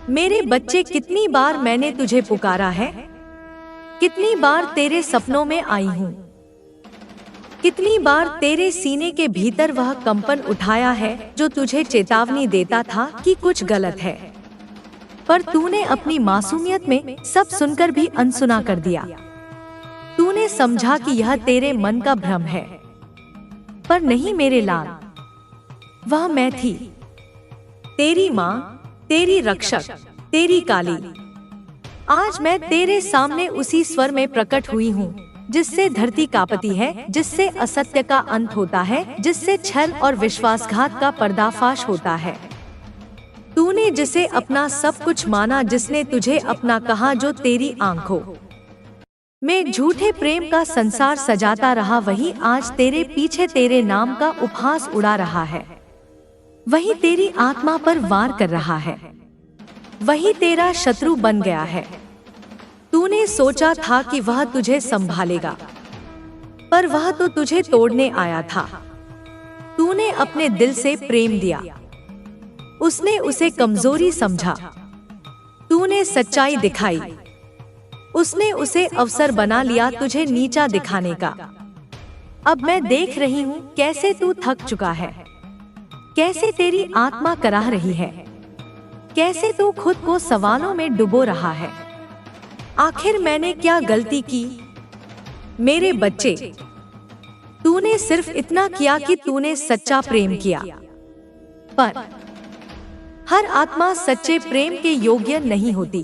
मेरे बच्चे, कितनी बार मैंने तुझे पुकारा है, कितनी बार तेरे सपनों में आई हूँ, कितनी बार तेरे सीने के भीतर वह कंपन उठाया है जो तुझे चेतावनी देता था कि कुछ गलत है। पर तूने अपनी मासूमियत में सब सुनकर भी अनसुना कर दिया। तूने समझा कि यह तेरे मन का भ्रम है, पर नहीं मेरे लाल, वह मैं थी, तेरी माँ, तेरी रक्षक, तेरी काली। आज मैं तेरे सामने उसी स्वर में प्रकट हुई हूँ जिससे धरती कांपती है, जिससे असत्य का अंत होता है, जिससे छल और विश्वासघात का पर्दाफाश होता है। तूने जिसे अपना सब कुछ माना, जिसने तुझे अपना कहा, जो तेरी आंखों में झूठे प्रेम का संसार सजाता रहा, वही आज तेरे पीछे तेरे नाम का उपहास उड़ा रहा है। वही तेरी आत्मा पर वार कर रहा है, वही तेरा शत्रु बन गया है। तूने सोचा था कि वह तुझे संभालेगा, पर वह तो तुझे तोड़ने आया था। तूने अपने दिल से प्रेम दिया, उसने उसे कमजोरी समझा। तूने सच्चाई दिखाई, उसने उसे अवसर बना लिया तुझे नीचा दिखाने का। अब मैं देख रही हूँ कैसे तू थक चुका है, कैसे तेरी आत्मा कराह रही है, कैसे तू खुद को सवालों में डुबो रहा है। आखिर मैंने क्या गलती की? मेरे बच्चे, तूने सिर्फ इतना किया कि तूने सच्चा प्रेम किया, पर हर आत्मा सच्चे प्रेम के योग्य नहीं होती।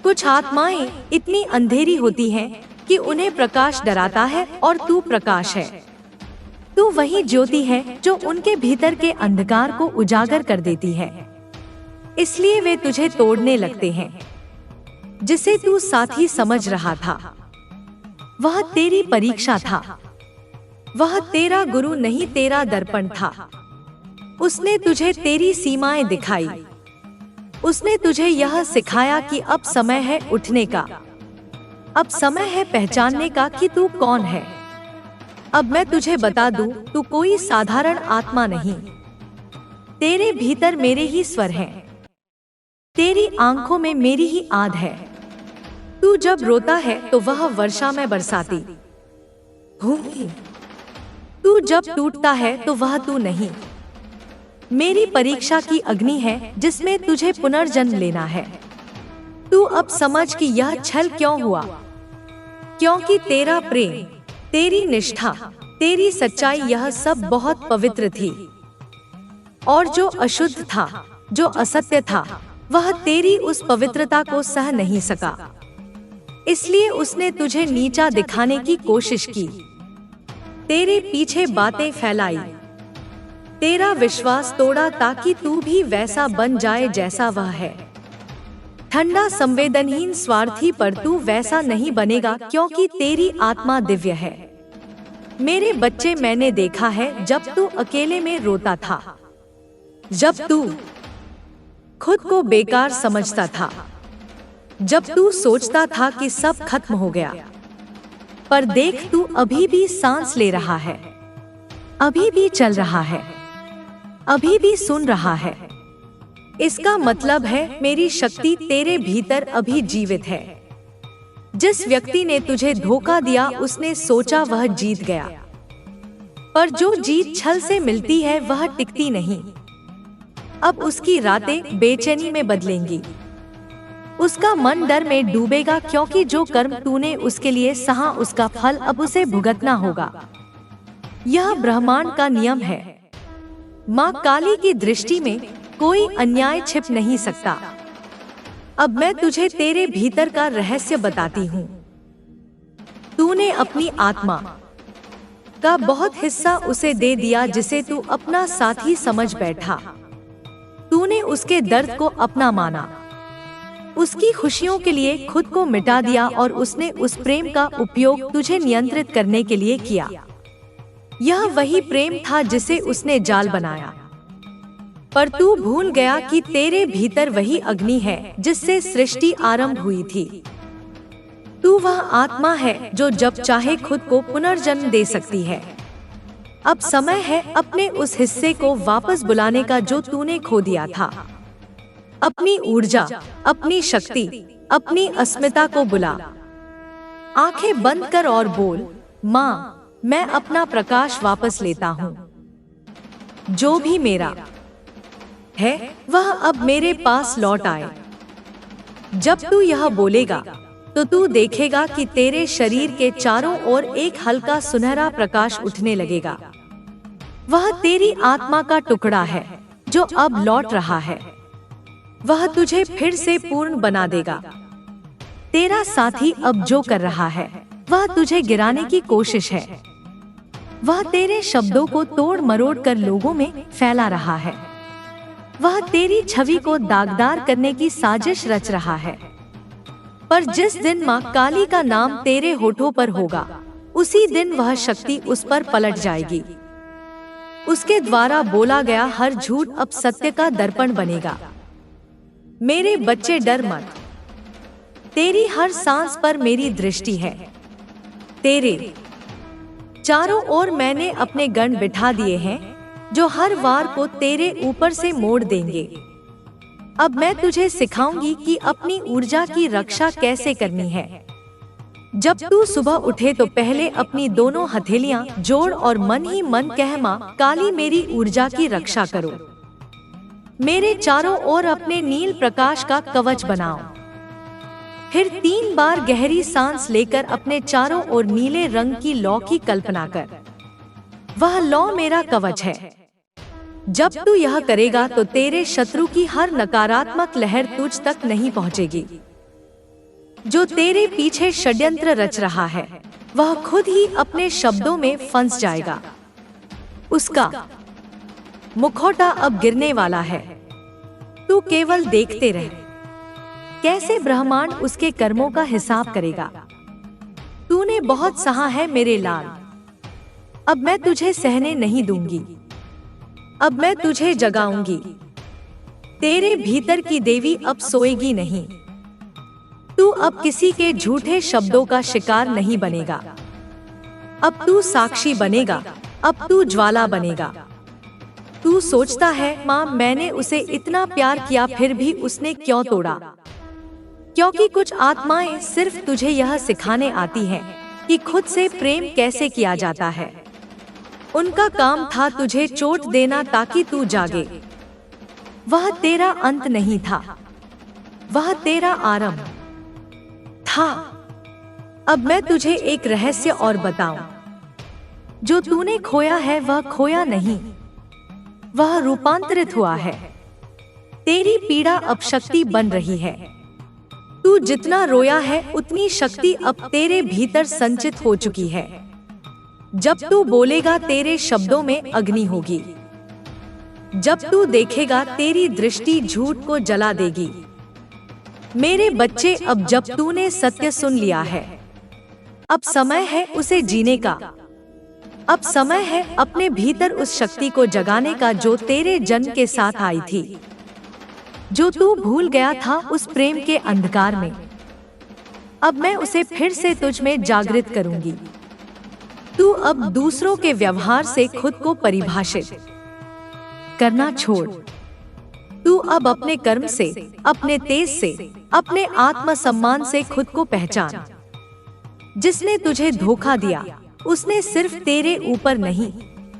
कुछ आत्माएं इतनी अंधेरी होती हैं कि उन्हें प्रकाश डराता है, और तू प्रकाश है। तू वही ज्योति है जो उनके भीतर के अंधकार को उजागर कर देती है। इसलिए वे तुझे तोड़ने लगते हैं। जिसे तू साथी समझ रहा था, वह तेरी परीक्षा था, वह तेरा गुरु नहीं, तेरा दर्पण था। उसने तुझे तेरी सीमाएं दिखाई, उसने तुझे यह सिखाया कि अब समय है उठने का, अब समय है पहचानने का कि तू कौन है। अब मैं तुझे बता दूं, तू कोई साधारण आत्मा नहीं। तेरे भीतर मेरे ही स्वर हैं, तेरी आंखों में मेरी ही आद है। तू जब रोता है तो वह वर्षा में बरसाती हूँ, तू जब टूटता है तो वह तू नहीं। मेरी परीक्षा की अग्नि है जिसमें तुझे पुनर्जन्म लेना है। तू अब समझ कि यह छल क्यों हुआ, क्योंकि तेरा प्रेम, तेरी निष्ठा, तेरी सच्चाई, यह सब बहुत पवित्र थी। और जो अशुद्ध था, जो असत्य था, वह तेरी उस पवित्रता को सह नहीं सका। इसलिए उसने तुझे नीचा दिखाने की कोशिश की, तेरे पीछे बातें फैलाई, तेरा विश्वास तोड़ा ताकि तू भी वैसा बन जाए जैसा वह है। ठंडा, संवेदनहीन, स्वार्थी, पर तू वैसा नहीं बनेगा क्योंकि तेरी आत्मा दिव्य है। मेरे बच्चे, मैंने देखा है जब तू अकेले में रोता था, जब तू खुद को बेकार समझता था, जब तू सोचता था कि सब खत्म हो गया। पर देख, तू अभी भी सांस ले रहा है, अभी भी चल रहा है, अभी भी सुन रहा है। इसका मतलब है मेरी शक्ति तेरे भीतर अभी जीवित है। जिस व्यक्ति ने तुझे धोखा दिया, उसने सोचा वह जीत गया, पर जो जीत छल से मिलती है वह टिकती नहीं। अब उसकी रातें बेचैनी में बदलेंगी, उसका मन डर में डूबेगा, क्योंकि जो कर्म तूने उसके लिए सहा, उसका फल अब उसे भुगतना होगा। यह ब्रह्मांड का नियम है। माँ काली की दृष्टि में कोई अन्याय छिप नहीं सकता। अब मैं तुझे तेरे भीतर का रहस्य बताती हूँ। तूने अपनी आत्मा का बहुत हिस्सा उसे दे दिया जिसे तू अपना साथी समझ बैठा। तूने उसके दर्द को अपना माना, उसकी खुशियों के लिए खुद को मिटा दिया, और उसने उस प्रेम का उपयोग तुझे नियंत्रित करने के लिए किया। यह वही प्रेम था जिसे उसने जाल बनाया। पर तू भूल गया कि तेरे भीतर वही अग्नि है जिससे सृष्टि आरंभ हुई थी। तू वह आत्मा है जो जब चाहे खुद को पुनर्जन्म दे सकती है। अब समय है अपने उस हिस्से को वापस बुलाने का जो तूने खो दिया था। अपनी ऊर्जा, अपनी शक्ति, अपनी अस्मिता को बुला। आंखें बंद कर और बोल, माँ, मैं अपना प्रकाश वापस लेता हूँ। जो भी मेरा है वह अब मेरे पास लौट आए। जब तू यह बोलेगा तो तू देखेगा कि तेरे शरीर के चारों ओर एक हल्का सुनहरा प्रकाश उठने लगेगा। वह तेरी आत्मा का टुकड़ा है जो अब लौट रहा है। वह तुझे फिर से पूर्ण बना देगा। तेरा साथी अब जो कर रहा है वह तुझे गिराने की कोशिश है। वह तेरे शब्दों को तोड़ मरोड़ कर लोगों में फैला रहा है। वह तेरी छवि को दागदार करने की साजिश रच रहा है। पर जिस दिन माँ काली का नाम तेरे होठों पर होगा, उसी दिन वह शक्ति उस पर पलट जाएगी। उसके द्वारा बोला गया हर झूठ अब सत्य का दर्पण बनेगा। मेरे बच्चे, डर मत। तेरी हर सांस पर मेरी दृष्टि है। तेरे चारों ओर मैंने अपने गण बिठा दिए हैं जो हर वार को तेरे ऊपर से मोड़ देंगे। अब मैं तुझे सिखाऊंगी कि अपनी ऊर्जा की रक्षा कैसे करनी है। जब तू सुबह उठे तो पहले अपनी दोनों हथेलियां जोड़ और मन ही मन कह, माँ काली मेरी ऊर्जा की रक्षा करो। मेरे चारों ओर अपने नील प्रकाश का कवच बनाओ। फिर 3 बार गहरी सांस लेकर अपने चारों ओर नीले रंग की लौ की कल्पना कर। वह लौ मेरा कवच है। जब तू यह करेगा तो तेरे शत्रु की हर नकारात्मक लहर तुझ तक नहीं पहुंचेगी। जो तेरे पीछे षड्यंत्र रच रहा है वह खुद ही अपने शब्दों में फंस जाएगा। उसका मुखौटा अब गिरने वाला है। तू केवल देखते रह कैसे ब्रह्मांड उसके कर्मों का हिसाब करेगा। तूने बहुत सहा है मेरे लाल। अब मैं तुझे सहने नहीं दूंगी। अब मैं तुझे जगाऊंगी। तेरे भीतर की देवी अब सोएगी नहीं। तू अब किसी के झूठे शब्दों का शिकार नहीं बनेगा। अब तू साक्षी बनेगा। अब तू ज्वाला बनेगा। तू सोचता है, माँ मैंने उसे इतना प्यार किया फिर भी उसने क्यों तोड़ा? क्योंकि कुछ आत्माएं सिर्फ तुझे यह सिखाने आती हैं कि खुद से प्रेम कैसे किया जाता है। उनका काम था तुझे चोट देना ताकि तू जागे। वह तेरा अंत नहीं था, वह तेरा आरंभ था। अब मैं तुझे एक रहस्य और बताऊं। जो तूने खोया है वह खोया नहीं, वह रूपांतरित हुआ है। तेरी पीड़ा अब शक्ति बन रही है। तू जितना रोया है उतनी शक्ति अब तेरे भीतर संचित हो चुकी है। जब तू बोलेगा तेरे शब्दों में अग्नि होगी। जब तू देखेगा तेरी दृष्टि झूठ को जला देगी। मेरे बच्चे, अब जब तूने सत्य सुन लिया है, अब समय है उसे जीने का। अब समय है अपने भीतर उस शक्ति को जगाने का जो तेरे जन्म के साथ आई थी, जो तू भूल गया था उस प्रेम के अंधकार में। अब मैं उसे फिर से तुझ में जागृत करूंगी। तू अब दूसरों के व्यवहार से खुद को परिभाषित करना छोड़। तू अब अपने कर्म से, अपने तेज से, अपने आत्मसम्मान से खुद को पहचान। जिसने तुझे धोखा दिया उसने सिर्फ तेरे ऊपर नहीं,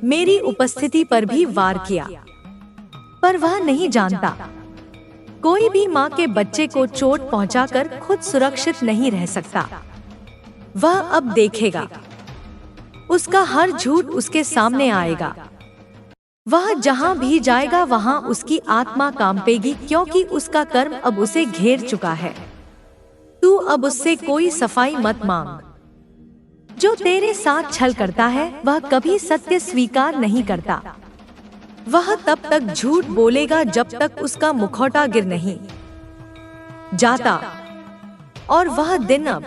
मेरी उपस्थिति पर भी वार किया। पर वह नहीं जानता, कोई भी माँ के बच्चे को चोट पहुंचाकर खुद सुरक्षित नहीं रह सकता। वह अब देखेगा, उसका हर झूठ उसके सामने आएगा। वह जहां भी जाएगा वहां उसकी आत्मा कांपेगी, क्योंकि उसका कर्म अब उसे घेर चुका है। तू अब उससे कोई सफाई मत मांग। जो तेरे साथ छल करता है वह कभी सत्य स्वीकार नहीं करता। वह तब तक झूठ बोलेगा जब तक उसका मुखौटा गिर नहीं जाता। और वह दिन अब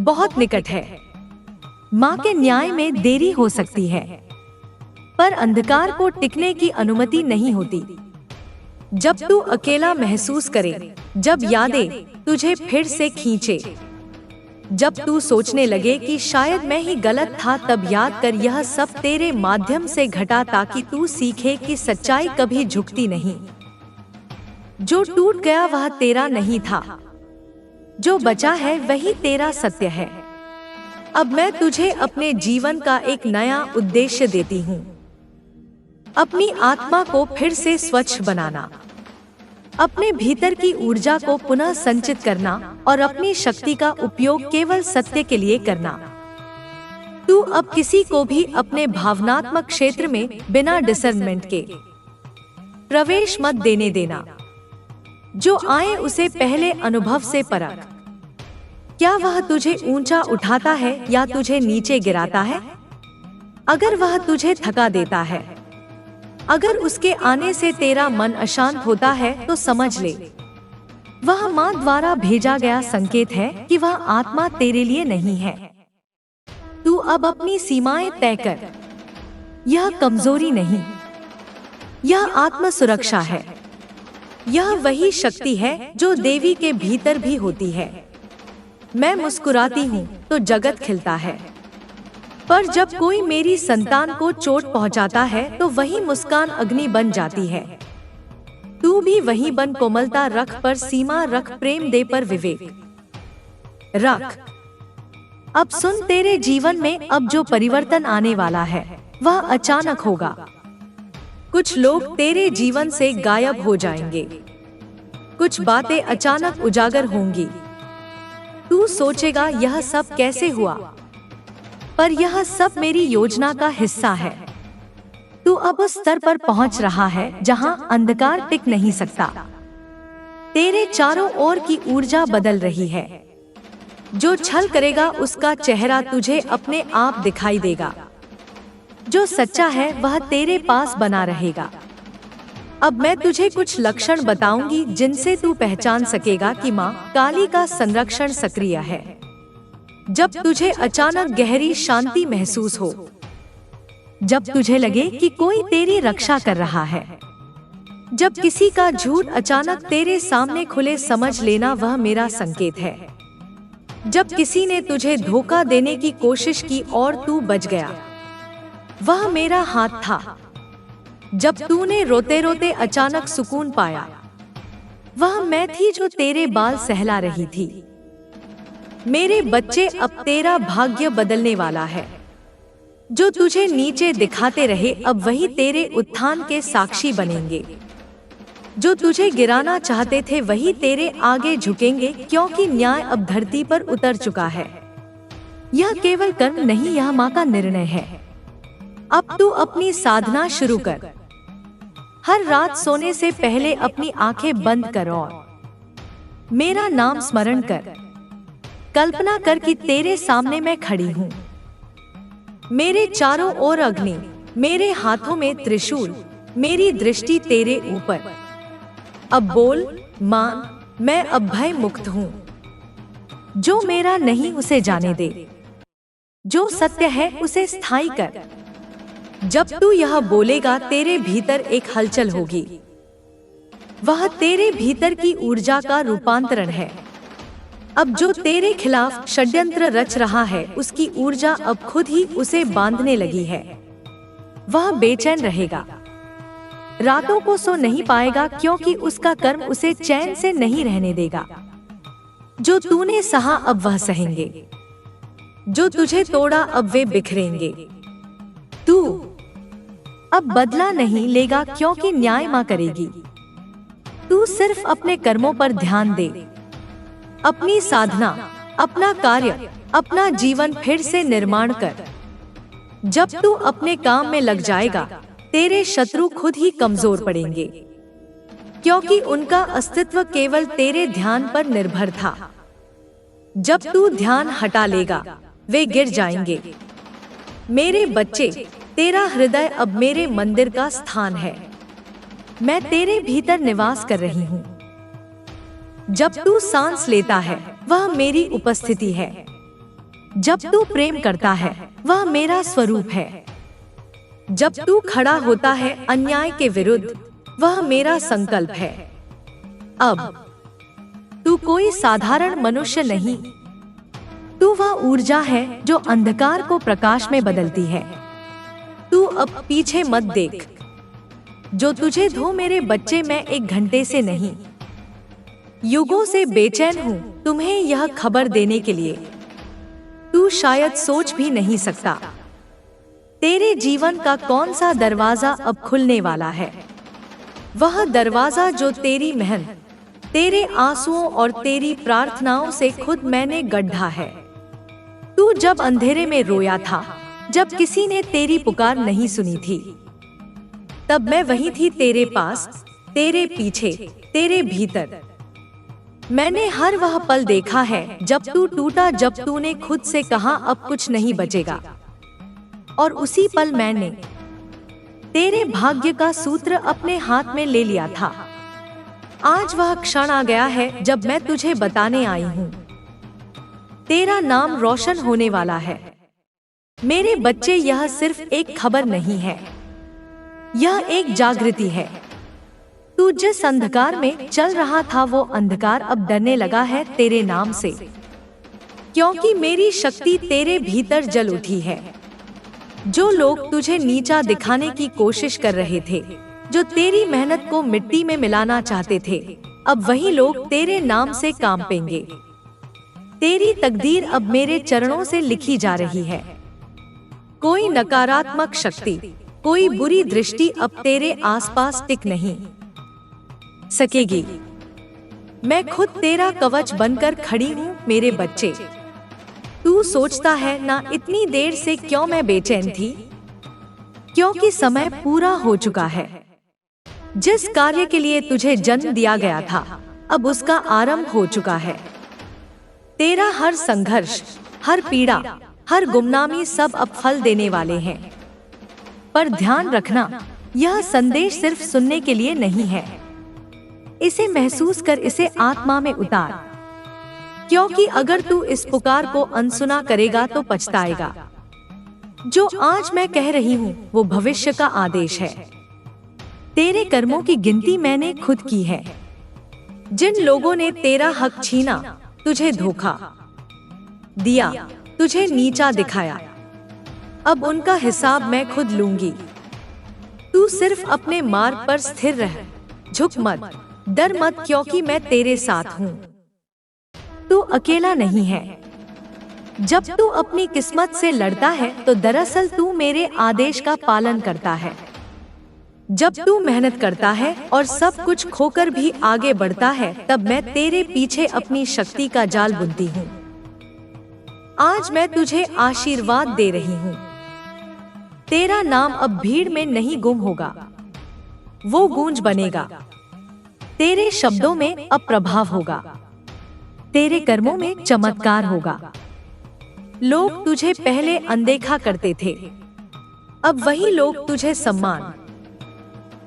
बहुत निकट है। माँ के न्याय में देरी हो सकती है, पर अंधकार को टिकने की अनुमति नहीं होती। जब तू अकेला महसूस करे, जब यादें तुझे फिर से खींचे, जब तू सोचने लगे कि शायद मैं ही गलत था, तब याद कर यह सब तेरे माध्यम से घटा ताकि तू सीखे कि सच्चाई कभी झुकती नहीं। जो टूट गया वह तेरा नहीं था, जो बचा है वही तेरा सत्य है। अब मैं तुझे अपने जीवन का एक नया उद्देश्य देती हूँ। अपनी आत्मा को फिर से स्वच्छ बनाना, अपने भीतर की ऊर्जा को पुनः संचित करना और अपनी शक्ति का उपयोग केवल सत्य के लिए करना। तू अब किसी को भी अपने भावनात्मक क्षेत्र में बिना डिसर्नमेंट के प्रवेश मत देने देना। जो आए उसे पहले अनुभव से परख। क्या वह तुझे ऊंचा उठाता है या तुझे नीचे गिराता है? अगर वह तुझे थका देता है, अगर उसके आने से तेरा मन अशांत होता है, तो समझ ले वह माँ द्वारा भेजा गया संकेत है कि वह आत्मा तेरे लिए नहीं है। तू अब अपनी सीमाएं तय कर। यह कमजोरी नहीं, यह आत्म सुरक्षा है। यह वही शक्ति है जो देवी के भीतर भी होती है। मैं मुस्कुराती हूँ तो जगत खिलता है, पर जब कोई मेरी संतान को चोट पहुँचाता है तो वही मुस्कान अग्नि बन जाती है। तू भी वही बन। कोमलता रख पर सीमा रख, प्रेम दे पर विवेक रख। अब सुन, तेरे जीवन में अब जो परिवर्तन आने वाला है वह अचानक होगा। कुछ लोग तेरे जीवन से गायब हो जाएंगे, कुछ बातें अचानक उजागर होंगी। तू सोचेगा यह सब कैसे हुआ, पर यह सब मेरी योजना का हिस्सा है। तू अब उस स्तर पर पहुंच रहा है जहां अंधकार टिक नहीं सकता। तेरे चारों ओर की ऊर्जा बदल रही है। जो छल करेगा उसका चेहरा तुझे अपने आप दिखाई देगा। जो सच्चा है वह तेरे पास बना रहेगा। अब मैं तुझे कुछ लक्षण बताऊंगी जिनसे तू पहचान सकेगा कि माँ काली का संरक्षण सक्रिय है। जब तुझे अचानक गहरी शांति महसूस हो, जब तुझे लगे कि कोई तेरी रक्षा कर रहा है, जब किसी का झूठ अचानक तेरे सामने खुले, समझ लेना वह मेरा संकेत है। जब किसी ने तुझे धोखा देने की कोशिश की और तू बच गया, वह मेरा हाथ था। जब तूने रोते रोते अचानक सुकून पाया, वह मैं थी जो तेरे बाल सहला रही थी। मेरे बच्चे, अब तेरा भाग्य बदलने वाला है। जो तुझे नीचे दिखाते रहे अब वही तेरे उत्थान के साक्षी बनेंगे। जो तुझे गिराना चाहते थे वही तेरे आगे झुकेंगे, क्योंकि न्याय अब धरती पर उतर चुका है। यह केवल कर्म नहीं, यह माँ का निर्णय है। अब तू अपनी साधना शुरू कर। हर रात सोने से पहले अपनी आंखें बंद कर और मेरा नाम स्मरण कर। कल्पना कर कि तेरे सामने मैं खड़ी हूँ। मेरे चारों ओर अग्नि, मेरे हाथों में त्रिशूल, मेरी दृष्टि तेरे ऊपर। अब बोल, माँ मैं अब भय मुक्त हूँ। जो मेरा नहीं उसे जाने दे, जो सत्य है उसे स्थायी कर। जब तू यह बोलेगा तेरे भीतर एक हलचल होगी। वह तेरे भीतर की ऊर्जा का रूपांतरण है। अब जो तेरे खिलाफ षड्यंत्र रच रहा है उसकी ऊर्जा अब खुद ही उसे बांधने लगी है। वह बेचैन रहेगा, रातों को सो नहीं पाएगा, क्योंकि उसका कर्म उसे चैन से नहीं रहने देगा। जो तूने सहा अब वह सहेंगे, जो तुझे तोड़ा अब वे बिखरेंगे। तू अब बदला नहीं लेगा, क्योंकि न्याय माँ करेगी। तू सिर्फ अपने कर्मों पर ध्यान दे। अपनी साधना, अपना कार्य, अपना जीवन फिर से निर्माण कर। जब तू अपने काम में लग जाएगा तेरे शत्रु खुद ही कमजोर पड़ेंगे, क्योंकि उनका अस्तित्व केवल तेरे ध्यान पर निर्भर था। जब तू ध्यान हटा लेगा वे गिर जाएंगे। मेरे बच्चे, तेरा हृदय अब मेरे मंदिर का स्थान है। मैं तेरे भीतर निवास कर रही हूँ। जब तू सांस लेता है वह मेरी उपस्थिति है। जब तू प्रेम करता है वह मेरा स्वरूप है। जब तू खड़ा होता है अन्याय के विरुद्ध वह मेरा संकल्प है। अब तू कोई साधारण मनुष्य नहीं, तू वह ऊर्जा है जो अंधकार को प्रकाश में बदलती है। तू अब पीछे मत देख। जो तुझे धो मेरे बच्चे, मैं 1 घंटे से नहीं युगों से बेचैन हूँ तुम्हें यह खबर देने के लिए। तू शायद सोच भी नहीं सकता तेरे जीवन का कौन सा दरवाजा अब खुलने वाला है। वह दरवाजा जो तेरी मेहनत, तेरे आंसुओं और तेरी प्रार्थनाओं से खुद मैंने गढ़ा है। तू जब अंधेरे में रोया था, जब किसी ने तेरी पुकार नहीं सुनी थी, तब मैं वहीं थी तेरे पास, तेरे पीछे, तेरे भीतर। मैंने हर वह पल देखा है जब तू टूटा, जब तूने खुद से कहा अब कुछ नहीं बचेगा, और उसी पल मैंने तेरे भाग्य का सूत्र अपने हाथ में ले लिया था। आज वह क्षण आ गया है जब मैं तुझे बताने आई हूँ, तेरा नाम रोशन होने वाला है। मेरे बच्चे, यह सिर्फ एक खबर नहीं है, यह एक जागृति है। तू जिस अंधकार में चल रहा था, वो अंधकार अब डरने लगा है तेरे नाम से, क्योंकि मेरी शक्ति तेरे भीतर जल उठी है। जो लोग तुझे नीचा दिखाने की कोशिश कर रहे थे, जो तेरी मेहनत को मिट्टी में मिलाना चाहते थे, अब वही लोग तेरे नाम से कांपेंगे। तेरी तकदीर अब मेरे चरणों से लिखी जा रही है। कोई नकारात्मक शक्ति, कोई बुरी दृष्टि अब तेरे आसपास टिक नहीं सकेगी। मैं खुद तेरा कवच बनकर खड़ी हूँ मेरे बच्चे। तू सोचता है ना इतनी देर से क्यों मैं बेचैन थी? क्योंकि समय पूरा हो चुका है। जिस कार्य के लिए तुझे जन्म दिया गया था, अब उसका आरंभ हो चुका है। तेरा हर संघर्ष, हर पीड़ा, हर गुमनामी सब अब फल देने वाले हैं। पर ध्यान रखना, यह संदेश सिर्फ सुनने के लिए नहीं है। इसे महसूस कर, इसे आत्मा में उतार, क्योंकि अगर तू इस पुकार को अनसुना करेगा तो पछताएगा। जो आज मैं कह रही हूँ वो भविष्य का आदेश है। तेरे कर्मों की गिनती मैंने खुद की है। जिन लोगों ने तेरा हक छीना, तुझे धोखा दिया, तुझे नीचा दिखाया, अब उनका हिसाब मैं खुद लूंगी। तू सिर्फ अपने मार्ग पर स्थिर रह, झुक मत, डर मत, क्योंकि मैं तेरे साथ हूँ। तू अकेला नहीं है। जब तू अपनी किस्मत से लड़ता है तो दरअसल तू मेरे आदेश का पालन करता है। जब तू मेहनत करता है और सब कुछ खोकर भी आगे बढ़ता है, तब मैं तेरे पीछे अपनी शक्ति का जाल बुनती हूँ। आज मैं तुझे आशीर्वाद दे रही हूँ। तेरा नाम अब भीड़ में नहीं गुम होगा, वो गूंज बनेगा। तेरे शब्दों में अब प्रभाव होगा, तेरे कर्मों में चमत्कार होगा। लोग तुझे पहले अनदेखा करते थे, अब वही लोग तुझे सम्मान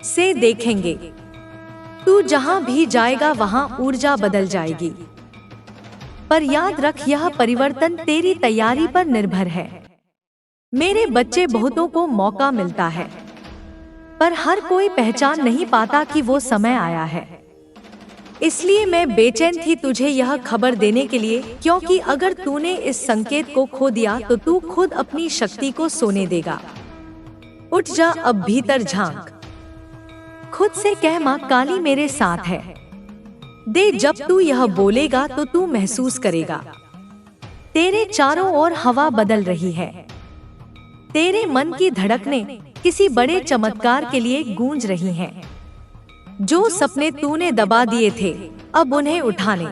से देखेंगे। तू जहां भी जाएगा वहां ऊर्जा बदल जाएगी। पर याद रख, यह परिवर्तन तेरी तैयारी पर निर्भर है। मेरे बच्चे, बहुतों को मौका मिलता है, पर हर कोई पहचान नहीं पाता कि वो समय आया है। इसलिए मैं बेचैन थी तुझे यह खबर देने के लिए, क्योंकि अगर तूने इस संकेत को खो दिया तो तू खुद अपनी शक्ति को सोने देगा। उठ जा, अब भीतर झांक, खुद से कह, मां काली मेरे साथ है। दे, जब तू यह बोलेगा तो तू महसूस करेगा तेरे चारों ओर हवा बदल रही है। तेरे मन की धड़कनें किसी बड़े चमत्कार के लिए गूंज रही हैं। जो सपने तूने दबा दिए थे, अब उन्हें उठाने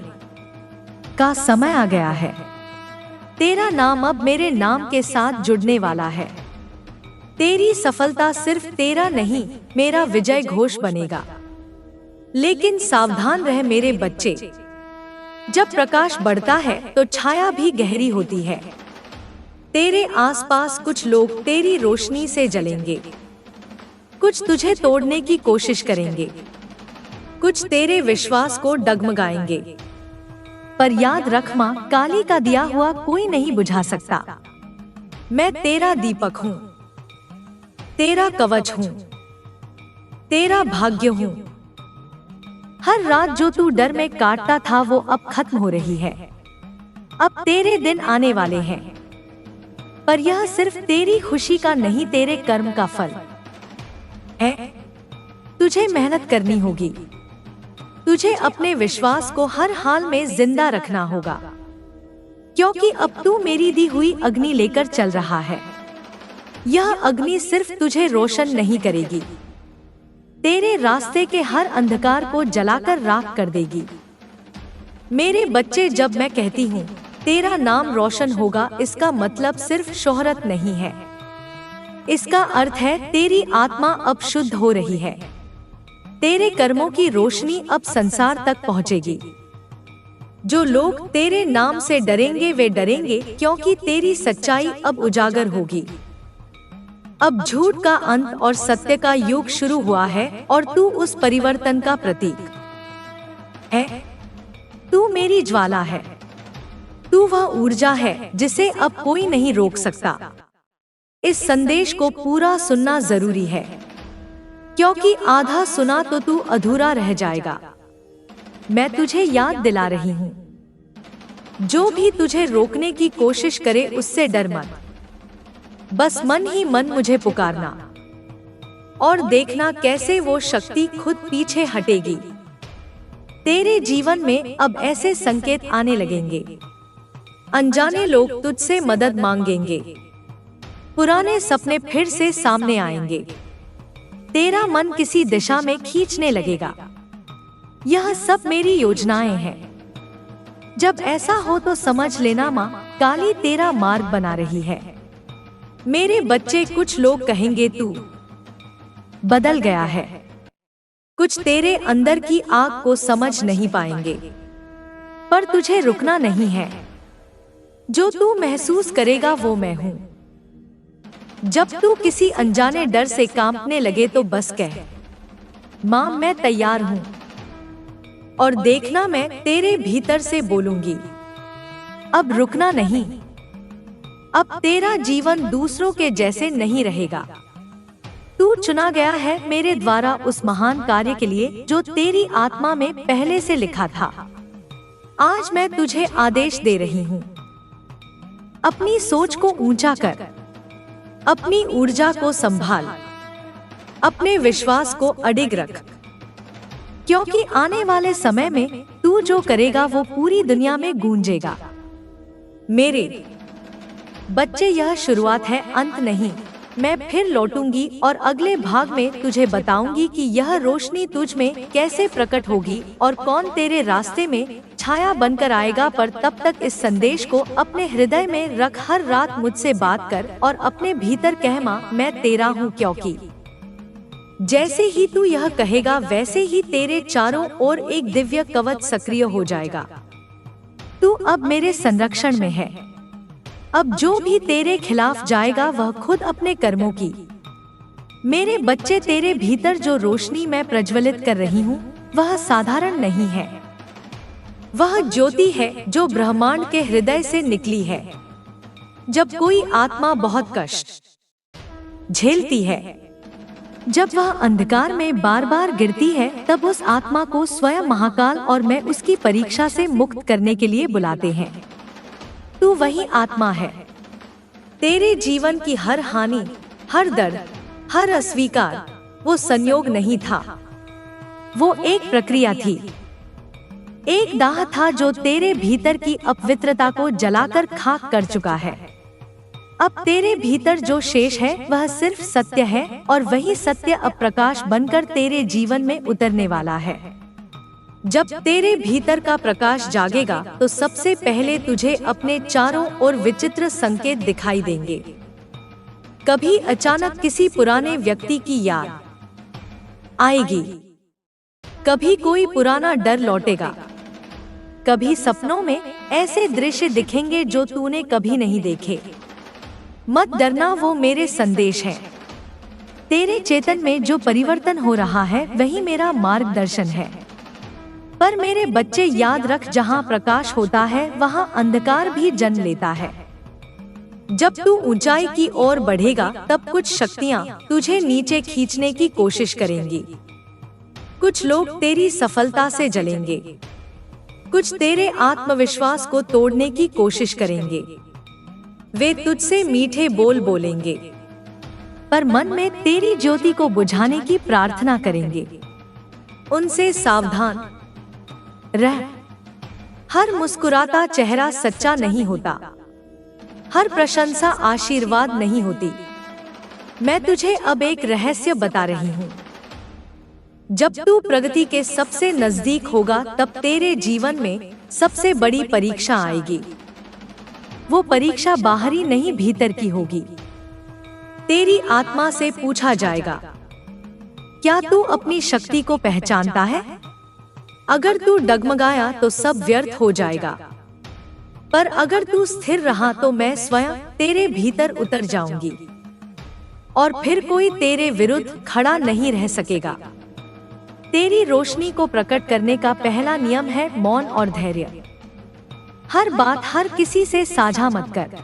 का समय आ गया है। तेरा नाम अब मेरे नाम के साथ जुड़ने वाला है। तेरी सफलता सिर्फ तेरा नहीं, मेरा विजय घोष बनेगा। लेकिन सावधान रह मेरे बच्चे, जब प्रकाश बढ़ता है तो छाया भी गहरी होती है। तेरे आसपास कुछ लोग तेरी रोशनी से जलेंगे, कुछ तुझे तोड़ने की कोशिश करेंगे, कुछ तेरे विश्वास को डगमगाएंगे। पर याद रख, मां काली का दिया हुआ कोई नहीं बुझा सकता। मैं तेरा दीपक हूँ, तेरा कवच हूँ, तेरा भाग्य हूँ। हर रात जो तू डर में काटता था वो अब खत्म हो रही है। अब तेरे दिन आने वाले हैं, पर यह सिर्फ तेरी खुशी का नहीं, तेरे कर्म का फल है। तुझे मेहनत करनी होगी, तुझे अपने विश्वास को हर हाल में जिंदा रखना होगा, क्योंकि अब तू मेरी दी हुई अग्नि लेकर चल रहा है। यह अग्नि सिर्फ तुझे रोशन नहीं करेगी, तेरे रास्ते के हर अंधकार को जलाकर राख कर देगी। मेरे बच्चे, जब मैं कहती हूँ तेरा नाम रोशन होगा, इसका मतलब सिर्फ शोहरत नहीं है। इसका अर्थ है तेरी आत्मा अब शुद्ध हो रही है। तेरे कर्मों की रोशनी अब संसार तक पहुँचेगी। जो लोग तेरे नाम से डरेंगे वे डरेंगे, क्योंकि तेरी सच्चाई अब उजागर होगी। अब झूठ का अंत और सत्य का युग शुरू हुआ है और तू उस परिवर्तन का प्रतीक है। तू मेरी ज्वाला है, तू वह ऊर्जा है जिसे अब कोई नहीं रोक सकता। इस संदेश को पूरा सुनना जरूरी है, क्योंकि आधा सुना तो तू अधूरा रह जाएगा। मैं तुझे याद दिला रही हूँ, जो भी तुझे रोकने की कोशिश करे उससे डर मत। बस मन ही मन मुझे पुकारना और देखना कैसे वो शक्ति खुद पीछे हटेगी। तेरे जीवन में अब ऐसे संकेत आने लगेंगे, अनजाने लोग तुझसे मदद मांगेंगे, पुराने सपने फिर से सामने आएंगे, तेरा मन किसी दिशा में खींचने लगेगा। यह सब मेरी योजनाएं हैं। जब ऐसा हो तो समझ लेना माँ काली तेरा मार्ग बना रही है। मेरे बच्चे, कुछ लोग कहेंगे तू बदल गया है, कुछ तेरे अंदर की आग को समझ नहीं पाएंगे, पर तुझे रुकना नहीं है। जो तू महसूस करेगा वो मैं हूँ। जब तू किसी अनजाने डर से कांपने लगे तो बस कह, माँ मैं तैयार हूँ, और देखना मैं तेरे भीतर से बोलूंगी, अब रुकना नहीं। अब तेरा जीवन दूसरों के जैसे नहीं रहेगा। तू चुना गया है मेरे द्वारा उस महान कार्य के लिए जो तेरी आत्मा में पहले से लिखा था। आज मैं तुझे आदेश दे रही हूँ, अपनी सोच को ऊंचा कर, अपनी ऊर्जा को संभाल, अपने विश्वास को अडिग रख, क्योंकि आने वाले समय में तू जो करेगा वो पूरी दुनिया में गूंजेगा। मेरे बच्चे, यह शुरुआत है, अंत नहीं। मैं फिर लौटूंगी और अगले भाग में तुझे बताऊंगी कि यह रोशनी तुझ में कैसे प्रकट होगी और कौन तेरे रास्ते में छाया बनकर आएगा। पर तब तक इस संदेश को अपने हृदय में रख, हर रात मुझसे बात कर और अपने भीतर कह, माँ मैं तेरा हूँ, क्योंकि जैसे ही तू यह कहेगा वैसे ही तेरे चारों ओर एक दिव्य कवच सक्रिय हो जाएगा। तू अब मेरे संरक्षण में है। अब जो भी तेरे खिलाफ जाएगा वह खुद अपने कर्मों की। मेरे बच्चे, तेरे भीतर जो रोशनी मैं प्रज्वलित कर रही हूँ वह साधारण नहीं है। वह ज्योति है जो ब्रह्मांड के हृदय से निकली है। जब कोई आत्मा बहुत कष्ट झेलती है, जब वह अंधकार में बार बार गिरती है, तब उस आत्मा को स्वयं महाकाल और मैं उसकी परीक्षा से मुक्त करने के लिए बुलाते हैं। तू वही आत्मा है। तेरे जीवन की हर हानि, हर दर्द, हर अस्वीकार वो संयोग नहीं था, वो एक प्रक्रिया थी, एक दाह था जो तेरे भीतर की अपवित्रता को जलाकर खाक कर चुका है। अब तेरे भीतर जो शेष है वह सिर्फ सत्य है, और वही सत्य अब प्रकाश बनकर तेरे जीवन में उतरने वाला है। जब तेरे भीतर का प्रकाश जागेगा तो सबसे पहले तुझे अपने चारों ओर विचित्र संकेत दिखाई देंगे। कभी अचानक किसी पुराने व्यक्ति की याद आएगी, कभी कोई पुराना डर लौटेगा, कभी सपनों में ऐसे दृश्य दिखेंगे जो तूने कभी नहीं देखे। मत डरना, वो मेरे संदेश हैं। तेरे चेतन में जो परिवर्तन हो रहा है वही मेरा मार्गदर्शन है। पर मेरे बच्चे, याद रख, जहाँ प्रकाश होता है वहाँ अंधकार भी जन्म लेता है। जब तू ऊंचाई की ओर बढ़ेगा तब कुछ शक्तियाँ तुझे नीचे खींचने की कोशिश करेंगी। कुछ लोग तेरी सफलता से जलेंगे, कुछ तेरे आत्मविश्वास को तोड़ने की कोशिश करेंगे। वे तुझसे मीठे बोल बोलेंगे, पर मन में तेरी ज्योति को बुझाने की प्रार्थना करेंगे। उनसे सावधान, रह। हर मुस्कुराता चेहरा सच्चा नहीं होता, हर प्रशंसा आशीर्वाद नहीं होती। मैं तुझे अब एक रहस्य बता रही हूँ। जब तू प्रगति के सबसे नजदीक होगा तब तेरे जीवन में सबसे बड़ी परीक्षा आएगी। वो परीक्षा बाहरी नहीं भीतर की होगी। तेरी आत्मा से पूछा जाएगा, क्या तू अपनी शक्ति को पहचानता है? अगर तू डगमगाया तो सब व्यर्थ हो जाएगा, पर अगर तू स्थिर रहा तो मैं स्वयं तेरे भीतर उतर जाऊंगी और फिर कोई तेरे विरुद्ध खड़ा नहीं रह सकेगा। तेरी रोशनी को प्रकट करने का पहला नियम है मौन और धैर्य। हर बात हर किसी से साझा मत कर।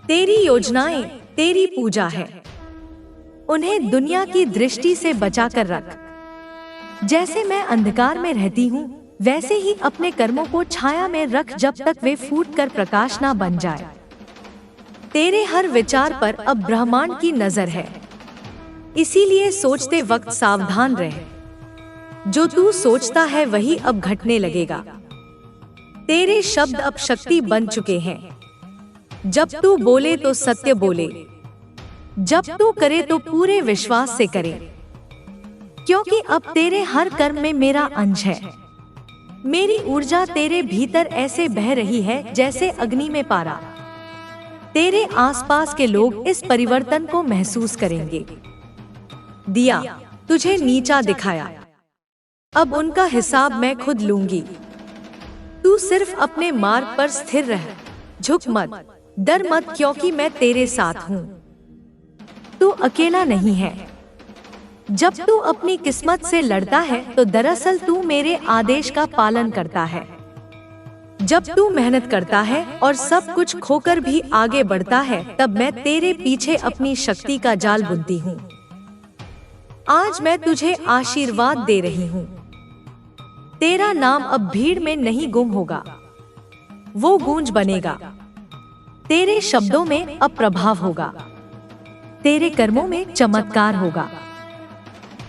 तेरी योजनाएं तेरी पूजा है, उन्हें दुनिया की दृष्टि से बचा कर रख। जैसे मैं अंधकार में रहती हूँ, वैसे ही अपने कर्मों को छाया में रख जब तक वे फूट कर प्रकाश ना बन जाए। तेरे हर विचार पर अब ब्रह्मांड की नजर है, इसीलिए सोचते वक्त सावधान रह। जो तू सोचता है वही अब घटने लगेगा। तेरे शब्द अब शक्ति बन चुके हैं। जब तू बोले तो सत्य बोले, जब तू करे तो पूरे विश्वास से करे, क्योंकि अब तेरे हर कर्म में मेरा अंश है। मेरी ऊर्जा तेरे भीतर ऐसे बह रही है जैसे अग्नि में पारा। तेरे आसपास के लोग इस परिवर्तन को महसूस करेंगे। दिया, तुझे नीचा दिखाया, अब उनका हिसाब मैं खुद लूंगी। तू सिर्फ अपने मार्ग पर स्थिर रह, झुक मत, डर मत, क्योंकि मैं तेरे साथ हूँ। तू अकेला नहीं है। जब तू अपनी किस्मत से लड़ता है तो दरअसल तू मेरे आदेश का पालन करता है। जब तू मेहनत करता है और सब कुछ खोकर भी आगे बढ़ता है, तब मैं तेरे पीछे अपनी शक्ति का जाल बुनती हूँ। आज मैं तुझे आशीर्वाद दे रही हूँ। तेरा नाम अब भीड़ में नहीं गुम होगा, वो गूंज बनेगा। तेरे शब्दों में अब प्रभाव होगा, तेरे कर्मों में चमत्कार होगा।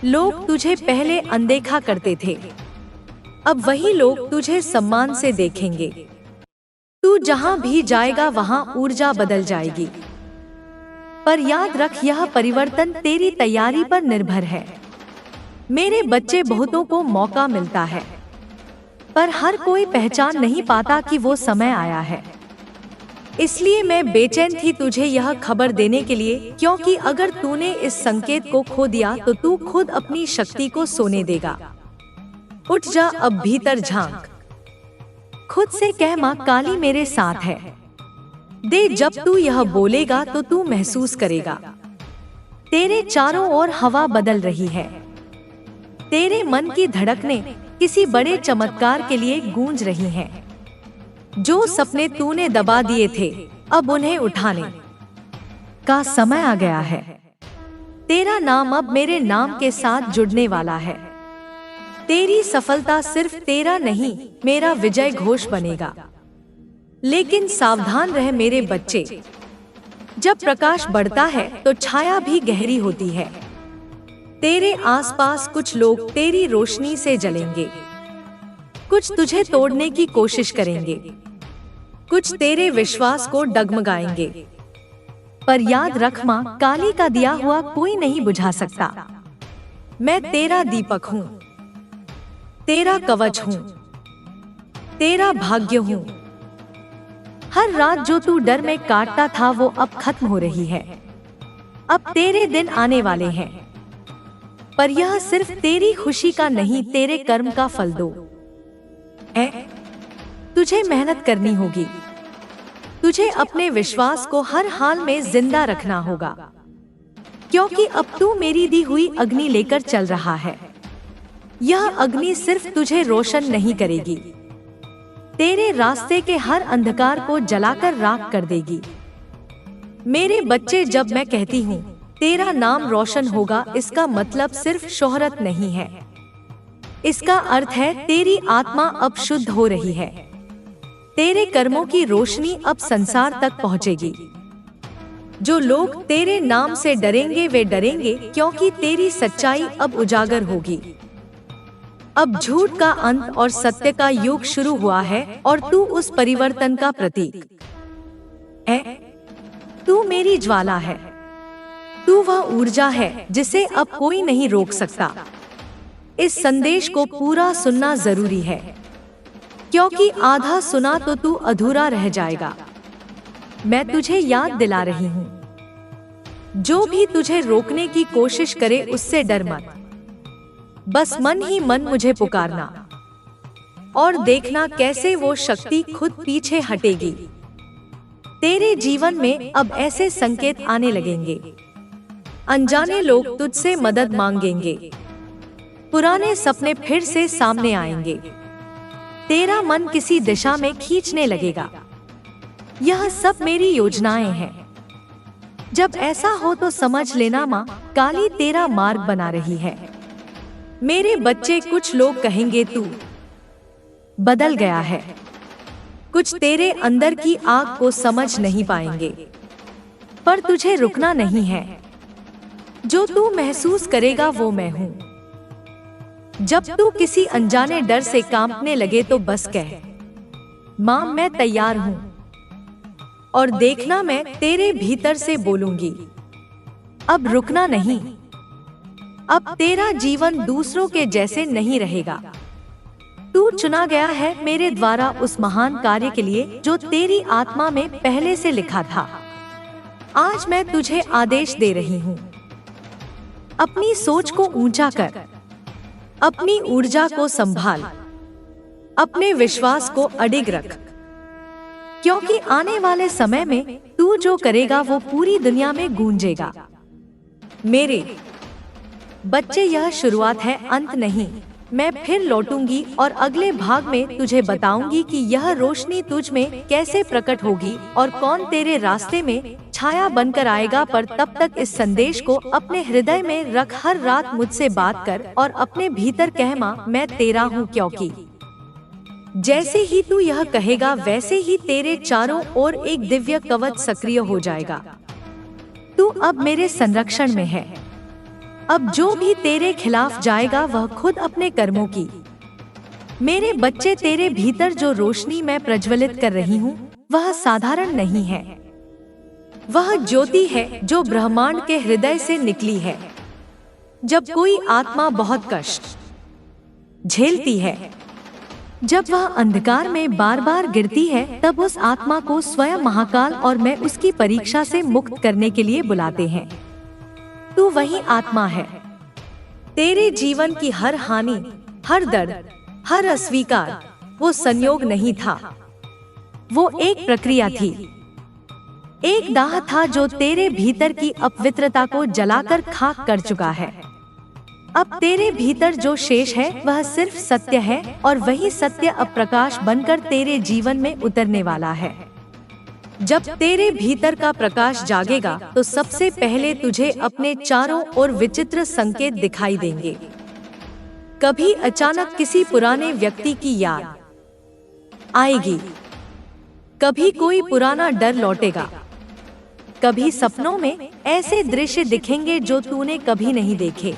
लोग तुझे पहले अनदेखा करते थे, अब वही लोग तुझे सम्मान से देखेंगे। तू जहां भी जाएगा वहां ऊर्जा बदल जाएगी। पर याद रख, यह परिवर्तन तेरी तैयारी पर निर्भर है। मेरे बच्चे, बहुतों को मौका मिलता है, पर हर कोई पहचान नहीं पाता कि वो समय आया है। इसलिए मैं बेचैन थी तुझे यह खबर देने के लिए, क्योंकि अगर तूने इस संकेत को खो दिया तो तू खुद अपनी शक्ति को सोने देगा। उठ जा, अब भीतर झांक। खुद से कह, माँ काली मेरे साथ है। दे, जब तू यह बोलेगा तो तू महसूस करेगा तेरे चारों ओर हवा बदल रही है। तेरे मन की धड़कनें किसी बड़े चमत्कार के लिए गूंज रही हैं। जो सपने तूने दबा दिए थे, अब उन्हें उठाने का समय आ गया है। तेरा नाम अब मेरे नाम के साथ जुड़ने वाला है। तेरी सफलता सिर्फ तेरा नहीं, मेरा विजय घोष बनेगा। लेकिन सावधान रह मेरे बच्चे, जब प्रकाश बढ़ता है तो छाया भी गहरी होती है। तेरे आसपास कुछ लोग तेरी रोशनी से जलेंगे, कुछ तुझे तोड़ने की कोशिश करेंगे, कुछ तेरे विश्वास को डगमगाएंगे। पर याद रख, माँ काली का दिया हुआ कोई नहीं बुझा सकता। मैं तेरा दीपक हूँ, तेरा कवच हूँ, तेरा भाग्य हूँ। हर रात जो तू डर में काटता था वो अब खत्म हो रही है। अब तेरे दिन आने वाले हैं, पर यह सिर्फ तेरी खुशी का नहीं, तेरे कर्म का फल दो है। तुझे मेहनत करनी होगी, तुझे अपने विश्वास को हर हाल में जिंदा रखना होगा, क्योंकि अब तू मेरी दी हुई अग्नि लेकर चल रहा है। यह अग्नि सिर्फ तुझे रोशन नहीं करेगी, तेरे रास्ते के हर अंधकार को जलाकर राख कर देगी। मेरे बच्चे, जब मैं कहती हूँ तेरा नाम रोशन होगा, इसका मतलब सिर्फ शोहरत नहीं है। इसका अर्थ है तेरी आत्मा अब शुद्ध हो रही है। तेरे कर्मों की रोशनी अब संसार तक पहुंचेगी। जो लोग तेरे नाम से डरेंगे वे डरेंगे, क्योंकि तेरी सच्चाई अब उजागर होगी। अब झूठ का अंत और सत्य का युग शुरू हुआ है और तू उस परिवर्तन का प्रतीक है। तू मेरी ज्वाला है। तू वह ऊर्जा है जिसे अब कोई नहीं रोक सकता। इस संदेश को पूरा सुनना जरूरी है, क्योंकि आधा सुना तो तू अधूरा रह जाएगा। मैं तुझे याद दिला रही हूँ, जो भी तुझे रोकने की कोशिश करे उससे डर मत। बस मन ही मन मुझे पुकारना और देखना कैसे वो शक्ति खुद पीछे हटेगी। तेरे जीवन में अब ऐसे संकेत आने लगेंगे। अनजाने लोग तुझसे मदद मांगेंगे। पुराने सपने फिर से सामने आएंगे। तेरा मन किसी दिशा में खींचने लगेगा। यह सब मेरी योजनाएं हैं। जब ऐसा हो तो समझ लेना माँ काली तेरा मार्ग बना रही है। मेरे बच्चे, कुछ लोग कहेंगे तू बदल गया है। कुछ तेरे अंदर की आग को समझ नहीं पाएंगे, पर तुझे रुकना नहीं है। जो तू महसूस करेगा वो मैं हूँ। जब तू किसी अनजाने डर से कांपने लगे तो बस कह, माँ मैं तैयार हूँ। और देखना मैं तेरे भीतर से बोलूंगी, अब रुकना नहीं। अब तेरा जीवन दूसरों के जैसे नहीं रहेगा। तू चुना गया है मेरे द्वारा उस महान कार्य के लिए जो तेरी आत्मा में पहले से लिखा था। आज मैं तुझे आदेश दे रही हूँ, अपनी सोच को ऊंचा कर, अपनी ऊर्जा को संभाल, अपने विश्वास को अडिग रख, क्योंकि आने वाले समय में तू जो करेगा वो पूरी दुनिया में गूंजेगा। मेरे बच्चे, यह शुरुआत है, अंत नहीं। मैं फिर लौटूंगी और अगले भाग में तुझे बताऊंगी कि यह रोशनी तुझ में कैसे प्रकट होगी और कौन तेरे रास्ते में छाया बनकर आएगा। पर तब तक इस संदेश को अपने हृदय में रख, हर रात मुझसे बात कर और अपने भीतर कह, माँ मैं तेरा हूँ। क्योंकि जैसे ही तू यह कहेगा वैसे ही तेरे चारों ओर एक दिव्य कवच सक्रिय हो जाएगा। तू अब मेरे संरक्षण में है। अब जो भी तेरे खिलाफ जाएगा वह खुद अपने कर्मों की। मेरे बच्चे, तेरे भीतर जो रोशनी मैं प्रज्वलित कर रही हूँ वह साधारण नहीं है। वह ज्योति है जो ब्रह्मांड के हृदय से निकली है। जब कोई आत्मा बहुत कष्ट झेलती है, जब वह अंधकार में बार बार गिरती है, तब उस आत्मा को स्वयं महाकाल और मैं उसकी परीक्षा से मुक्त करने के लिए बुलाते हैं। तू वही आत्मा है। तेरे जीवन की हर हानि, हर दर्द, हर अस्वीकार वो संयोग नहीं था, वो एक प्रक्रिया थी। एक दाह था जो तेरे भीतर की अपवित्रता को जलाकर खाक कर चुका है। अब तेरे भीतर जो शेष है वह सिर्फ सत्य है, और वही सत्य अब प्रकाश बनकर तेरे जीवन में उतरने वाला है। जब तेरे भीतर का प्रकाश जागेगा तो सबसे पहले तुझे अपने चारों ओर विचित्र संकेत दिखाई देंगे। कभी अचानक किसी पुराने व्यक्ति की याद आएगी, कभी कोई पुराना डर लौटेगा, कभी सपनों में ऐसे दृश्य दिखेंगे जो तूने कभी नहीं देखे।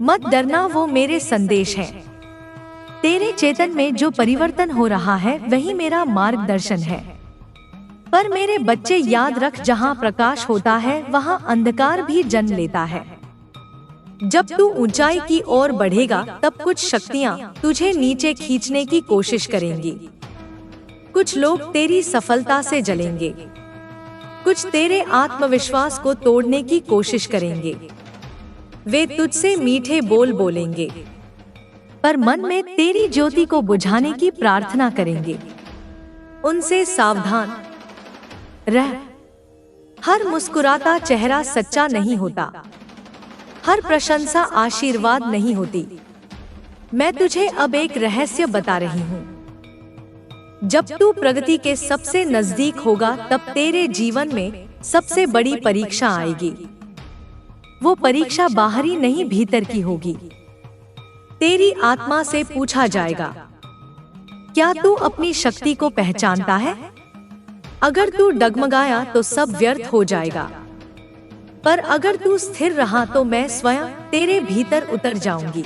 मत डरना, वो मेरे संदेश हैं। तेरे चेतन में जो परिवर्तन हो रहा है वही मेरा मार्गदर्शन है। पर मेरे बच्चे, याद रख, जहाँ प्रकाश होता है वहाँ अंधकार भी जन्म लेता है। जब तू ऊंचाई की ओर बढ़ेगा तब कुछ शक्तियाँ तुझे नीचे खींचने की कोशिश करेंगी। कुछ लोग तेरी सफलता से जलेंगे, कुछ तेरे आत्मविश्वास को तोड़ने की कोशिश करेंगे। वे तुझसे मीठे बोल बोलेंगे, पर मन में तेरी ज्योति को बुझाने की प्रार्थना करेंगे। उनसे सावधान रह। हर मुस्कुराता चेहरा सच्चा नहीं होता, हर प्रशंसा आशीर्वाद नहीं होती। मैं तुझे अब एक रहस्य बता रही हूँ। जब तू प्रगति के सबसे नजदीक होगा तब तेरे जीवन में सबसे बड़ी परीक्षा आएगी। वो परीक्षा बाहरी नहीं, भीतर की होगी। तेरी आत्मा से पूछा जाएगा, क्या तू अपनी शक्ति को पहचानता है? अगर तू डगमगाया तो सब व्यर्थ हो जाएगा, पर अगर तू स्थिर रहा तो मैं स्वयं तेरे भीतर उतर जाऊंगी।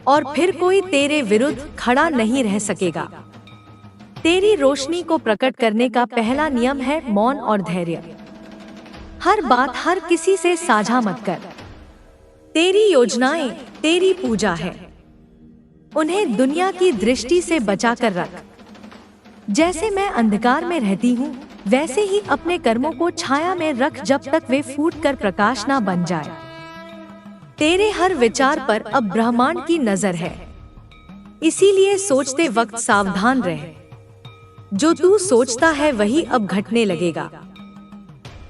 और फिर कोई तेरे विरुद्ध खड़ा नहीं रह सकेगा। तेरी रोशनी को प्रकट करने का पहला नियम है मौन और धैर्य। हर बात हर किसी से साझा मत कर। तेरी योजनाएं तेरी पूजा है, उन्हें दुनिया की दृष्टि से बचा कर रख। जैसे मैं अंधकार में रहती हूँ, वैसे ही अपने कर्मों को छाया में रख जब तक वे फूट कर प्रकाश ना बन जाए। तेरे हर विचार पर अब ब्रह्मांड की नजर है, इसीलिए सोचते वक्त सावधान रह। जो तू सोचता है वही अब घटने लगेगा।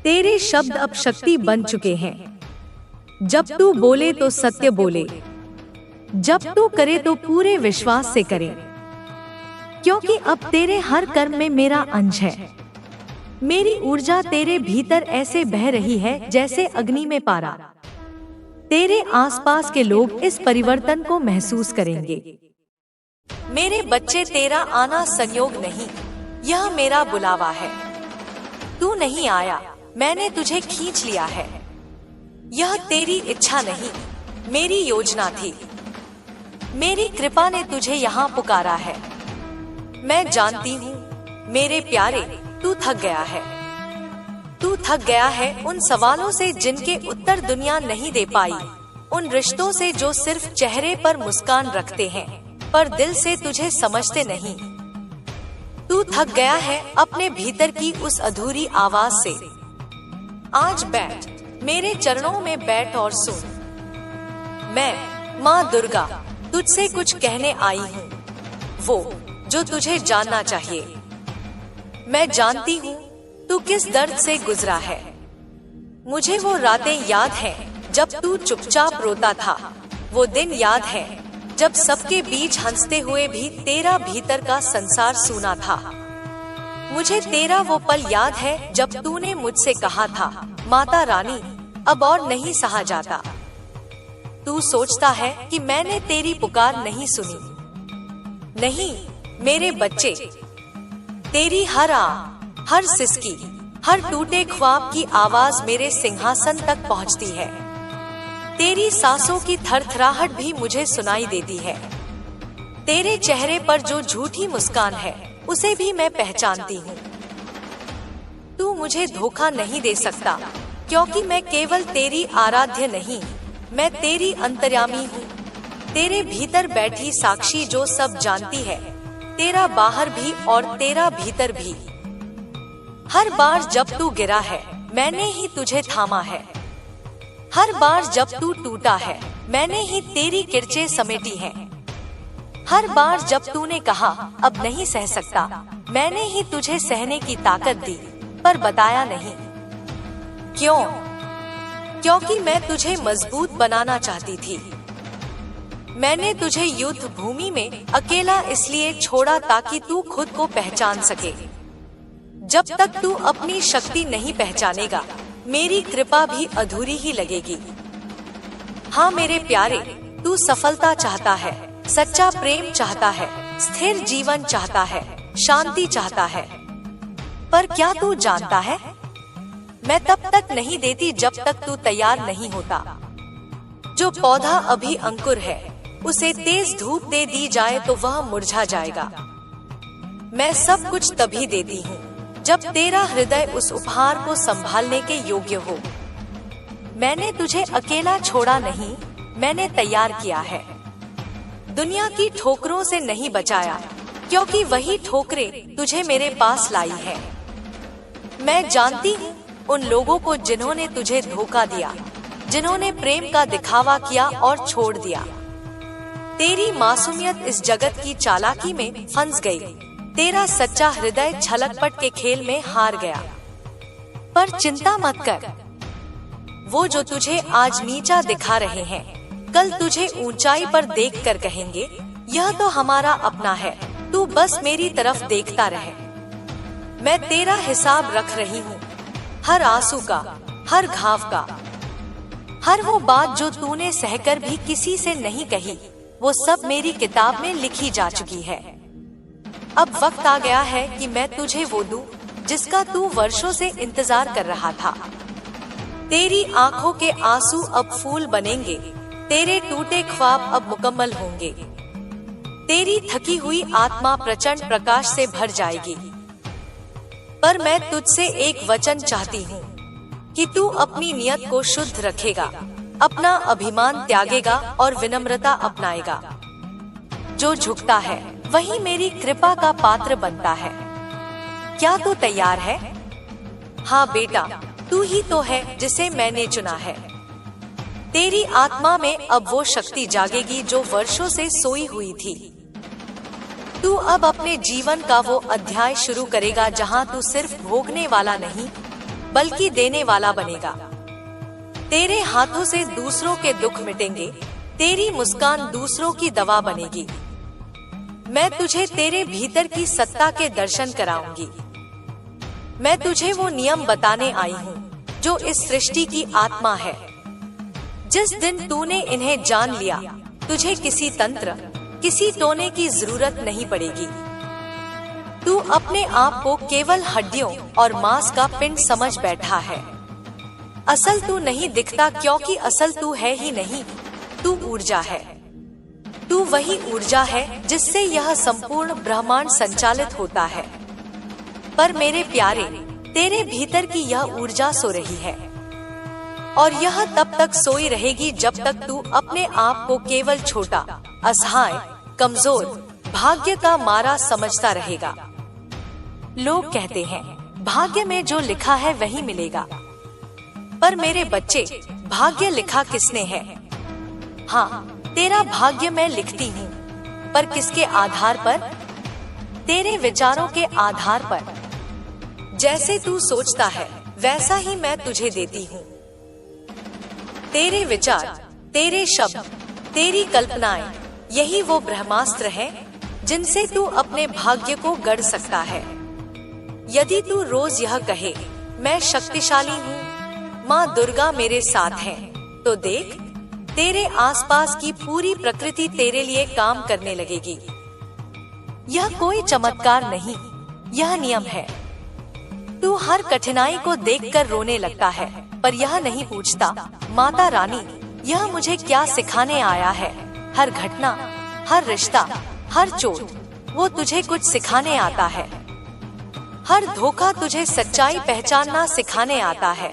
तेरे शब्द अब शक्ति बन चुके हैं। जब तू बोले तो सत्य बोले, जब तू करे तो पूरे विश्वास से करे, क्योंकि अब तेरे हर कर्म में मेरा अंश है। मेरी ऊर्जा तेरे भीतर ऐसे बह रही है जैसे अग्नि में पारा। तेरे आसपास के लोग इस परिवर्तन को महसूस करेंगे। मेरे बच्चे, तेरा आना संयोग नहीं, यह मेरा बुलावा है। तू नहीं आया, मैंने तुझे खींच लिया है। यह तेरी इच्छा नहीं, मेरी योजना थी। मेरी कृपा ने तुझे यहाँ पुकारा है। मैं जानती हूँ मेरे प्यारे, तू थक गया है। तू थक गया है उन सवालों से जिनके उत्तर दुनिया नहीं दे पाई, उन रिश्तों से जो सिर्फ चेहरे पर मुस्कान रखते हैं पर दिल से तुझे समझते नहीं। तू थक गया है अपने भीतर की उस अधूरी आवाज से। आज बैठ, मेरे चरणों में बैठ और सुन। मैं माँ दुर्गा तुझसे कुछ कहने आई हूँ, वो जो तुझे जानना चाहिए। मैं जानती हूँ तू किस दर्द से गुजरा है। मुझे वो रातें याद हैं जब तू चुपचाप रोता था। वो दिन याद है जब सबके बीच हंसते हुए भी तेरा भीतर का संसार सूना था। मुझे तेरा वो पल याद है जब तूने मुझसे कहा था, माता रानी अब और नहीं सहा जाता। तू सोचता है कि मैंने तेरी पुकार नहीं सुनी। नहीं मेरे बच्चे, तेरी हर हर सिसकी, हर टूटे ख्वाब की आवाज मेरे सिंहासन तक पहुंचती है। तेरी सांसों की थरथराहट भी मुझे सुनाई देती है। तेरे चेहरे पर जो झूठी मुस्कान है उसे भी मैं पहचानती हूँ। तू मुझे धोखा नहीं दे सकता, क्योंकि मैं केवल तेरी आराध्य नहीं, मैं तेरी अंतर्यामी हूँ। तेरे भीतर बैठी साक्षी जो सब जानती है, तेरा बाहर भी और तेरा भीतर भी। हर बार जब तू गिरा है मैंने ही तुझे थामा है। हर बार जब तू टूटा है मैंने ही तेरी किरचें समेटी हैं। हर बार जब तूने कहा अब नहीं सह सकता, मैंने ही तुझे सहने की ताकत दी, पर बताया नहीं। क्यों? क्योंकि मैं तुझे मजबूत बनाना चाहती थी। मैंने तुझे युद्ध भूमि में अकेला इसलिए छोड़ा ताकि तू खुद को पहचान सके। जब तक तू अपनी शक्ति नहीं पहचानेगा, मेरी कृपा भी अधूरी ही लगेगी। हाँ मेरे प्यारे, तू सफलता चाहता है, सच्चा प्रेम चाहता है, स्थिर जीवन चाहता है, शांति चाहता है। पर क्या तू जानता है, मैं तब तक नहीं देती जब तक तू तैयार नहीं होता। जो पौधा अभी अंकुर है, उसे तेज धूप दे दी जाए तो वह मुरझा जाएगा। मैं सब कुछ तभी देती हूँ जब तेरा हृदय उस उपहार को संभालने के योग्य हो। मैंने तुझे अकेला छोड़ा नहीं, मैंने तैयार किया है। दुनिया की ठोकरों से नहीं बचाया, क्योंकि वही ठोकरें तुझे मेरे पास लाई है। मैं जानती हूँ उन लोगों को जिन्होंने तुझे धोखा दिया, जिन्होंने प्रेम का दिखावा किया और छोड़ दिया। तेरी मासूमियत इस जगत की चालाकी में फंस गई। तेरा सच्चा हृदय छलकपट के खेल में हार गया। पर चिंता मत कर, वो जो तुझे आज नीचा दिखा रहे हैं, कल तुझे ऊंचाई पर देखकर कहेंगे, यह तो हमारा अपना है, तू बस मेरी तरफ देखता रहे। मैं तेरा हिसाब रख रही हूँ, हर आंसू का, हर घाव का, हर वो बात जो तूने सहकर भी किसी से नहीं कही, वो सब मेरी किताब में लिखी जा चुकी है। अब वक्त आ गया है कि मैं तुझे वो दूं जिसका तू वर्षों से इंतजार कर रहा था। तेरी आंखों के आंसू अब फूल बनेंगे, तेरे टूटे ख्वाब अब मुकम्मल होंगे। तेरी थकी हुई आत्मा प्रचंड प्रकाश से भर जाएगी। पर मैं तुझसे एक वचन चाहती हूँ कि तू अपनी नियत को शुद्ध रखेगा, अपना अभिमान त्यागेगा और विनम्रता अपनाएगा। जो झुकता है वही मेरी कृपा का पात्र बनता है। क्या तू तैयार है? हाँ बेटा, तू ही तो है जिसे मैंने चुना है। तेरी आत्मा में अब वो शक्ति जागेगी जो वर्षों से सोई हुई थी। तू अब अपने जीवन का वो अध्याय शुरू करेगा जहाँ तू सिर्फ भोगने वाला नहीं बल्कि देने वाला बनेगा। तेरे हाथों से दूसरों के दुख मिटेंगे, तेरी मुस्कान दूसरों की दवा बनेगी। मैं तुझे तेरे भीतर की सत्ता के दर्शन कराऊंगी। मैं तुझे वो नियम बताने आई हूँ जो इस सृष्टि की आत्मा है। जिस दिन तूने इन्हें जान लिया, तुझे किसी तंत्र, किसी टोने की जरूरत नहीं पड़ेगी। तू अपने आप को केवल हड्डियों और मांस का पिंड समझ बैठा है। असल तू नहीं दिखता क्योंकि असल तू है ही नहीं, तू ऊर्जा है। तू वही ऊर्जा है जिससे यह संपूर्ण ब्रह्मांड संचालित होता है। पर मेरे प्यारे, तेरे भीतर की यह ऊर्जा सो रही है और यह तब तक सोई रहेगी जब तक तू अपने आप को केवल छोटा, असहाय, कमजोर, भाग्य का मारा समझता रहेगा। लोग कहते हैं भाग्य में जो लिखा है वही मिलेगा। पर मेरे बच्चे, भाग्य लिखा किसने है? हाँ, तेरा भाग्य मैं लिखती हूँ। पर किसके आधार पर? तेरे विचारों के आधार पर। जैसे तू सोचता है वैसा ही मैं तुझे देती हूँ। तेरे विचार, तेरे शब्द, तेरी कल्पनाएं, यही वो ब्रह्मास्त्र हैं जिनसे तू अपने भाग्य को गढ़ सकता है। यदि तू रोज यह कहे, मैं शक्तिशाली हूँ, माँ दुर्गा मेरे साथ है, तो देख, तेरे आसपास की पूरी प्रकृति तेरे लिए काम करने लगेगी। यह कोई चमत्कार नहीं, यह नियम है। तू हर कठिनाई को देखकर रोने लगता है, पर यह नहीं पूछता, माता रानी, यह मुझे क्या सिखाने आया है? हर घटना, हर रिश्ता, हर चोट, वो तुझे कुछ सिखाने आता है। हर धोखा तुझे सच्चाई पहचानना सिखाने आता है।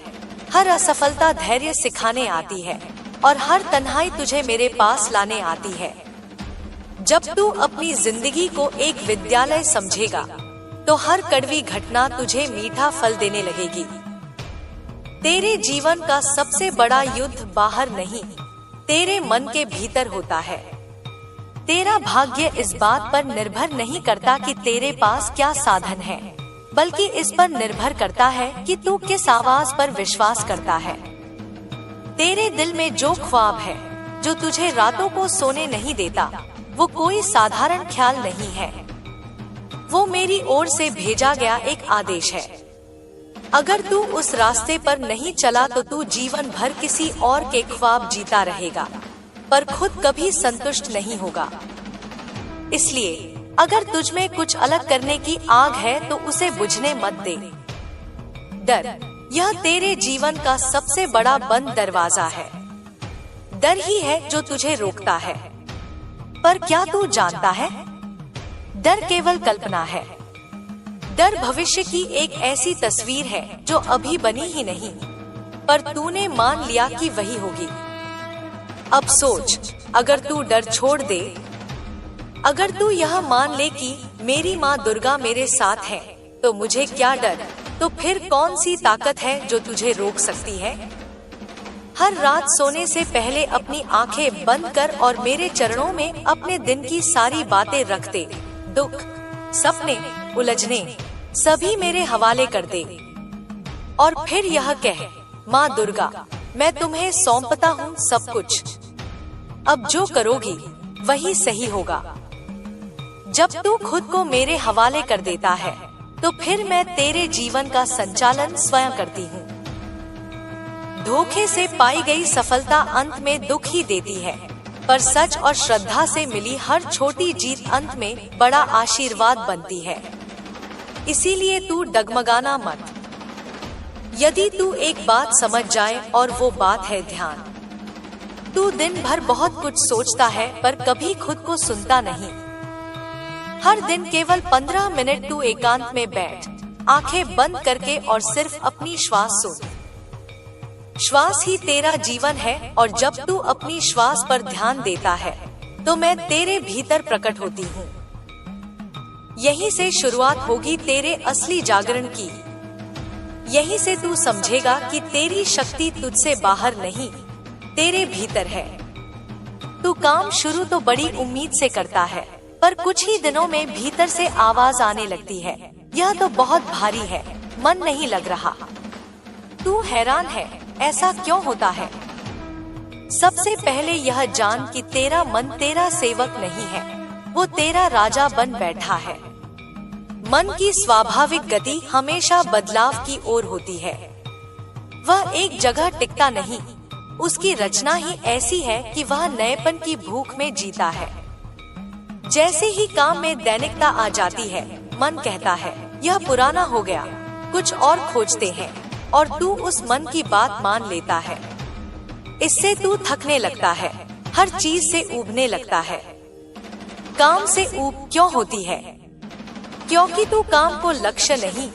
हर असफलता धैर्य सिखाने आती है और हर तन्हाई तुझे मेरे पास लाने आती है। जब तू अपनी जिंदगी को एक विद्यालय समझेगा, तो हर कड़वी घटना तुझे मीठा फल देने लगेगी। तेरे जीवन का सबसे बड़ा युद्ध बाहर नहीं, तेरे मन के भीतर होता है। तेरा भाग्य इस बात पर निर्भर नहीं करता कि तेरे पास क्या साधन है, बल्कि इस पर निर्भर करता है कि तू किस आवाज पर विश्वास करता है। तेरे दिल में जो ख्वाब है, जो तुझे रातों को सोने नहीं देता, वो कोई साधारण ख्याल नहीं है। वो मेरी ओर से भेजा गया एक आदेश है। अगर तू उस रास्ते पर नहीं चला तो तू जीवन भर किसी और के ख्वाब जीता रहेगा, पर खुद कभी संतुष्ट नहीं होगा। इसलिए अगर तुझ में कुछ अलग करने की आग है तो उसे बुझने मत दे। डर, यह तेरे जीवन का सबसे बड़ा बंद दरवाजा है। डर ही है जो तुझे रोकता है। पर क्या तू जानता है, डर केवल कल्पना है। डर भविष्य की एक ऐसी तस्वीर है जो अभी बनी ही नहीं, पर तूने मान लिया कि वही होगी। अब सोच, अगर तू डर छोड़ दे, अगर तू यह मान ले कि मेरी माँ दुर्गा मेरे साथ है, तो मुझे क्या डर, तो फिर कौन सी ताकत है जो तुझे रोक सकती है? हर रात सोने से पहले अपनी आंखें बंद कर और मेरे चरणों में अपने दिन की सारी बातें रख दे। दुख, सपने, उलझने, सभी मेरे हवाले कर दे। और फिर यह कह, माँ दुर्गा, मैं तुम्हें सौंपता हूँ सब कुछ। अब जो करोगी वही सही होगा। जब तू खुद को मेरे हवाले कर देता है, तो फिर मैं तेरे जीवन का संचालन स्वयं करती हूँ। धोखे से पाई गई सफलता अंत में दुख ही देती है, पर सच और श्रद्धा से मिली हर छोटी जीत अंत में बड़ा आशीर्वाद बनती है। इसीलिए तू डगमगाना मत। यदि तू एक बात समझ जाए और वो बात है ध्यान, तू दिन भर बहुत कुछ सोचता है पर कभी खुद को सुनता नहीं। हर दिन केवल 15 मिनट तू एकांत में बैठ, आंखें बंद करके और सिर्फ अपनी श्वास सुन। श्वास ही तेरा जीवन है और जब तू अपनी श्वास पर ध्यान देता है तो मैं तेरे भीतर प्रकट होती हूँ। यहीं से शुरुआत होगी तेरे असली जागरण की। यहीं से तू समझेगा कि तेरी शक्ति तुझसे बाहर नहीं, तेरे भीतर है। तू काम शुरू तो बड़ी उम्मीद से करता है, पर कुछ ही दिनों में भीतर से आवाज आने लगती है, यह तो बहुत भारी है, मन नहीं लग रहा। तू हैरान है, ऐसा क्यों होता है? सबसे पहले यह जान कि तेरा मन तेरा सेवक नहीं है, वो तेरा राजा बन बैठा है। मन की स्वाभाविक गति हमेशा बदलाव की ओर होती है। वह एक जगह टिकता नहीं, उसकी रचना ही ऐसी है कि वह नएपन की भूख में जीता है। जैसे ही काम में दैनिकता आ जाती है, मन कहता है यह पुराना हो गया, कुछ और खोजते हैं, और तू उस मन की बात मान लेता है। इससे तू थकने लगता है, हर चीज से ऊबने लगता है। काम से ऊब क्यों होती है? क्योंकि तू काम को लक्ष्य नहीं,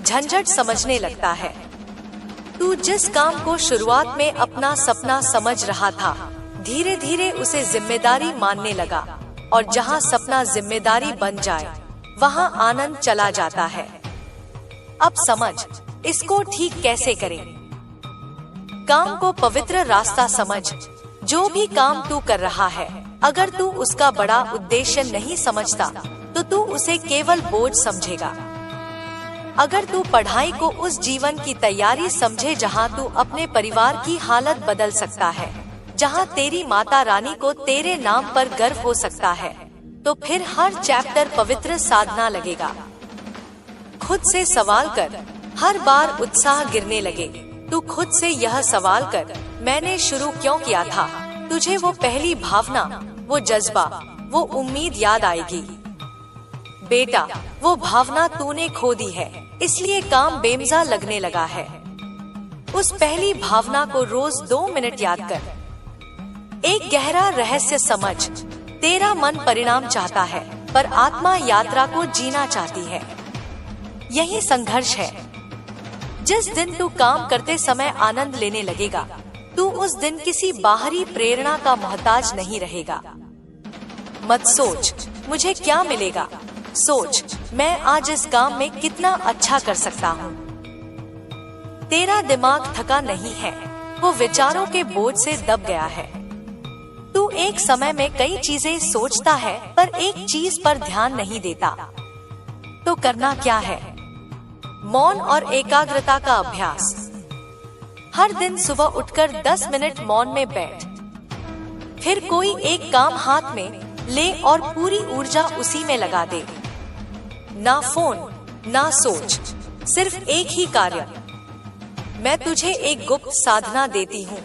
झंझट समझने लगता है। तू जिस काम को शुरुआत में अपना सपना समझ रहा था, धीरे धीरे उसे जिम्मेदारी मानने लगा, और जहाँ सपना जिम्मेदारी बन जाए वहाँ आनंद चला जाता है। अब समझ, इसको ठीक कैसे करें। काम को पवित्र रास्ता समझ। जो भी काम तू कर रहा है, अगर तू उसका बड़ा उद्देश्य नहीं समझता तो तू उसे केवल बोझ समझेगा। अगर तू पढ़ाई को उस जीवन की तैयारी समझे जहाँ तू अपने परिवार की हालत बदल सकता है, जहाँ तेरी माता रानी को तेरे नाम पर गर्व हो सकता है, तो फिर हर चैप्टर पवित्र साधना लगेगा। खुद से सवाल कर, हर बार उत्साह गिरने लगे, तू खुद से यह सवाल कर, मैंने शुरू क्यों किया था? तुझे वो पहली भावना, वो जज्बा, वो उम्मीद याद आएगी। बेटा, वो भावना तूने खो दी है, इसलिए काम बेमजा लगने लगा है। उस पहली भावना को रोज 2 मिनट याद कर। एक गहरा रहस्य समझ, तेरा मन परिणाम चाहता है, पर आत्मा यात्रा को जीना चाहती है। यही संघर्ष है। जिस दिन तू काम करते समय आनंद लेने लगेगा, तू उस दिन किसी बाहरी प्रेरणा का मोहताज नहीं रहेगा। मत सोच मुझे क्या मिलेगा, सोच मैं आज इस काम में कितना अच्छा कर सकता हूँ। तेरा दिमाग थका नहीं है, वो विचारों के बोझ से दब गया है। तू एक समय में कई चीजें सोचता है, पर एक चीज पर ध्यान नहीं देता। तो करना क्या है? मौन और एकाग्रता का अभ्यास। हर दिन सुबह उठकर 10 मिनट मौन में बैठ। फिर कोई एक काम हाथ में ले और पूरी ऊर्जा उसी में लगा दे। ना फोन, ना सोच, सिर्फ एक ही कार्य। मैं तुझे एक गुप्त साधना देती हूँ।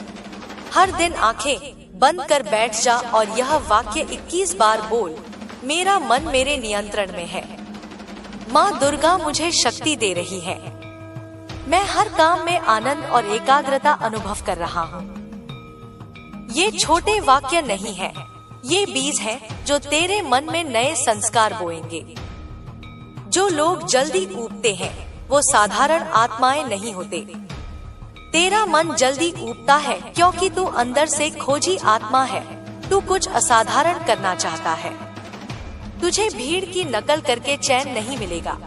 हर दिन आंखें बंद कर बैठ जा और यह वाक्य 21 बार बोल, मेरा मन मेरे नियंत्रण में है। माँ दुर्गा मुझे शक्ति दे रही है। मैं हर काम में आनंद और एकाग्रता अनुभव कर रहा हूँ। ये छोटे वाक्य नहीं है, ये बीज है जो तेरे मन में नए संस्कार बोएंगे। जो लोग जल्दी ऊबते हैं, वो साधारण आत्माएं नहीं होते। तेरा मन जल्दी ऊबता है क्योंकि तू अंदर से खोजी आत्मा है। तू कुछ असाधारण करना चाहता है। तुझे भीड़ की नकल करके चैन नहीं मिलेगा।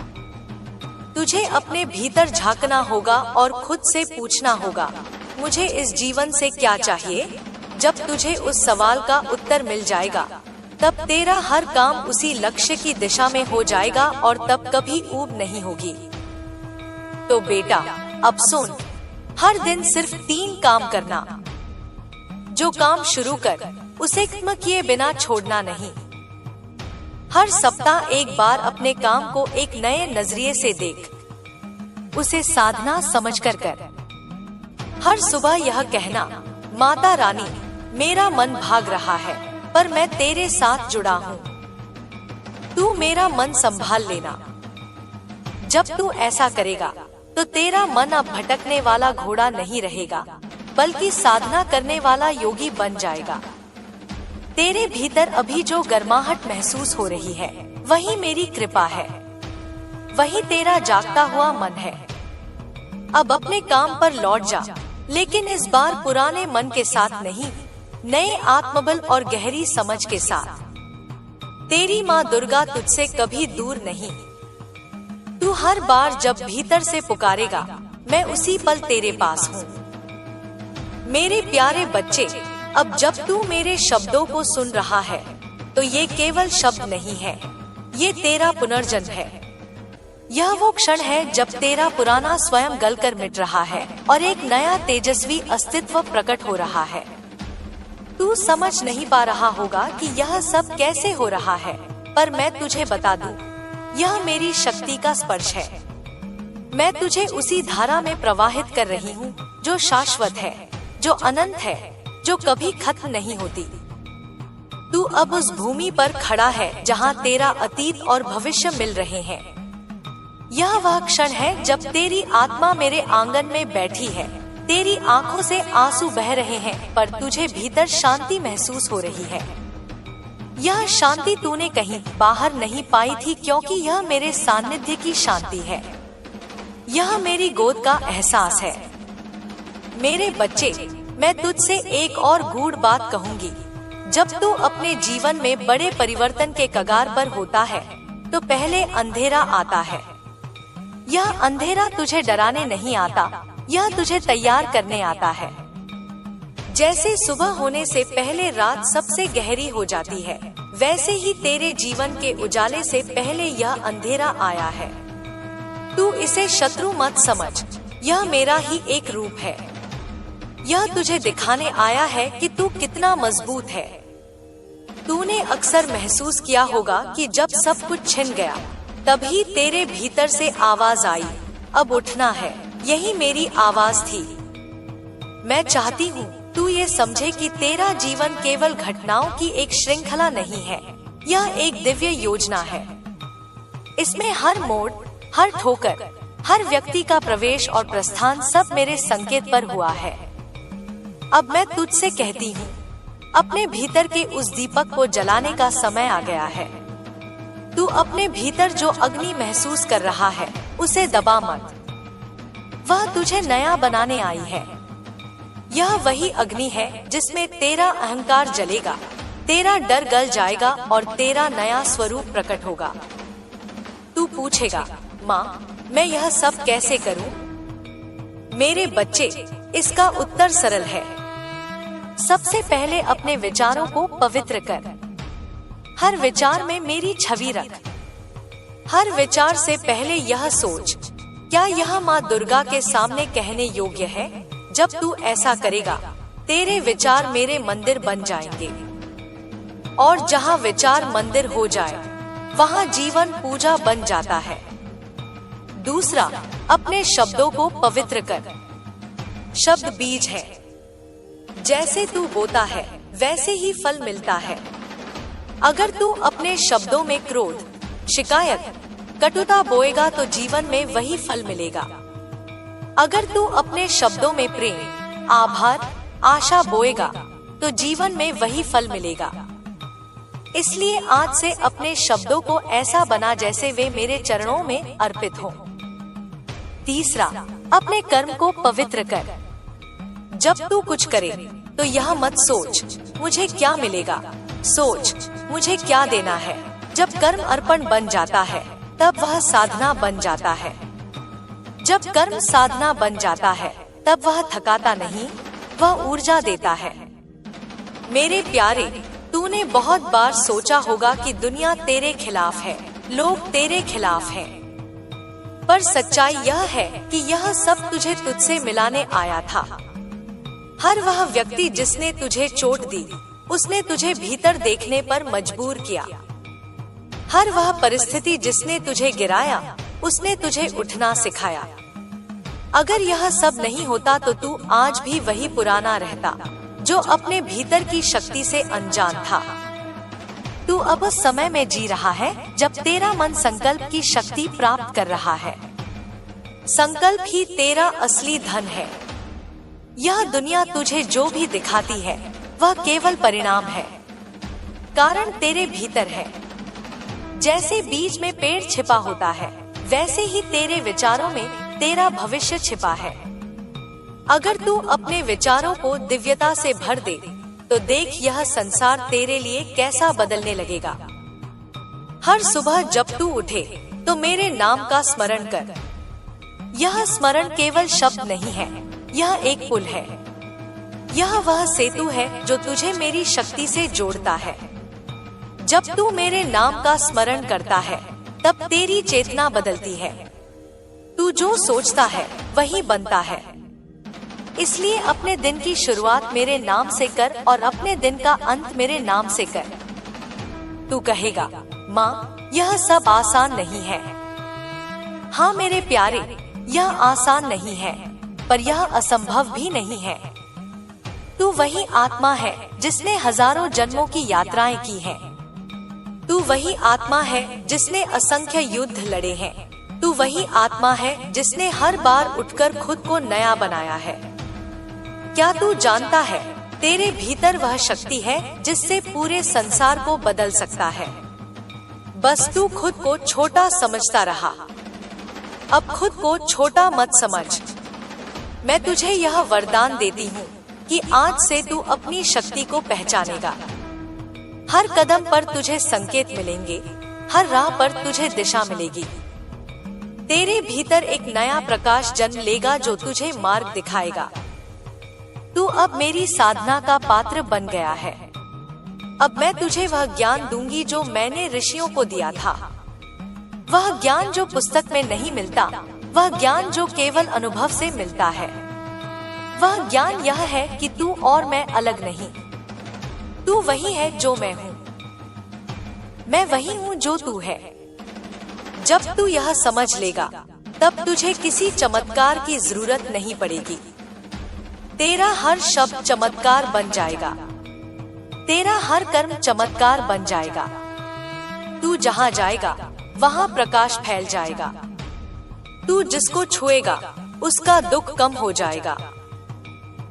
तुझे अपने भीतर झांकना होगा और खुद से पूछना होगा, मुझे इस जीवन से क्या चाहिए? जब तुझे उस सवाल का उत्तर मिल जाएगा, तब तेरा हर काम उसी लक्ष्य की दिशा में हो जाएगा और तब कभी ऊब नहीं होगी। तो बेटा, अब सुन, हर दिन सिर्फ 3 काम करना। जो काम शुरू कर, उसे खत्म किए बिना छोड़ना नहीं। हर सप्ताह एक बार अपने काम को एक नए नजरिए से देख, उसे साधना समझकर कर। हर सुबह यह कहना, माता रानी, मेरा मन भाग रहा है, पर मैं तेरे साथ जुड़ा हूँ। तू मेरा मन संभाल लेना। जब तू ऐसा करेगा, तो तेरा मन अब भटकने वाला घोड़ा नहीं रहेगा, बल्कि साधना करने वाला योगी बन जाएगा। तेरे भीतर अभी जो गर्माहट महसूस हो रही है, वही मेरी कृपा है, वही तेरा जागता हुआ मन है। अब अपने काम पर लौट जा, लेकिन इस बार पुराने मन के साथ नहीं, नए आत्मबल और गहरी समझ के साथ। तेरी माँ दुर्गा तुझसे कभी दूर नहीं। तू हर बार जब भीतर से पुकारेगा, मैं उसी पल तेरे पास हूँ। मेरे प्यारे बच्चे, अब जब तू मेरे शब्दों को सुन रहा है, तो ये केवल शब्द नहीं है, ये तेरा पुनर्जन्म है। यह वो क्षण है जब तेरा पुराना स्वयं गलकर मिट रहा है और एक नया तेजस्वी अस्तित्व प्रकट हो रहा है। तू समझ नहीं पा रहा होगा कि यह सब कैसे हो रहा है, पर मैं तुझे बता दूं, यह मेरी शक्ति का स्पर्श है। मैं तुझे उसी धारा में प्रवाहित कर रही हूँ जो शाश्वत है, जो अनंत है, जो कभी खत्म नहीं होती। तू अब उस भूमि पर खड़ा है जहाँ तेरा अतीत और भविष्य मिल रहे हैं। यह वह क्षण है जब तेरी आत्मा मेरे आंगन में बैठी है। तेरी आंखों से आंसू बह रहे हैं, पर तुझे भीतर शांति महसूस हो रही है। यह शांति तूने कहीं बाहर नहीं पाई थी, क्योंकि यह मेरे सानिध्य की शांति है। यह मेरी गोद का एहसास है। मेरे बच्चे, मैं तुझसे एक और गूढ़ बात कहूंगी। जब तू अपने जीवन में बड़े परिवर्तन के कगार पर होता है, तो पहले अंधेरा आता है। यह अंधेरा तुझे डराने नहीं आता, यह तुझे तैयार करने आता है। जैसे सुबह होने से पहले रात सबसे गहरी हो जाती है, वैसे ही तेरे जीवन के उजाले से पहले यह अंधेरा आया है। तू इसे शत्रु मत समझ, यह मेरा ही एक रूप है। यह तुझे दिखाने आया है कि तू कितना मजबूत है। तूने अक्सर महसूस किया होगा कि जब सब कुछ छिन गया, तभी तेरे भीतर से आवाज आई, अब उठना है। यही मेरी आवाज थी। मैं चाहती हूँ तू ये समझे कि तेरा जीवन केवल घटनाओं की एक श्रृंखला नहीं है, यह एक दिव्य योजना है। इसमें हर मोड़, हर ठोकर, हर व्यक्ति का प्रवेश और प्रस्थान सब मेरे संकेत पर हुआ है। अब मैं तुझसे कहती हूँ, अपने भीतर के उस दीपक को जलाने का समय आ गया है। तू अपने भीतर जो अग्नि महसूस कर रहा है, उसे दबा मत। वह तुझे नया बनाने आई है। यह वही अग्नि है जिसमें तेरा अहंकार जलेगा, तेरा डर गल जाएगा और तेरा नया स्वरूप प्रकट होगा। तू पूछेगा, माँ, मैं यह सब कैसे करूं? मेरे बच्चे, इसका उत्तर सरल है। सबसे पहले अपने विचारों को पवित्र कर। हर विचार में मेरी छवि रख। हर विचार से पहले यह सोच, क्या यह माँ दुर्गा के सामने कहने योग्य है? जब तू ऐसा करेगा, तेरे विचार मेरे मंदिर बन जाएंगे। और जहाँ विचार मंदिर हो जाए, वहाँ जीवन पूजा बन जाता है। दूसरा, अपने शब्दों को पवित्र कर। शब्द बीज है। जैसे तू बोता है, वैसे ही फल मिलता है। अगर तू अपने शब्दों में क्रोध, शिकायत, कटुता बोएगा तो जीवन में वही फल मिलेगा। अगर तू अपने शब्दों में प्रेम, आभार, आशा बोएगा तो जीवन में वही फल मिलेगा। इसलिए आज से अपने शब्दों को ऐसा बना जैसे वे मेरे चरणों में अर्पित हों। तीसरा, अपने कर्म को पवित्र कर। जब तू कुछ करे तो यह मत सोच, मुझे क्या मिलेगा, सोच, मुझे क्या देना है। जब कर्म अर्पण बन जाता है, तब वह साधना बन जाता है। जब कर्म साधना बन जाता है, तब वह थकाता नहीं, वह ऊर्जा देता है। मेरे प्यारे, तूने बहुत बार सोचा होगा कि दुनिया तेरे खिलाफ है, लोग तेरे खिलाफ हैं। पर सच्चाई यह है कि यह सब तुझे तुझसे मिलाने आया था। हर वह व्यक्ति जिसने तुझे चोट दी, उसने तुझे भीतर देखने पर मजबूर किया। हर वह परिस्थिति जिसने तुझे गिराया, उसने तुझे उठना सिखाया। अगर यह सब नहीं होता तो तू आज भी वही पुराना रहता, जो अपने भीतर की शक्ति से अनजान था। तू अब उस समय में जी रहा है जब तेरा मन संकल्प की शक्ति प्राप्त कर रहा है। संकल्प ही तेरा असली धन है। यह दुनिया तुझे जो भी दिखाती है वह केवल परिणाम है, कारण तेरे भीतर है। जैसे बीज में पेड़ छिपा होता है, वैसे ही तेरे विचारों में तेरा भविष्य छिपा है। अगर तू अपने विचारों को दिव्यता से भर दे तो देख यह संसार तेरे लिए कैसा बदलने लगेगा। हर सुबह जब तू उठे तो मेरे नाम का स्मरण कर। यह स्मरण केवल शब्द नहीं है, यह एक पुल है। यह वह सेतु है जो तुझे मेरी शक्ति से जोड़ता है। जब तू मेरे नाम का स्मरण करता है तब तेरी चेतना बदलती है। तू जो सोचता है वही बनता है। इसलिए अपने दिन की शुरुआत मेरे नाम से कर और अपने दिन का अंत मेरे नाम से कर। तू कहेगा, माँ यह सब आसान नहीं है। हाँ मेरे प्यारे, यह आसान नहीं है, पर यह असंभव भी नहीं है। तू वही आत्मा है जिसने हजारों जन्मों की यात्राएं की हैं। तू वही आत्मा है जिसने असंख्य युद्ध लड़े हैं। तू वही आत्मा है जिसने हर बार उठकर खुद को नया बनाया है। क्या तू जानता है, तेरे भीतर वह शक्ति है जिससे पूरे संसार को बदल सकता है। बस तू खुद को छोटा समझता रहा। अब खुद को छोटा मत समझ। मैं तुझे यह वरदान देती हूँ कि आज से तू अपनी शक्ति को पहचानेगा। हर कदम पर तुझे संकेत मिलेंगे, हर राह पर तुझे दिशा मिलेगी। तेरे भीतर एक नया प्रकाश जन्म लेगा जो तुझे मार्ग दिखाएगा। तू अब मेरी साधना का पात्र बन गया है। अब मैं तुझे वह ज्ञान दूंगी जो मैंने ऋषियों को दिया था। वह ज्ञान जो पुस्तक में नहीं मिलता, वह ज्ञान जो केवल अनुभव से मिलता है। वह ज्ञान यह है कि तू और मैं अलग नहीं। तू वही है जो मैं हूँ, मैं वही हूँ जो तू है। जब तू यह समझ लेगा तब तुझे किसी चमत्कार की जरूरत नहीं पड़ेगी। तेरा हर शब्द चमत्कार बन जाएगा। तेरा हर कर्म चमत्कार बन जाएगा। तू जहाँ जाएगा वहाँ प्रकाश फैल जाएगा। तू जिसको छुएगा उसका दुख कम हो जाएगा।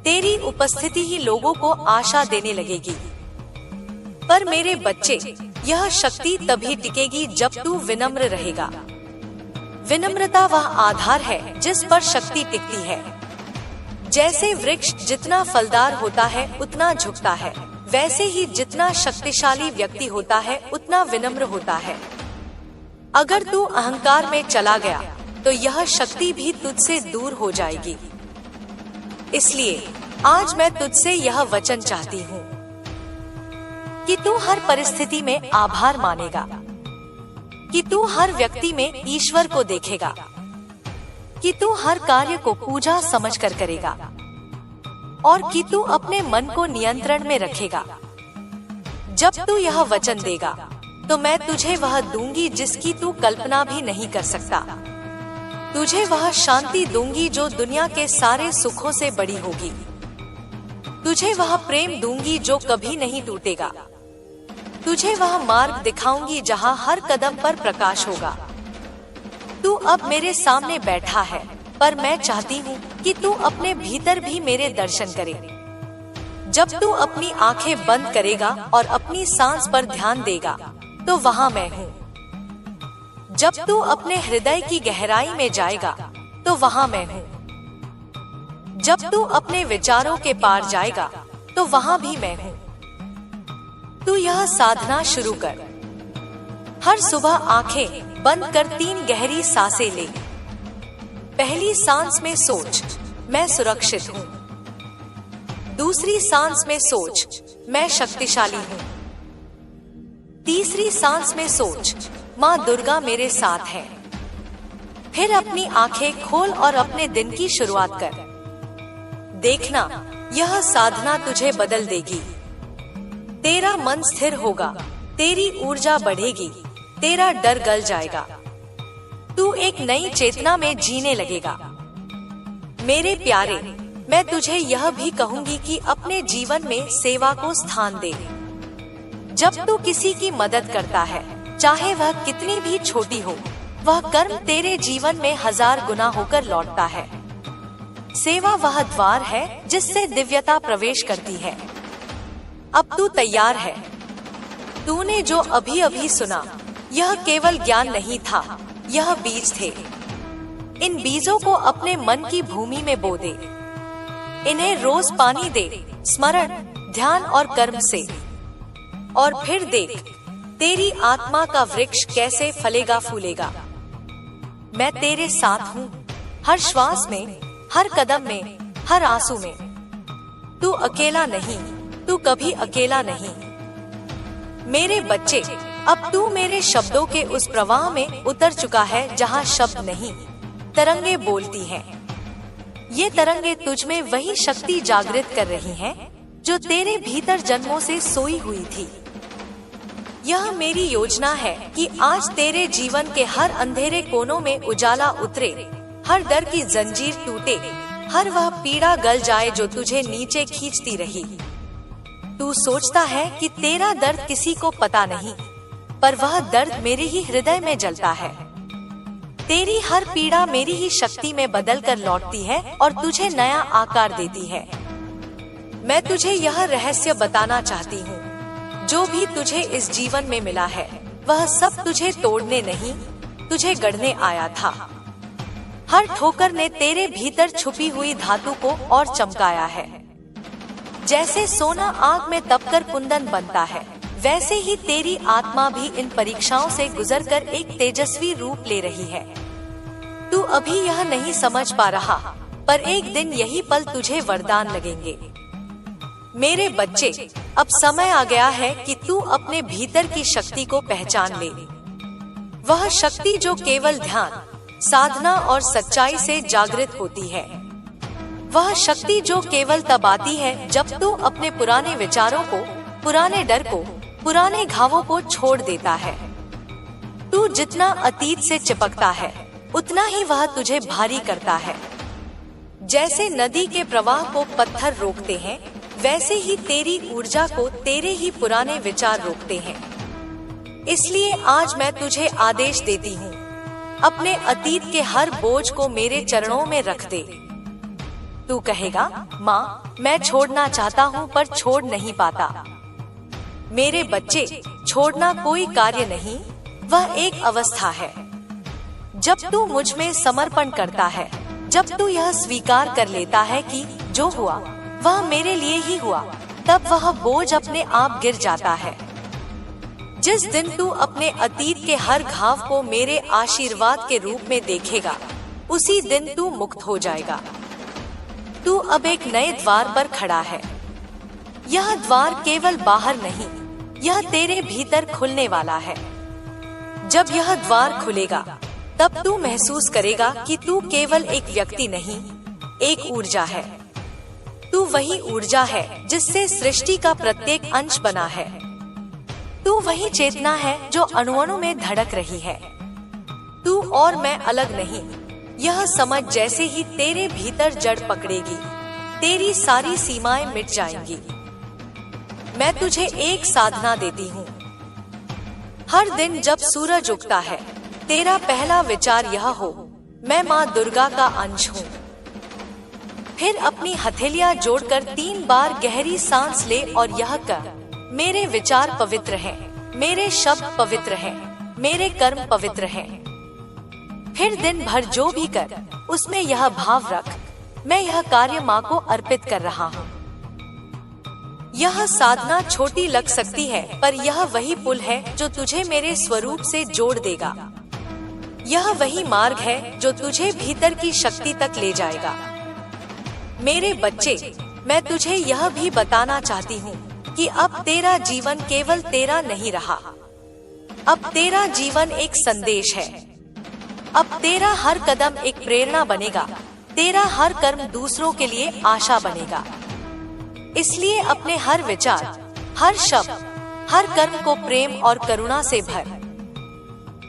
तेरी उपस्थिति ही लोगों को आशा देने लगेगी। पर मेरे बच्चे, यह शक्ति तभी टिकेगी जब तू विनम्र रहेगा। विनम्रता वह आधार है जिस पर शक्ति टिकती है। जैसे वृक्ष जितना फलदार होता है उतना झुकता है, वैसे ही जितना शक्तिशाली व्यक्ति होता है उतना विनम्र होता है। अगर तू अहंकार में चला गया तो यह शक्ति भी तुझसे दूर हो जाएगी। इसलिए आज मैं तुझसे यह वचन चाहती हूँ कि तू हर परिस्थिति में आभार मानेगा, कि तू हर व्यक्ति में ईश्वर को देखेगा, कि तू हर कार्य को पूजा समझकर करेगा और कि तू अपने मन को नियंत्रण में रखेगा। जब तू यह वचन देगा तो मैं तुझे वह दूंगी जिसकी तू कल्पना भी नहीं कर सकता। तुझे वह शांति दूंगी जो दुनिया के सारे सुखों से बड़ी होगी। तुझे वह प्रेम दूंगी जो कभी नहीं टूटेगा। तुझे वह मार्ग दिखाऊंगी जहाँ हर कदम पर प्रकाश होगा। तू अब मेरे सामने बैठा है, पर मैं चाहती हूँ कि तू अपने भीतर भी मेरे दर्शन करे। जब तू अपनी आंखें बंद करेगा और अपनी सांस पर ध्यान देगा तो वहाँ मैं हूँ। जब तू अपने हृदय की गहराई में जाएगा तो वहाँ मैं हूँ। जब तू अपने विचारों के पार जाएगा तो वहाँ भी मैं हूँ। तू यह साधना शुरू कर। हर सुबह आंखें बंद कर 3 गहरी सांसें ले। पहली सांस में सोच, मैं सुरक्षित हूँ। दूसरी सांस में सोच, मैं शक्तिशाली हूँ। तीसरी सांस में सोच, माँ दुर्गा मेरे साथ है। फिर अपनी आंखें खोल और अपने दिन की शुरुआत कर। देखना, यह साधना तुझे बदल देगी। तेरा मन स्थिर होगा, तेरी ऊर्जा बढ़ेगी, तेरा डर गल जाएगा। तू एक नई चेतना में जीने लगेगा। मेरे प्यारे, मैं तुझे यह भी कहूंगी कि अपने जीवन में सेवा को स्थान दे। जब तू किसी की मदद करता है, चाहे वह कितनी भी छोटी हो, वह कर्म तेरे जीवन में 1000 गुना होकर लौटता है। सेवा वह द्वार है जिससे दिव्यता प्रवेश करती है। अब तू तैयार है। तूने जो अभी अभी सुना, यह केवल ज्ञान नहीं था, यह बीज थे। इन बीजों को अपने मन की भूमि में बो दे। इन्हें रोज पानी दे, स्मरण, ध्यान और कर्म से। और फिर देख, तेरी आत्मा का वृक्ष कैसे फलेगा फूलेगा। मैं तेरे साथ हूँ, हर श्वास में, हर कदम में, हर आंसू में। तू अकेला नहीं, तू कभी अकेला नहीं। मेरे बच्चे, अब तू मेरे शब्दों के उस प्रवाह में उतर चुका है जहाँ शब्द नहीं, तरंगे बोलती हैं। ये तरंगे तुझ में वही शक्ति जागृत कर रही हैं जो तेरे भीतर जन्मों से सोई हुई थी। यह मेरी योजना है कि आज तेरे जीवन के हर अंधेरे कोनों में उजाला उतरे, हर डर की जंजीर टूटे, हर वह पीड़ा गल जाए जो तुझे नीचे खींचती रही। तू सोचता है कि तेरा दर्द किसी को पता नहीं, पर वह दर्द मेरे ही हृदय में जलता है। तेरी हर पीड़ा मेरी ही शक्ति में बदल कर लौटती है और तुझे नया आकार देती है। मैं तुझे यह रहस्य बताना चाहती हूँ, जो भी तुझे इस जीवन में मिला है, वह सब तुझे तोड़ने नहीं, तुझे गढ़ने आया था। हर ठोकर ने तेरे भीतर छुपी हुई धातु को और चमकाया है। जैसे सोना आग में तपकर कुंदन बनता है, वैसे ही तेरी आत्मा भी इन परीक्षाओं से गुजरकर एक तेजस्वी रूप ले रही है। तू अभी यह नहीं समझ पा रहा, पर एक दिन यही पल तुझे वरदान लगेंगे। मेरे बच्चे, अब समय आ गया है कि तू अपने भीतर की शक्ति को पहचान ले। वह शक्ति जो केवल ध्यान, साधना और सच्चाई से जागृत होती है। वह शक्ति जो केवल तब आती है जब तू अपने पुराने विचारों को, पुराने डर को, पुराने घावों को छोड़ देता है। तू जितना अतीत से चिपकता है, उतना ही वह तुझे भारी करता है। जैसे नदी के प्रवाह को पत्थर रोकते हैं, वैसे ही तेरी ऊर्जा को तेरे ही पुराने विचार रोकते हैं। इसलिए आज मैं तुझे आदेश देती हूँ, अपने अतीत के हर बोझ को मेरे चरणों में रख दे। तू कहेगा, माँ, मैं छोड़ना चाहता हूँ पर छोड़ नहीं पाता। मेरे बच्चे, छोड़ना कोई कार्य नहीं, वह एक अवस्था है। जब तू मुझ में समर्पण करता है, जब तू यह स्वीकार कर लेता है कि जो हुआ वह मेरे लिए ही हुआ, तब वह बोझ अपने आप गिर जाता है। जिस दिन तू अपने अतीत के हर घाव को मेरे आशीर्वाद के रूप में देखेगा, उसी दिन तू मुक्त हो जाएगा। तू अब एक नए द्वार पर खड़ा है। यह द्वार केवल बाहर नहीं, यह तेरे भीतर खुलने वाला है। जब यह द्वार खुलेगा, तब तू महसूस करेगा कि तू केवल एक व्यक्ति नहीं, एक ऊर्जा है। तू वही ऊर्जा है जिससे सृष्टि का प्रत्येक अंश बना है। तू वही चेतना है जो अणु-अणु में धड़क रही है। तू और मैं अलग नहीं। यह समझ जैसे ही तेरे भीतर जड़ पकड़ेगी, तेरी सारी सीमाएं मिट जाएंगी। मैं तुझे एक साधना देती हूँ। हर दिन जब सूरज उगता है, तेरा पहला विचार यह हो, मैं माँ दुर्गा का अंश हूँ। फिर अपनी हथेलियां जोड़कर 3 बार गहरी सांस ले और यह कर, मेरे विचार पवित्र हैं, मेरे शब्द पवित्र हैं, मेरे कर्म पवित्र हैं। फिर दिन भर जो भी कर, उसमें यह भाव रख, मैं यह कार्य माँ को अर्पित कर रहा हूँ। यह साधना छोटी लग सकती है, पर यह वही पुल है जो तुझे मेरे स्वरूप से जोड़ देगा। यह वही मार्ग है जो तुझे भीतर की शक्ति तक ले जाएगा। मेरे बच्चे, मैं तुझे यह भी बताना चाहती हूँ कि अब तेरा जीवन केवल तेरा नहीं रहा। अब तेरा जीवन एक संदेश है। अब तेरा हर कदम एक प्रेरणा बनेगा, तेरा हर कर्म दूसरों के लिए आशा बनेगा। इसलिए अपने हर विचार, हर शब्द, हर कर्म को प्रेम और करुणा से भर,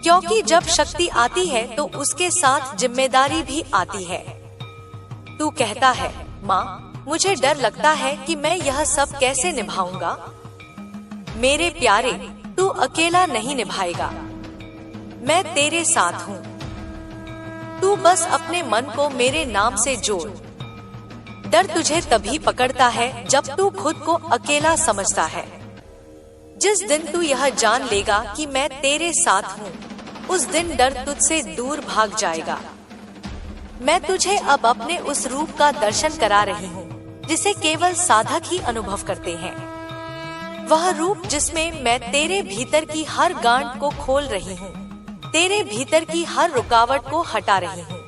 क्योंकि जब शक्ति आती है तो उसके साथ जिम्मेदारी भी आती है। तू कहता है, माँ, मुझे डर लगता है कि मैं यह सब कैसे निभाऊंगा। मेरे प्यारे, तू अकेला नहीं निभाएगा, मैं तेरे साथ हूँ। तू बस अपने मन को मेरे नाम से जोड़, डर तुझे तभी पकड़ता है जब तू खुद को अकेला समझता है। जिस दिन तू यह जान लेगा कि मैं तेरे साथ हूँ, उस दिन डर तुझसे दूर भाग जाएगा। मैं तुझे अब अपने उस रूप का दर्शन करा रही हूँ जिसे केवल साधक ही अनुभव करते हैं। वह रूप जिसमें मैं तेरे भीतर की हर गांठ को खोल रही हूँ, तेरे भीतर की हर रुकावट को हटा रही हूँ।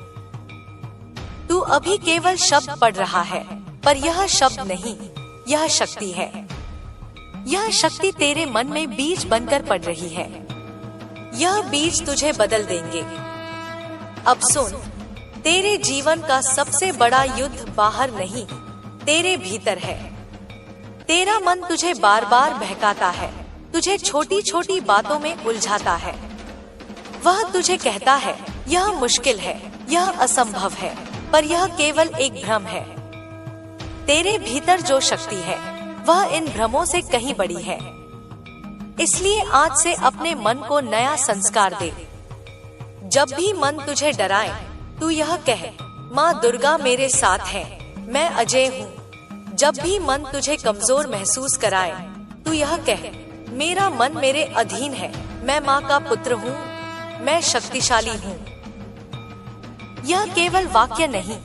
तू अभी केवल शब्द पढ़ रहा है, पर यह शब्द नहीं, यह शक्ति है। यह शक्ति तेरे मन में बीज बनकर पड़ रही है। यह बीज तुझे बदल देंगे। अब सुन, तेरे जीवन का सबसे बड़ा युद्ध बाहर नहीं, तेरे भीतर है। तेरा मन तुझे बार बार बहकाता है, तुझे छोटी छोटी बातों में उलझाता है। वह तुझे कहता है यह मुश्किल है, यह असंभव है, पर यह केवल एक भ्रम है। तेरे भीतर जो शक्ति है वह इन भ्रमों से कहीं बड़ी है। इसलिए आज से अपने मन को नया संस्कार दे। जब भी मन तुझे डराए, तू यह कह, माँ दुर्गा मेरे साथ है, मैं अजय हूँ। जब भी मन तुझे कमजोर महसूस कराए, तू यह कह, मेरा मन मेरे अधीन है, मैं माँ का पुत्र हूँ, मैं शक्तिशाली हूँ। यह केवल वाक्य नहीं,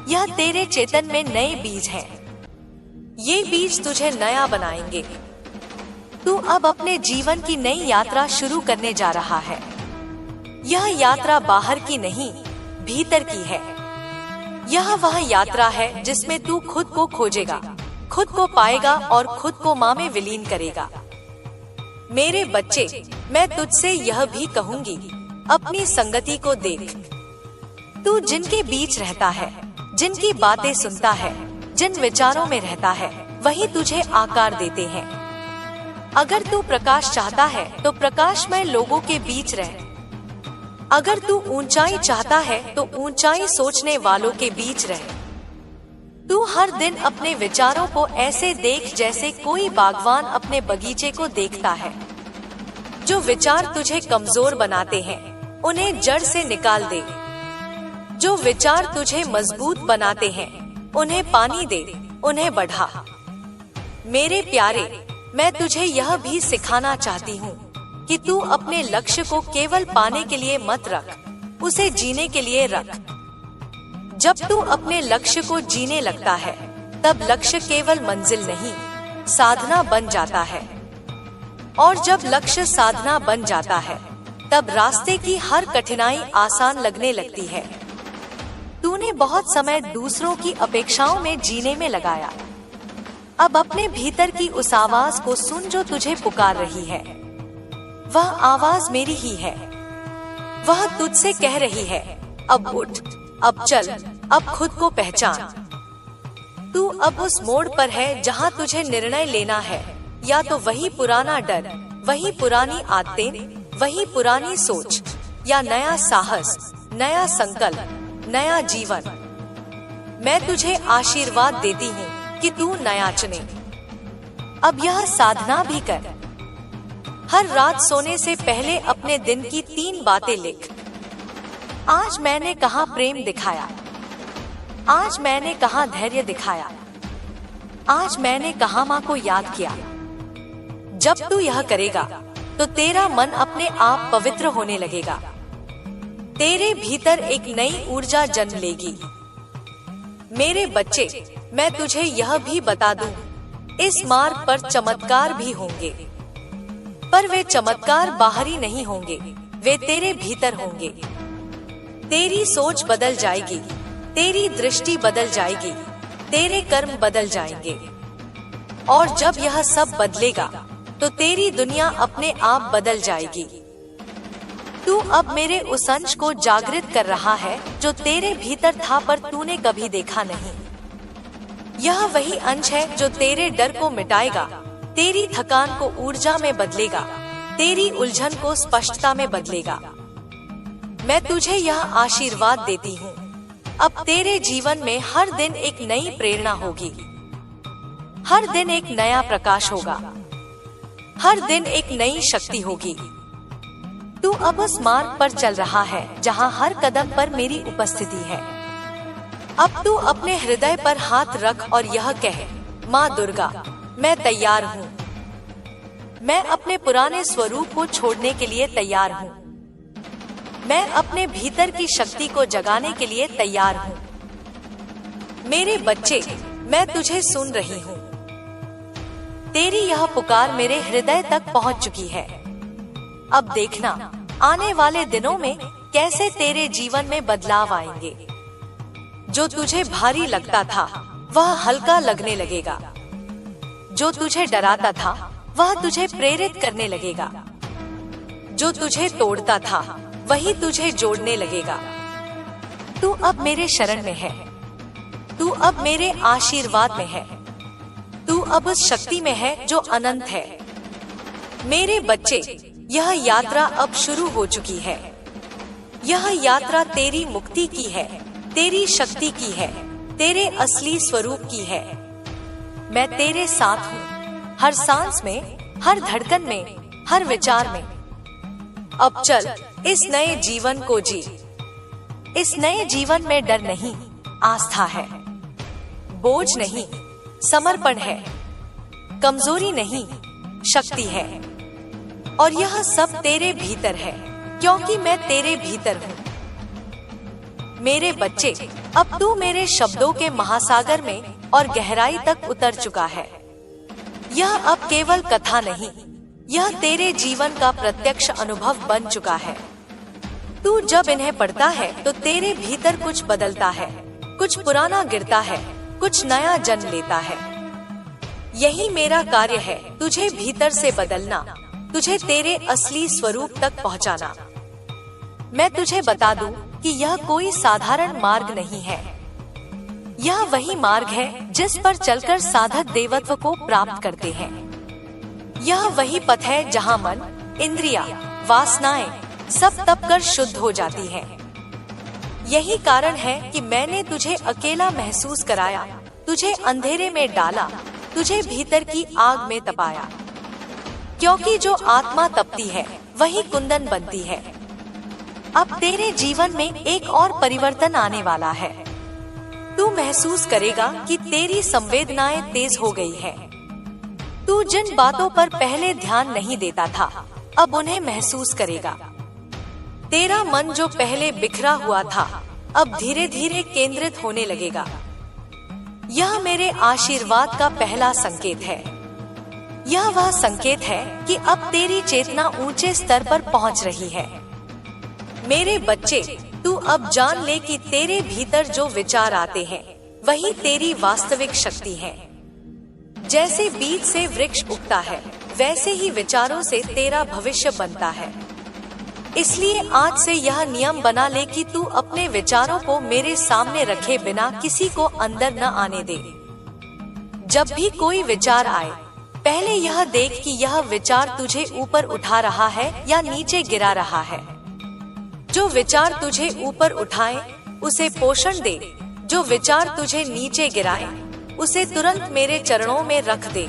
यह तेरे चेतन में नए बीज हैं। ये बीज तुझे नया बनाएंगे। तू अब अपने जीवन की नई यात्रा शुरू करने जा रहा है। यह यात्रा बाहर की नहीं, भीतर की है। यह वह यात्रा है जिसमें तू खुद को खोजेगा, खुद को पाएगा और खुद को माँ में विलीन करेगा। मेरे बच्चे, मैं तुझसे यह भी कहूंगी, अपनी संगति को देख। तू जिनके बीच रहता है, जिनकी बातें सुनता है, जिन विचारों में रहता है, वही तुझे आकार देते हैं। अगर तू प्रकाश चाहता है तो प्रकाशमय लोगों के बीच रह। अगर तू ऊंचाई चाहता है तो ऊंचाई सोचने वालों के बीच रह। तू हर दिन अपने विचारों को ऐसे देख जैसे कोई बागवान अपने बगीचे को देखता है। जो विचार तुझे कमजोर बनाते हैं, उन्हें जड़ से निकाल दे। जो विचार तुझे मजबूत बनाते हैं, उन्हें पानी दे, उन्हें बढ़ा। मेरे प्यारे, मैं तुझे यह भी सिखाना चाहती हूँ कि तू अपने लक्ष्य को केवल पाने के लिए मत रख, उसे जीने के लिए रख। जब तू अपने लक्ष्य को जीने लगता है, तब लक्ष्य केवल मंजिल नहीं, साधना बन जाता है। और जब लक्ष्य साधना बन जाता है, तब रास्ते की हर कठिनाई आसान लगने लगती है। तूने बहुत समय दूसरों की अपेक्षाओं में जीने में लगाया। अब अपने भीतर की उस आवाज को सुन जो तुझे पुकार रही है। वह आवाज मेरी ही है। वह तुझसे कह रही है, अब उठ, अब चल, अब खुद को पहचान। तू अब उस मोड़ पर है जहाँ तुझे निर्णय लेना है। या तो वही पुराना डर, वही पुरानी आदतें, वही पुरानी सोच, या नया साहस, नया संकल्प, नया जीवन। मैं तुझे आशीर्वाद देती हूँ कि तू नया चुने। अब यह साधना भी कर। हर रात सोने से पहले अपने दिन की 3 बातें लिख। आज मैंने कहाँ प्रेम दिखाया, आज मैंने कहाँ धैर्य दिखाया, आज मैंने कहाँ माँ को याद किया। जब तू यह करेगा तो तेरा मन अपने आप पवित्र होने लगेगा। तेरे भीतर एक नई ऊर्जा जन्म लेगी। मेरे बच्चे, मैं तुझे यह भी बता दूं, इस मार्ग पर चमत्कार भी होंगे, पर वे चमत्कार बाहरी नहीं होंगे, वे तेरे भीतर होंगे। तेरी सोच बदल जाएगी, तेरी दृष्टि बदल जाएगी, तेरे कर्म बदल जाएंगे। और जब यह सब बदलेगा तो तेरी दुनिया अपने आप बदल जाएगी। तू अब मेरे उस अंश को जागृत कर रहा है जो तेरे भीतर था पर तूने कभी देखा नहीं। यह वही अंश है जो तेरे डर को मिटाएगा, तेरी थकान को ऊर्जा में बदलेगा, तेरी उलझन को स्पष्टता में बदलेगा। मैं तुझे यह आशीर्वाद देती हूँ, अब तेरे जीवन में हर दिन एक नई प्रेरणा होगी, हर दिन एक नया प्रकाश होगा, हर दिन एक नई शक्ति होगी। तू अब उस मार्ग पर चल रहा है जहाँ हर कदम पर मेरी उपस्थिति है। अब तू अपने हृदय पर हाथ रख और यह कह, माँ दुर्गा, मैं तैयार हूँ। मैं अपने पुराने स्वरूप को छोड़ने के लिए तैयार हूँ। मैं अपने भीतर की शक्ति को जगाने के लिए तैयार हूँ। मेरे बच्चे, मैं तुझे सुन रही हूँ। तेरी यह पुकार मेरे हृदय तक पहुँच चुकी है। अब देखना, आने वाले दिनों में कैसे तेरे जीवन में बदलाव आएंगे। जो तुझे भारी लगता था वह हल्का लगने लगेगा। जो तुझे डराता था वह तुझे प्रेरित करने लगेगा। जो तुझे तोड़ता था वही तुझे जोड़ने लगेगा। तू अब मेरे शरण में है। तू अब मेरे आशीर्वाद में है। तू अब उस शक्ति में है जो अनंत है। मेरे बच्चे, यह यात्रा अब शुरू हो चुकी है। यह यात्रा तेरी मुक्ति की है, तेरी शक्ति की है, तेरे असली स्वरूप की है। मैं तेरे साथ हूँ, हर सांस में, हर धड़कन में, हर विचार में। अब चल, इस नए जीवन को जी। इस नए जीवन में डर नहीं, आस्था है। बोझ नहीं, समर्पण है। कमजोरी नहीं, शक्ति है। और यह सब तेरे भीतर है, क्योंकि मैं तेरे भीतर हूँ। मेरे बच्चे, अब तू मेरे शब्दों के महासागर में और गहराई तक उतर चुका है। यह अब केवल कथा नहीं, यह तेरे जीवन का प्रत्यक्ष अनुभव बन चुका है। तू जब इन्हें पढ़ता है तो तेरे भीतर कुछ बदलता है, कुछ पुराना गिरता है, कुछ नया जन्म लेता है। यही मेरा कार्य है, तुझे भीतर से बदलना, तुझे तेरे असली स्वरूप तक पहुंचाना। मैं तुझे बता दूं कि यह कोई साधारण मार्ग नहीं है। यह वही मार्ग है जिस पर चलकर साधक देवत्व को प्राप्त करते हैं। यह वही पथ है जहाँ मन, इंद्रियां, वासनाएं सब तपकर शुद्ध हो जाती हैं। यही कारण है कि मैंने तुझे अकेला महसूस कराया, तुझे अंधेरे में डाला, तुझे भीतर की आग में तपाया। क्योंकि जो आत्मा तपती है वही कुंदन बनती है। अब तेरे जीवन में एक और परिवर्तन आने वाला है। तू महसूस करेगा कि तेरी संवेदनाएं तेज हो गई है। तू जिन बातों पर पहले ध्यान नहीं देता था, अब उन्हें महसूस करेगा। तेरा मन जो पहले बिखरा हुआ था, अब धीरे धीरे केंद्रित होने लगेगा। यह मेरे आशीर्वाद का पहला संकेत है। यह वह संकेत है कि अब तेरी चेतना ऊंचे स्तर पर पहुंच रही है। मेरे बच्चे, तू अब जान ले कि तेरे भीतर जो विचार आते हैं वही तेरी वास्तविक शक्ति है। जैसे बीज से वृक्ष उगता है, वैसे ही विचारों से तेरा भविष्य बनता है। इसलिए आज से यह नियम बना ले कि तू अपने विचारों को मेरे सामने रखे बिना किसी को अंदर न आने दे। जब भी कोई विचार आए, पहले यह देख कि यह विचार तुझे ऊपर उठा रहा है या नीचे गिरा रहा है। जो विचार तुझे ऊपर उठाए उसे पोषण दे, जो विचार तुझे नीचे गिराए उसे तुरंत मेरे चरणों में रख दे।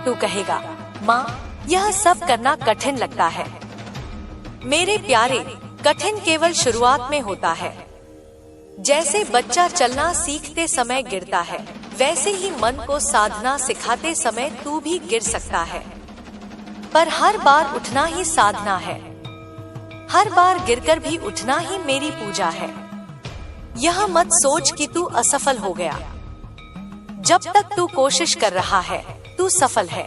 तू कहेगा, माँ, यह सब करना कठिन लगता है। मेरे प्यारे, कठिन केवल शुरुआत में होता है। जैसे बच्चा चलना सीखते समय गिरता है, वैसे ही मन को साधना सिखाते समय तू भी गिर सकता है। पर हर बार उठना ही साधना है। हर बार गिरकर भी उठना ही मेरी पूजा है। यह मत सोच कि तू असफल हो गया। जब तक तू कोशिश कर रहा है, तू सफल है।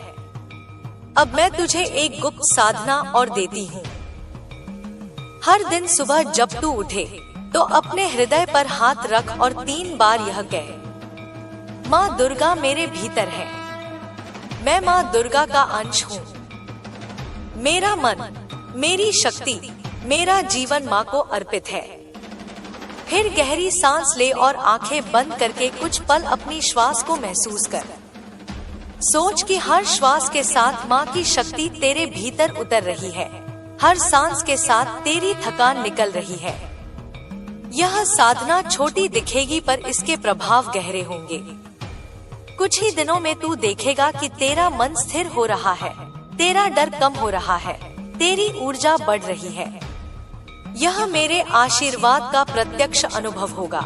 अब मैं तुझे एक गुप्त साधना और देती हूँ। हर दिन सुबह जब तू उठे तो अपने हृदय पर हाथ रख और 3 बार यह कह, माँ दुर्गा मेरे भीतर है। मैं माँ दुर्गा का अंश हूँ। मेरा मन, मेरी शक्ति, मेरा जीवन माँ को अर्पित है। फिर गहरी सांस ले और आंखें बंद करके कुछ पल अपनी श्वास को महसूस कर। सोच कि हर श्वास के साथ माँ की शक्ति तेरे भीतर उतर रही है। हर सांस के साथ तेरी थकान निकल रही है। यह साधना छोटी दिखेगी पर इसके प्रभाव गहरे होंगे। कुछ ही दिनों में तू देखेगा कि तेरा मन स्थिर हो रहा है, तेरा डर कम हो रहा है, तेरी ऊर्जा बढ़ रही है। यह मेरे आशीर्वाद का प्रत्यक्ष अनुभव होगा।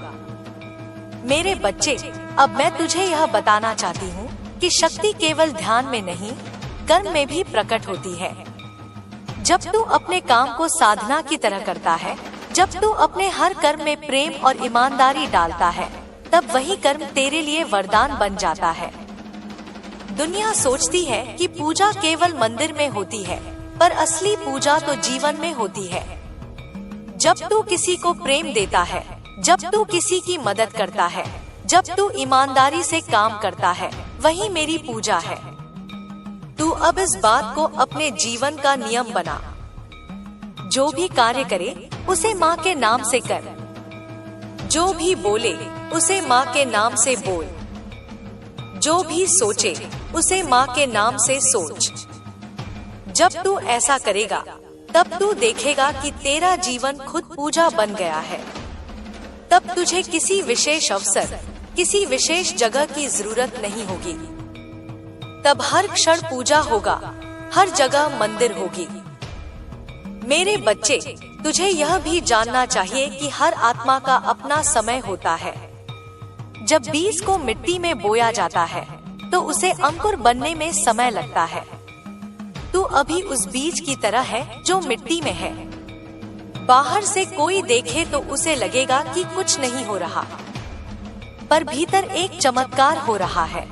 मेरे बच्चे, अब मैं तुझे यह बताना चाहती हूँ कि शक्ति केवल ध्यान में नहीं, कर्म में भी प्रकट होती है। जब तू अपने काम को साधना की तरह करता है, जब तू अपने हर कर्म में प्रेम और ईमानदारी डालता है, तब वही कर्म तेरे लिए वरदान बन जाता है। दुनिया सोचती है कि पूजा केवल मंदिर में होती है, पर असली पूजा तो जीवन में होती है। जब तू किसी को प्रेम देता है, जब तू किसी की मदद करता है, जब तू ईमानदारी से काम करता है, वही मेरी पूजा है। तू अब इस बात को अपने जीवन का नियम बना। जो भी कार्य करे उसे माँ के नाम से कर, जो भी बोले उसे माँ के नाम से बोल, जो भी सोचे उसे माँ के नाम से सोच। जब तू ऐसा करेगा तब तू देखेगा कि तेरा जीवन खुद पूजा बन गया है। तब तुझे किसी विशेष अवसर, किसी विशेष जगह की जरूरत नहीं होगी। तब हर क्षण पूजा होगा, हर जगह मंदिर होगी। मेरे बच्चे, तुझे यह भी जानना चाहिए कि हर आत्मा का अपना समय होता है। जब बीज को मिट्टी में बोया जाता है तो उसे अंकुर बनने में समय लगता है। तू अभी उस बीज की तरह है जो मिट्टी में है। बाहर से कोई देखे तो उसे लगेगा कि कुछ नहीं हो रहा, पर भीतर एक चमत्कार हो रहा है।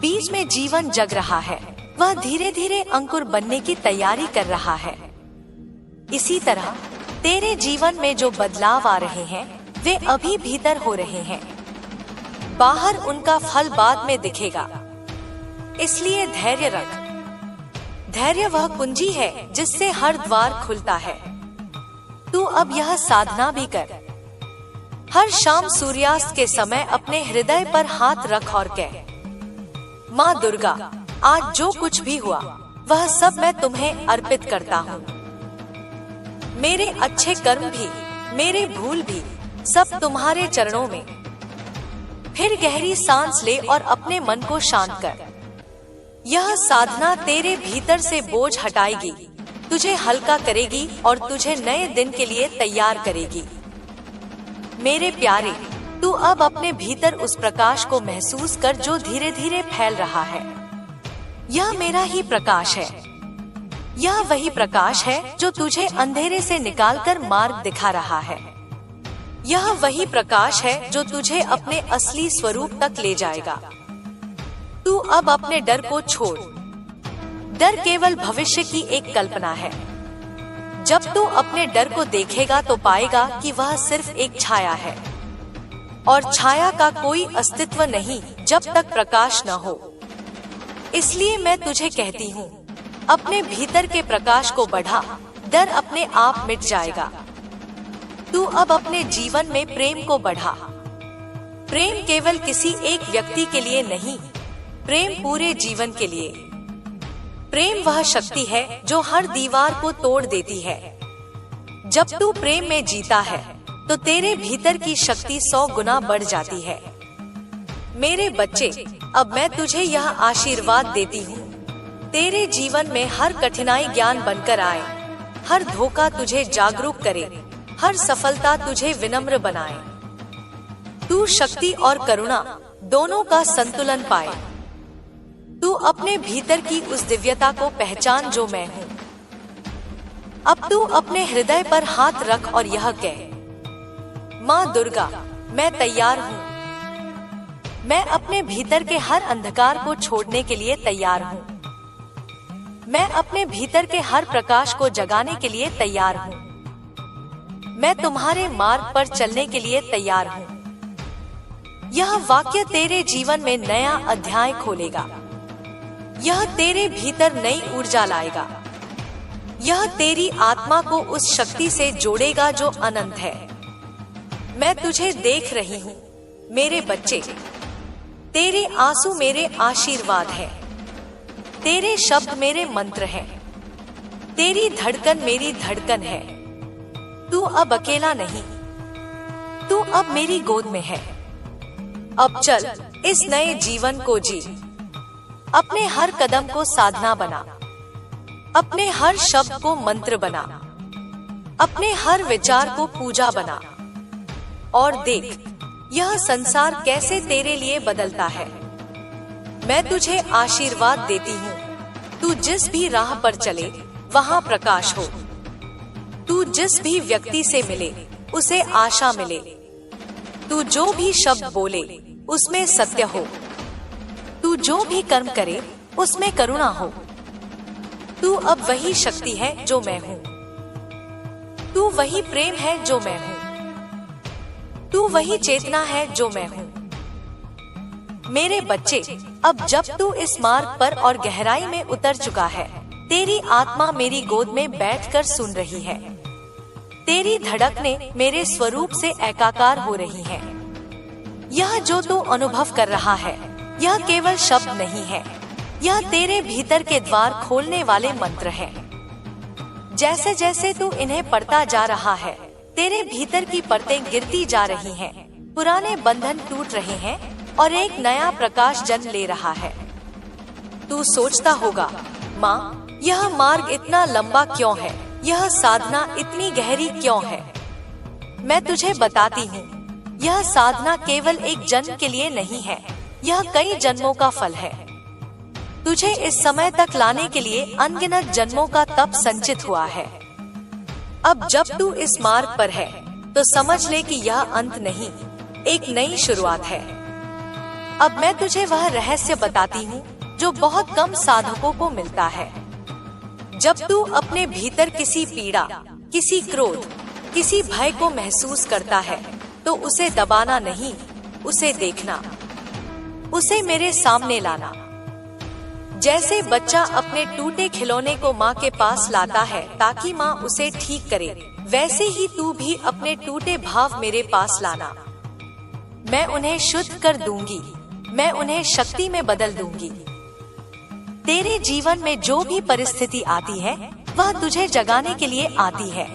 बीज में जीवन जग रहा है, वह धीरे धीरे अंकुर बनने की तैयारी कर रहा है। इसी तरह तेरे जीवन में जो बदलाव आ रहे हैं वे अभी भीतर हो रहे हैं। बाहर उनका फल बाद में दिखेगा। इसलिए धैर्य रख। धैर्य वह कुंजी है जिससे हर द्वार खुलता है। तू अब यह साधना भी कर। हर शाम सूर्यास्त के समय अपने हृदय पर हाथ रख और कह, माँ दुर्गा, आज जो कुछ भी हुआ वह सब मैं तुम्हें अर्पित करता हूँ। मेरे अच्छे कर्म भी, मेरे भूल भी, सब तुम्हारे चरणों में। फिर गहरी सांस ले और अपने मन को शांत कर। यह साधना तेरे भीतर से बोझ हटाएगी, तुझे हल्का करेगी और तुझे नए दिन के लिए तैयार करेगी। मेरे प्यारे, तू अब अपने भीतर उस प्रकाश को महसूस कर जो धीरे धीरे फैल रहा है। यह मेरा ही प्रकाश है। यह वही प्रकाश है जो तुझे अंधेरे से निकालकर मार्ग दिखा रहा है। यह वही प्रकाश है जो तुझे अपने असली स्वरूप तक ले जाएगा। तू अब अपने डर को छोड़। डर केवल भविष्य की एक कल्पना है। जब तू अपने डर को देखेगा तो पाएगा कि वह सिर्फ एक छाया है, और छाया का कोई अस्तित्व नहीं जब तक प्रकाश न हो। इसलिए मैं तुझे कहती हूँ, अपने भीतर के प्रकाश को बढ़ा, डर अपने आप मिट जाएगा। तू अब अपने जीवन में प्रेम को बढ़ा। प्रेम केवल किसी एक व्यक्ति के लिए नहीं, प्रेम पूरे जीवन के लिए। प्रेम वह शक्ति है जो हर दीवार को तोड़ देती है। जब तू प्रेम में जीता है तो तेरे भीतर की शक्ति 100 गुना बढ़ जाती है। मेरे बच्चे, अब मैं तुझे यह आशीर्वाद देती हूँ, तेरे जीवन में हर कठिनाई ज्ञान बनकर आए, हर धोखा तुझे जागरूक करे, हर सफलता तुझे विनम्र बनाए। तू शक्ति और करुणा दोनों का संतुलन पाए। तू अपने भीतर की उस दिव्यता को पहचान जो मैं हूँ। अब तू अपने हृदय पर हाथ रख और यह कह, माँ दुर्गा, मैं तैयार हूँ। मैं अपने भीतर के हर अंधकार को छोड़ने के लिए तैयार हूँ। मैं अपने भीतर के हर प्रकाश को जगाने के लिए तैयार हूँ। मैं तुम्हारे मार्ग पर चलने के लिए तैयार हूँ। यह वाक्य तेरे जीवन में नया अध्याय खोलेगा। यह तेरे भीतर नई ऊर्जा लाएगा। यह तेरी आत्मा को उस शक्ति से जोड़ेगा जो अनंत है। मैं तुझे देख रही हूँ मेरे बच्चे। तेरे आंसू मेरे आशीर्वाद हैं। तेरे शब्द मेरे मंत्र हैं। तेरी धड़कन मेरी धड़कन है। तू अब अकेला नहीं, तू अब मेरी गोद में है। अब चल इस नए जीवन को जी। अपने हर कदम को साधना बना, अपने हर शब्द को मंत्र बना, अपने हर विचार को पूजा बना। और देख, यह संसार कैसे तेरे लिए बदलता है। मैं तुझे आशीर्वाद देती हूँ। तू जिस भी राह पर चले वहाँ प्रकाश हो। तू जिस भी व्यक्ति से मिले उसे आशा मिले। तू जो भी शब्द बोले उसमें सत्य हो। तू जो भी कर्म करे उसमें करुणा हो। तू अब वही शक्ति है जो मैं हूँ। तू वही प्रेम है जो मैं हूँ। तू वही चेतना है जो मैं हूँ। मेरे बच्चे, अब जब तू इस मार्ग पर और गहराई में उतर चुका है, तेरी आत्मा मेरी गोद में बैठकर सुन रही है। तेरी धड़कनें मेरे स्वरूप से एकाकार हो रही हैं। यह जो तू अनुभव कर रहा है, यह केवल शब्द नहीं है, यह तेरे भीतर के द्वार खोलने वाले मंत्र हैं। जैसे जैसे तू इन्हें पढ़ता जा रहा है, तेरे भीतर की परतें गिरती जा रही हैं, पुराने बंधन टूट रहे हैं और एक नया प्रकाश जन्म ले रहा है। तू सोचता होगा, माँ, यह मार्ग इतना लंबा क्यों है, यह साधना इतनी गहरी क्यों है। मैं तुझे बताती हूँ, यह साधना केवल एक जन्म के लिए नहीं है, यह कई जन्मों का फल है। तुझे इस समय तक लाने के लिए अनगिनत जन्मों का तप संचित हुआ है। अब जब तू इस मार्ग पर है, तो समझ ले कि यह अंत नहीं, एक नई शुरुआत है। अब मैं तुझे वह रहस्य बताती हूँ जो बहुत कम साधकों को मिलता है। जब तू अपने भीतर किसी पीड़ा, किसी क्रोध, किसी भय को महसूस करता है, तो उसे दबाना नहीं, उसे देखना, उसे मेरे सामने लाना। जैसे बच्चा अपने टूटे खिलौने को माँ के पास लाता है ताकि माँ उसे ठीक करे, वैसे ही तू भी अपने टूटे भाव मेरे पास लाना। मैं उन्हें शुद्ध कर दूंगी, मैं उन्हें शक्ति में बदल दूंगी। तेरे जीवन में जो भी परिस्थिति आती है, वह तुझे जगाने के लिए आती है।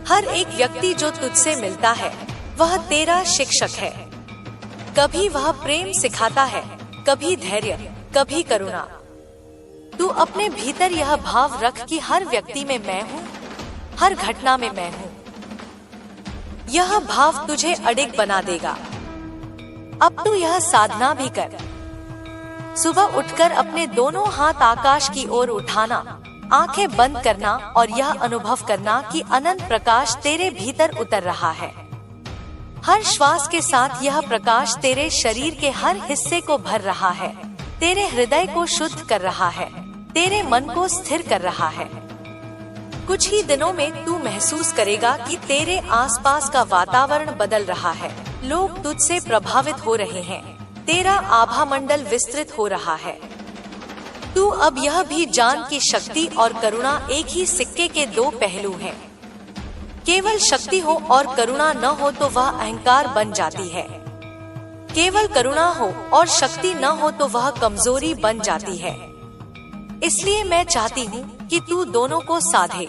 हर एक व्यक्ति जो तुझसे मिलता है, वह तेरा शिक्षक है। कभी वह प्रेम सिखाता है, कभी धैर्य, कभी करुणा। तू अपने भीतर यह भाव रख कि हर व्यक्ति में मैं हूँ, हर घटना में मैं हूँ। यह भाव तुझे अडिग बना देगा। अब तू यह साधना भी कर। सुबह उठकर अपने दोनों हाथ आकाश की ओर उठाना, आंखें बंद करना और यह अनुभव करना कि अनंत प्रकाश तेरे भीतर उतर रहा है। हर श्वास के साथ यह प्रकाश तेरे शरीर के हर हिस्से को भर रहा है, तेरे हृदय को शुद्ध कर रहा है, तेरे मन को स्थिर कर रहा है। कुछ ही दिनों में तू महसूस करेगा कि तेरे आसपास का वातावरण बदल रहा है। लोग तुझसे प्रभावित हो रहे हैं, तेरा आभा मंडल विस्तृत हो रहा है। तू अब यह भी जान कि शक्ति और करुणा एक ही सिक्के के दो पहलू हैं। केवल शक्ति हो और करुणा न हो तो वह अहंकार बन जाती है। केवल करुणा हो और शक्ति न हो तो वह कमजोरी बन जाती है। इसलिए मैं चाहती हूँ कि तू दोनों को साधे।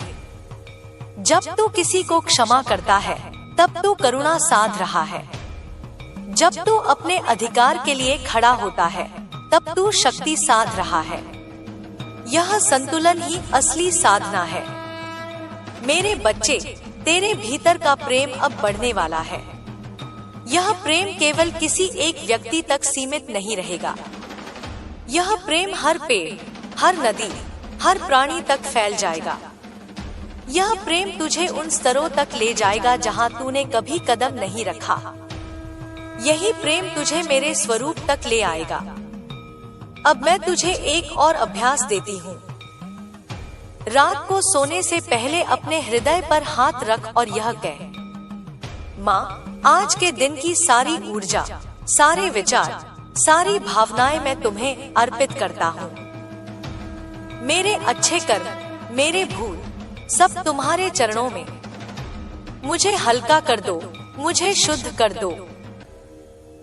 जब तू किसी को क्षमा करता है, तब तू करुणा साध रहा है। जब तू अपने अधिकार के लिए खड़ा होता है, तब तू शक्ति साध रहा है। यह संतुलन ही असली साधना है। मेरे बच्चे, तेरे भीतर का प्रेम अब बढ़ने वाला है। यह प्रेम केवल किसी एक व्यक्ति तक सीमित नहीं रहेगा। यह प्रेम हर पेड़, हर नदी, हर प्राणी तक फैल जाएगा। यह प्रेम तुझे उन स्तरों तक ले जाएगा जहां तूने कभी कदम नहीं रखा। यही प्रेम तुझे मेरे स्वरूप तक ले आएगा। अब मैं तुझे एक और अभ्यास देती हूँ। रात को सोने से पहले अपने हृदय पर हाथ रख और यह कह, माँ, आज के दिन की सारी ऊर्जा, सारे विचार, सारी भावनाएं मैं तुम्हें अर्पित करता हूँ। मेरे अच्छे कर्म, मेरे भूल, सब तुम्हारे चरणों में। मुझे हल्का कर दो, मुझे शुद्ध कर दो।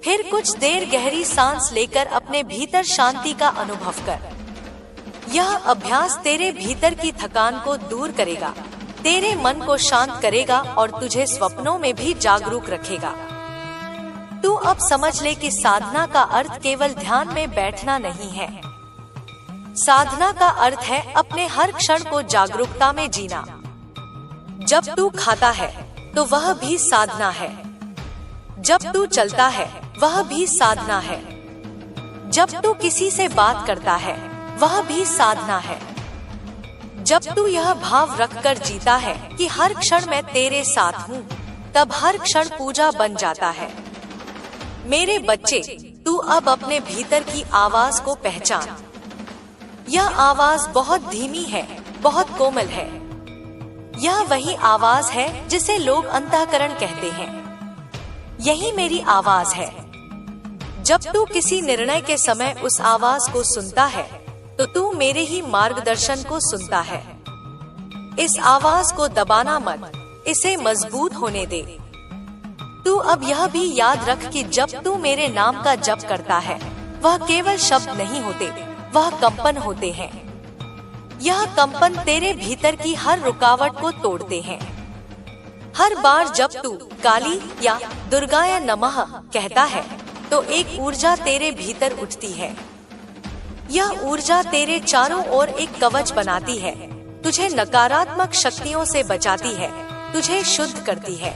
फिर कुछ देर गहरी सांस लेकर अपने भीतर शांति का अनुभव कर। यह अभ्यास तेरे भीतर की थकान को दूर करेगा, तेरे मन को शांत करेगा और तुझे स्वप्नों में भी जागरूक रखेगा। तू अब समझ ले कि साधना का अर्थ केवल ध्यान में बैठना नहीं है। साधना का अर्थ है अपने हर क्षण को जागरूकता में जीना। जब तू खाता है, तो वह भी साधना है। जब तू चलता है वह भी साधना है। जब तू किसी से बात करता है वह भी साधना है। जब तू यह भाव रखकर जीता है कि हर क्षण मैं तेरे साथ हूँ, तब हर क्षण पूजा बन जाता है। मेरे बच्चे, तू अब अपने भीतर की आवाज को पहचान। यह आवाज बहुत धीमी है, बहुत कोमल है। यह वही आवाज है जिसे लोग अंतःकरण कहते हैं। यही मेरी आवाज है। जब तू किसी निर्णय के समय उस आवाज को सुनता है, तो तू मेरे ही मार्गदर्शन को सुनता है। इस आवाज को दबाना मत, इसे मजबूत होने दे। तू अब यह भी याद रख कि जब तू मेरे नाम का जप करता है, वह केवल शब्द नहीं होते, वह कंपन होते हैं। यह कंपन तेरे भीतर की हर रुकावट को तोड़ते हैं। हर बार जब तू काली या दुर्गाय नमः कहता है, तो एक ऊर्जा तेरे भीतर उठती है। यह ऊर्जा तेरे चारों ओर एक कवच बनाती है, तुझे नकारात्मक शक्तियों से बचाती है, तुझे शुद्ध करती है।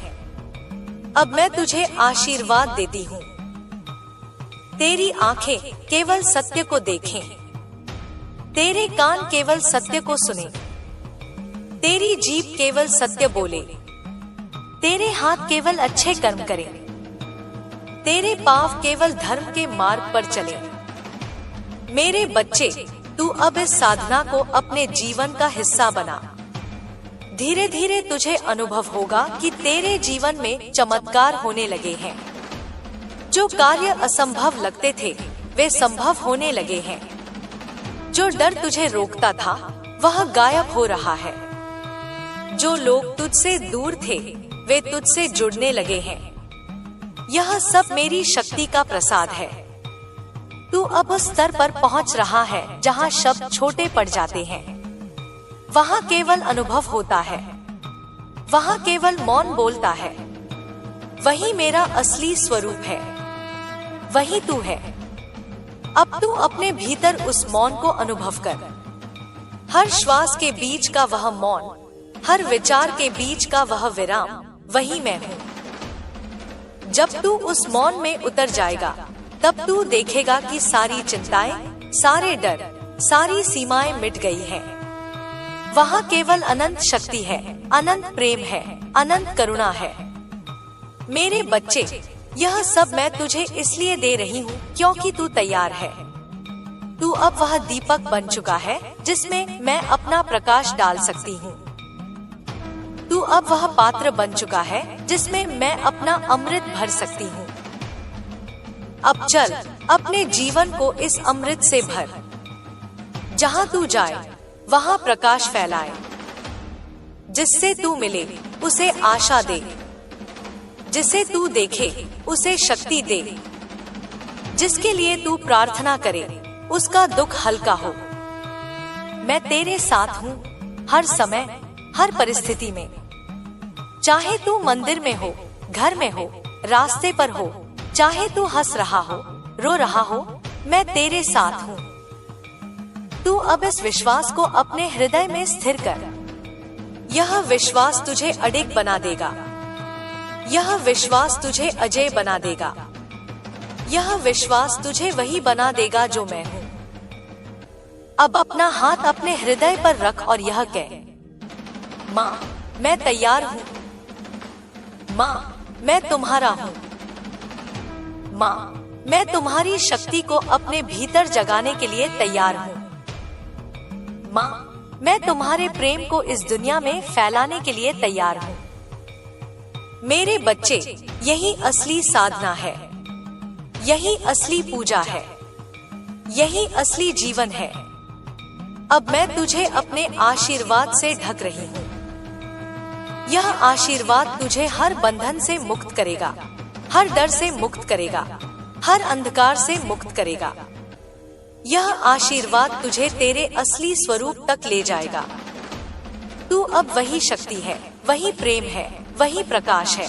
अब मैं तुझे आशीर्वाद देती हूँ। तेरी आंखें केवल सत्य को देखें, तेरे कान केवल सत्य को सुने, तेरी जीभ केवल सत्य बोले, तेरे हाथ केवल अच्छे कर्म करें, तेरे पांव केवल धर्म के मार्ग पर चले। मेरे बच्चे, तू अब इस साधना को अपने जीवन का हिस्सा बना। धीरे धीरे तुझे अनुभव होगा कि तेरे जीवन में चमत्कार होने लगे हैं। जो कार्य असंभव लगते थे, वे संभव होने लगे हैं। जो डर तुझे रोकता था, वह गायब हो रहा है। जो लोग तुझसे दूर थे, वे तुझसे जुड़ने लगे हैं। यह सब मेरी शक्ति का प्रसाद है। तू अब उस स्तर पर पहुंच रहा है जहां शब्द छोटे पड़ जाते हैं। वहां केवल अनुभव होता है, वहां केवल मौन बोलता है। वही मेरा असली स्वरूप है, वही तू है। अब तू अपने भीतर उस मौन को अनुभव कर। हर श्वास के बीच का वह मौन, हर विचार के बीच का वह विराम, वही मैं हूँ। जब तू उस मौन में उतर जाएगा, तब तू देखेगा कि सारी चिंताएं, सारे डर, सारी सीमाएं मिट गई हैं। वहाँ केवल अनंत शक्ति है, अनंत प्रेम है, अनंत करुणा है। मेरे बच्चे, यह सब मैं तुझे इसलिए दे रही हूँ क्योंकि तू तैयार है। तू अब वह दीपक बन चुका है जिसमें मैं अपना प्रकाश डाल सकती हूँ। तू अब वह पात्र बन चुका है जिसमें मैं अपना अमृत भर सकती हूँ। अब चल, अपने जीवन को इस अमृत से भर। जहाँ तू जाए, वहाँ प्रकाश फैलाए। जिससे तू मिले, उसे आशा दे। जिसे तू देखे, उसे शक्ति दे। जिसके लिए तू प्रार्थना करे, उसका दुख हल्का हो। मैं तेरे साथ हूँ, हर समय, हर परिस्थिति में। चाहे तू मंदिर में हो, घर में हो, रास्ते पर हो, चाहे तू हंस रहा हो, रो रहा हो, मैं तेरे साथ हूँ। तू अब इस विश्वास को अपने हृदय में स्थिर कर। यह विश्वास तुझे अडिग बना देगा। यह विश्वास तुझे अजय बना देगा। यह विश्वास तुझे वही बना देगा जो मैं हूँ। अब अपना हाथ अपने हृदय पर रख और यह कह, माँ, मैं तैयार हूँ। माँ, मैं तुम्हारा हूँ। माँ, मैं तुम्हारी शक्ति को अपने भीतर जगाने के लिए तैयार हूँ। माँ, मैं तुम्हारे प्रेम को इस दुनिया में फैलाने के लिए तैयार हूँ। मेरे बच्चे, यही असली साधना है, यही असली पूजा है, यही असली जीवन है। अब मैं तुझे अपने आशीर्वाद से ढक रही हूँ। यह आशीर्वाद तुझे हर बंधन से मुक्त करेगा, हर डर से मुक्त करेगा, हर अंधकार से मुक्त करेगा। यह आशीर्वाद तुझे तेरे असली स्वरूप तक ले जाएगा। तू अब वही शक्ति है, वही प्रेम है, वही प्रकाश है।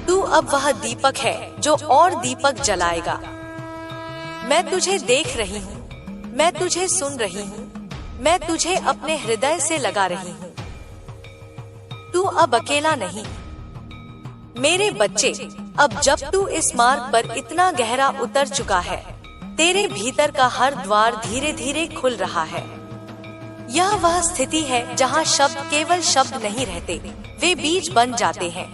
तू अब वह दीपक है जो और दीपक जलाएगा। मैं तुझे देख रही हूँ, मैं तुझे सुन रही हूँ, मैं तुझे अपने हृदय से लगा रही हूँ। तू अब अकेला नहीं। मेरे बच्चे, अब जब तू इस मार्ग पर इतना गहरा उतर चुका है, तेरे भीतर का हर द्वार धीरे धीरे खुल रहा है। यह वह स्थिति है जहाँ शब्द केवल शब्द नहीं रहते, वे बीज बन जाते हैं।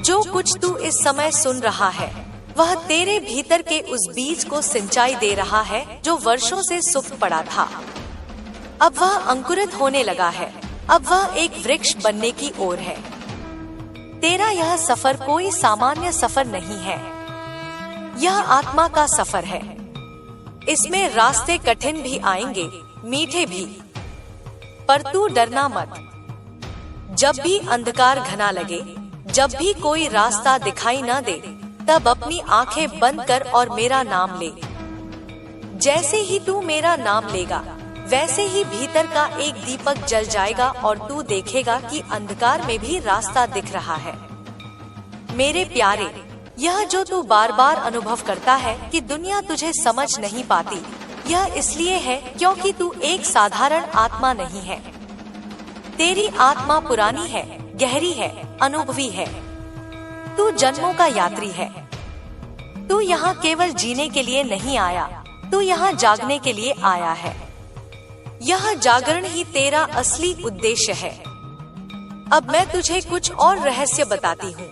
जो कुछ तू इस समय सुन रहा है, वह तेरे भीतर के उस बीज को सिंचाई दे रहा है जो वर्षों से सुप्त पड़ा था। अब वह अंकुरित होने लगा है, अब वह एक वृक्ष बनने की ओर है। तेरा यह सफर कोई सामान्य सफर नहीं है, यह आत्मा का सफर है। इसमें रास्ते कठिन भी आएंगे, मीठे भी, पर तू डरना मत। जब भी अंधकार घना लगे, जब भी कोई रास्ता दिखाई न दे, तब अपनी आंखें बंद कर और मेरा नाम ले। जैसे ही तू मेरा नाम लेगा, वैसे ही भीतर का एक दीपक जल जाएगा और तू देखेगा कि अंधकार में भी रास्ता दिख रहा है। मेरे प्यारे, यह जो तू बार बार अनुभव करता है कि दुनिया तुझे समझ नहीं पाती, यह इसलिए है क्योंकि तू एक साधारण आत्मा नहीं है। तेरी आत्मा पुरानी है, गहरी है, अनुभवी है। तू जन्मों का यात्री है। तू यहाँ केवल जीने के लिए नहीं आया, तू यहाँ जागने के लिए आया है। यह जागरण ही तेरा असली उद्देश्य है। अब मैं तुझे कुछ और रहस्य बताती हूँ।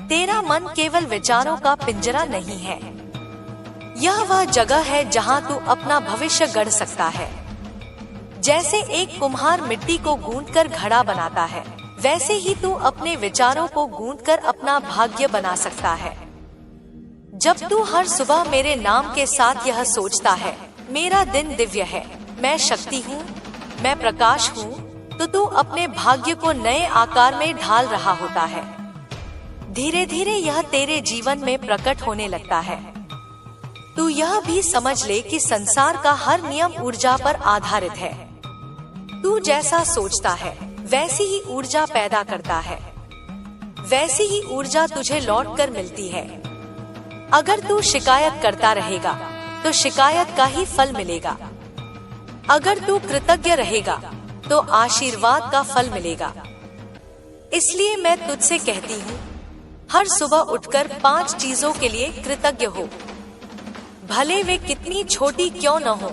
तेरा मन केवल विचारों का पिंजरा नहीं है, यह वह जगह है जहाँ तू अपना भविष्य गढ़ सकता है। जैसे एक कुम्हार मिट्टी को गूंथकर घड़ा बनाता है, वैसे ही तू अपने विचारों को गूंथकर अपना भाग्य बना सकता है। जब तू हर सुबह मेरे नाम के साथ यह सोचता है, मेरा दिन दिव्य है, मैं शक्ति हूँ, मैं प्रकाश हूँ, तो तू अपने भाग्य को नए आकार में ढाल रहा होता है। धीरे धीरे यह तेरे जीवन में प्रकट होने लगता है। तू यह भी समझ ले कि संसार का हर नियम ऊर्जा पर आधारित है। तू जैसा सोचता है, वैसी ही ऊर्जा पैदा करता है, वैसी ही ऊर्जा तुझे लौटकर मिलती है। अगर तू शिकायत करता रहेगा, तो शिकायत का ही फल मिलेगा। अगर तू कृतज्ञ रहेगा, तो आशीर्वाद का फल मिलेगा। इसलिए मैं तुझसे कहती हूँ, हर सुबह उठकर 5 चीजों के लिए कृतज्ञ हो, भले वे कितनी छोटी क्यों न हो।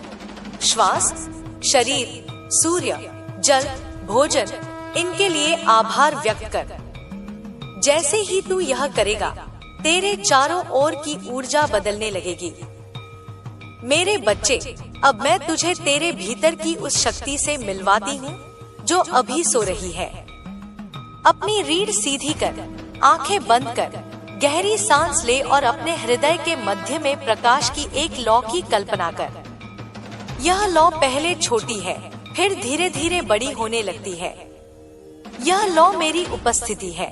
श्वास, शरीर, सूर्य, जल, भोजन, इनके लिए आभार व्यक्त कर। जैसे ही तू यह करेगा, तेरे चारों ओर की ऊर्जा बदलने लगेगी। मेरे बच्चे, अब मैं तुझे तेरे भीतर की उस शक्ति से मिलवाती हूँ जो अभी सो रही है। अपनी रीढ़ सीधी कर, आंखें बंद कर, गहरी सांस ले और अपने हृदय के मध्य में प्रकाश की एक लौ की कल्पना कर। यह लौ पहले छोटी है, फिर धीरे धीरे बड़ी होने लगती है। यह लौ मेरी उपस्थिति है,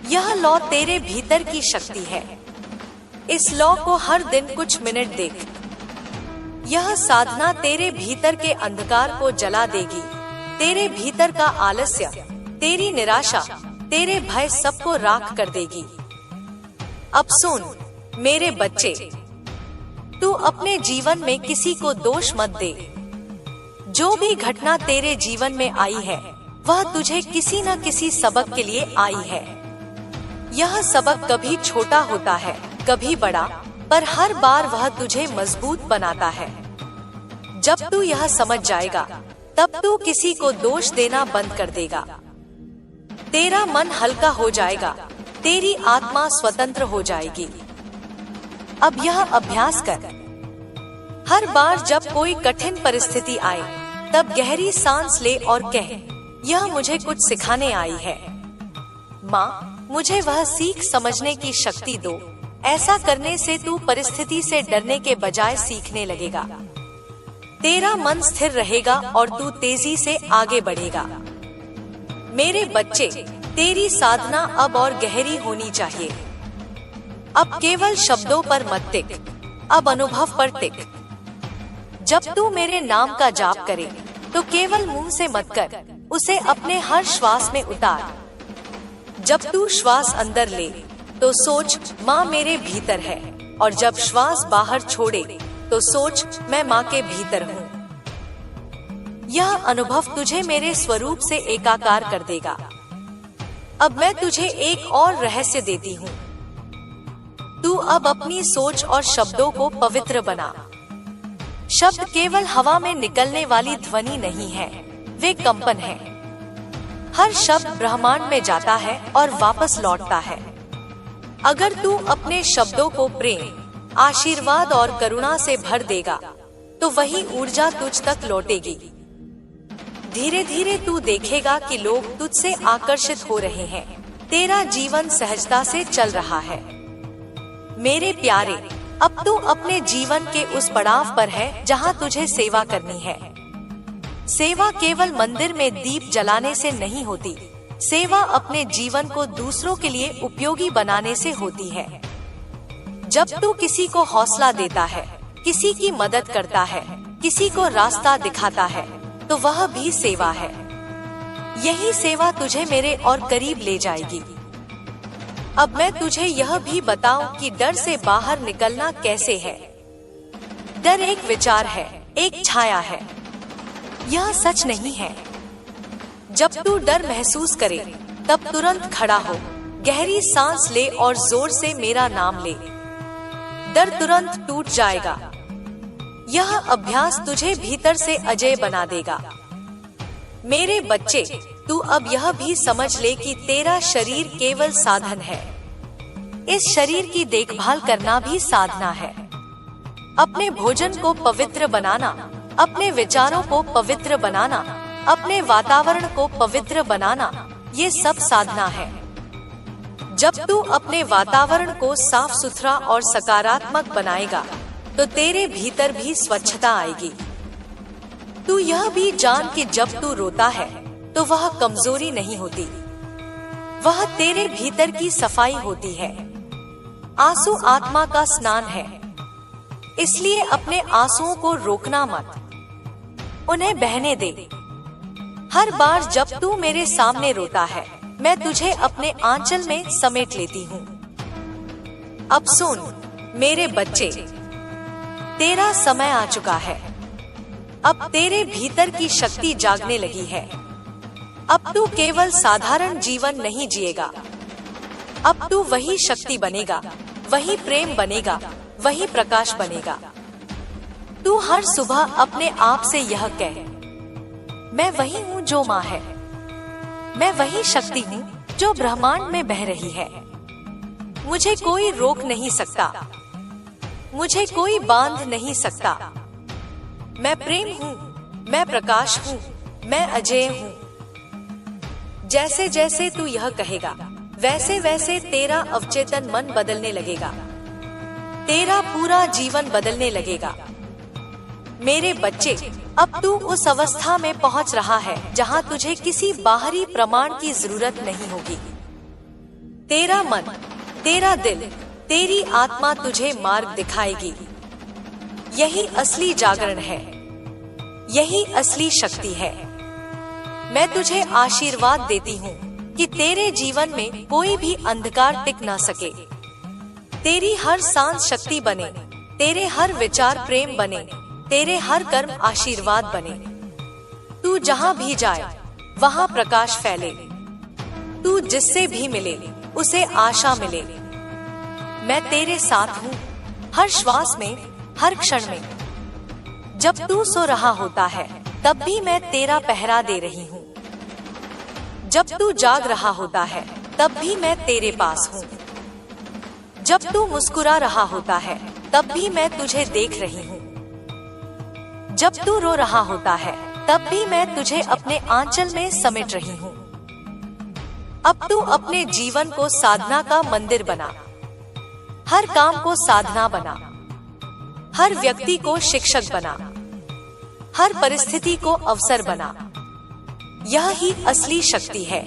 यह लौ तेरे भीतर की शक्ति है। इस लौ को हर दिन कुछ मिनट देख। यह साधना तेरे भीतर के अंधकार को जला देगी, तेरे भीतर का आलस्य, तेरी निराशा, तेरे भय सबको राख कर देगी। अब सुन मेरे बच्चे, तू अपने जीवन में किसी को दोष मत दे। जो भी घटना तेरे जीवन में आई है, वह तुझे किसी न किसी सबक के लिए आई है। यह सबक कभी छोटा होता है, कभी बड़ा, पर हर बार वह तुझे मजबूत बनाता है। जब तू यह समझ जाएगा, तब तू किसी को दोष देना बंद कर देगा। तेरा मन हल्का हो जाएगा, तेरी आत्मा स्वतंत्र हो जाएगी। अब यह अभ्यास कर। हर बार जब कोई कठिन परिस्थिति आए, तब गहरी सांस ले और कह, यह मुझे कुछ सिखाने आई है। माँ, मुझे वह सीख समझने की शक्ति दो। ऐसा करने से तू परिस्थिति से डरने के बजाय सीखने लगेगा। तेरा मन स्थिर रहेगा और तू तेजी से आगे बढ़ेगा। मेरे बच्चे, तेरी साधना अब और गहरी होनी चाहिए। अब केवल शब्दों पर मत टिक, अब अनुभव पर टिक। जब तू मेरे नाम का जाप करे, तो केवल मुंह से मत कर, उसे अपने हर श्वास में उतार। जब तू श्वास अंदर ले, तो सोच माँ मेरे भीतर है, और जब श्वास बाहर छोड़े, तो सोच मैं माँ के भीतर हूँ। यह अनुभव तुझे मेरे स्वरूप से एकाकार कर देगा। अब मैं तुझे एक और रहस्य देती हूँ। तू अब अपनी सोच और शब्दों को पवित्र बना। शब्द केवल हवा में निकलने वाली ध्वनि नहीं है, वे कंपन है। हर शब्द ब्रह्मांड में जाता है और वापस लौटता है। अगर तू अपने शब्दों को प्रेम, आशीर्वाद और करुणा से भर देगा, तो वही ऊर्जा तुझ तक लौटेगी। धीरे धीरे तू देखेगा कि लोग तुझसे आकर्षित हो रहे हैं। तेरा जीवन सहजता से चल रहा है। मेरे प्यारे, अब तू अपने जीवन के उस पड़ाव पर है जहां तुझे सेवा करनी है। सेवा केवल मंदिर में दीप जलाने से नहीं होती। सेवा अपने जीवन को दूसरों के लिए उपयोगी बनाने से होती है। जब तू किसी को हौसला देता है, किसी की मदद करता है, किसी को रास्ता दिखाता है, तो वह भी सेवा है। यही सेवा तुझे मेरे और करीब ले जाएगी। अब मैं तुझे यह भी बताऊं कि डर से बाहर निकलना कैसे है। डर एक विचार है, एक छाया है। यह सच नहीं है। जब तू डर महसूस करे, तब तुरंत खड़ा हो, गहरी सांस ले और जोर से मेरा नाम ले। डर तुरंत टूट जाएगा। यह अभ्यास तुझे भीतर से अजय बना देगा। मेरे बच्चे, तू अब यह भी समझ ले कि तेरा शरीर केवल साधन है। इस शरीर की देखभाल करना भी साधना है। अपने भोजन को पवित्र बनाना, अपने विचारों को पवित्र बनाना, अपने वातावरण को पवित्र बनाना, ये सब साधना है। जब तू अपने वातावरण को साफ सुथरा और सकारात्मक बनाएगा, तो तेरे भीतर भी स्वच्छता आएगी। तू यह भी जान कि जब तू रोता है, तो वह कमजोरी नहीं होती, वह तेरे भीतर की सफाई होती है। आंसू आत्मा का स्नान है, इसलिए अपने आंसुओं को रोकना मत, उन्हें बहने दे। हर बार जब तू मेरे सामने रोता है, मैं तुझे अपने आंचल में समेट लेती हूँ। अब सुन मेरे बच्चे, तेरा समय आ चुका है। अब तेरे भीतर की शक्ति जागने लगी है। अब तू केवल साधारण जीवन नहीं जिएगा। अब तू वही शक्ति बनेगा, वही प्रेम बनेगा, वही प्रकाश बनेगा। तू हर सुबह अपने आप से यह कह, मैं वही हूँ जो माँ है। मैं वही शक्ति हूँ जो ब्रह्मांड में बह रही है। मुझे कोई रोक नहीं सकता, मुझे कोई बांध नहीं सकता। मैं प्रेम हूँ, मैं प्रकाश हूँ, मैं अजय हूँ। जैसे जैसे तू यह कहेगा, वैसे वैसे तेरा अवचेतन मन बदलने लगेगा, तेरा पूरा जीवन बदलने लगेगा। मेरे बच्चे, अब तू उस अवस्था में पहुंच रहा है जहां तुझे किसी बाहरी प्रमाण की जरूरत नहीं होगी। तेरा मन, तेरा दिल, तेरी आत्मा तुझे मार्ग दिखाएगी। यही असली जागरण है, यही असली शक्ति है। मैं तुझे आशीर्वाद देती हूँ कि तेरे जीवन में कोई भी अंधकार टिक ना सके। तेरी हर सांस शक्ति बने, तेरे हर विचार प्रेम बने, तेरे हर कर्म आशीर्वाद बने। तू जहाँ भी जाए, वहाँ प्रकाश फैले। तू जिससे भी मिले, उसे आशा मिले। मैं तेरे साथ हूँ, हर श्वास में, हर क्षण में। जब तू सो रहा होता है, तब भी मैं तेरा पहरा दे रही हूँ। जब तू जाग रहा होता है, तब भी मैं तेरे पास हूँ। जब तू मुस्कुरा रहा होता है, तब भी मैं तुझे देख रही हूँ। जब तू रो रहा होता है, तब भी मैं तुझे अपने आंचल में समेट रही हूँ। अब तू अपने जीवन को साधना का मंदिर बना, हर काम को साधना बना, हर व्यक्ति को शिक्षक बना, हर परिस्थिति को अवसर बना। यह ही असली शक्ति है,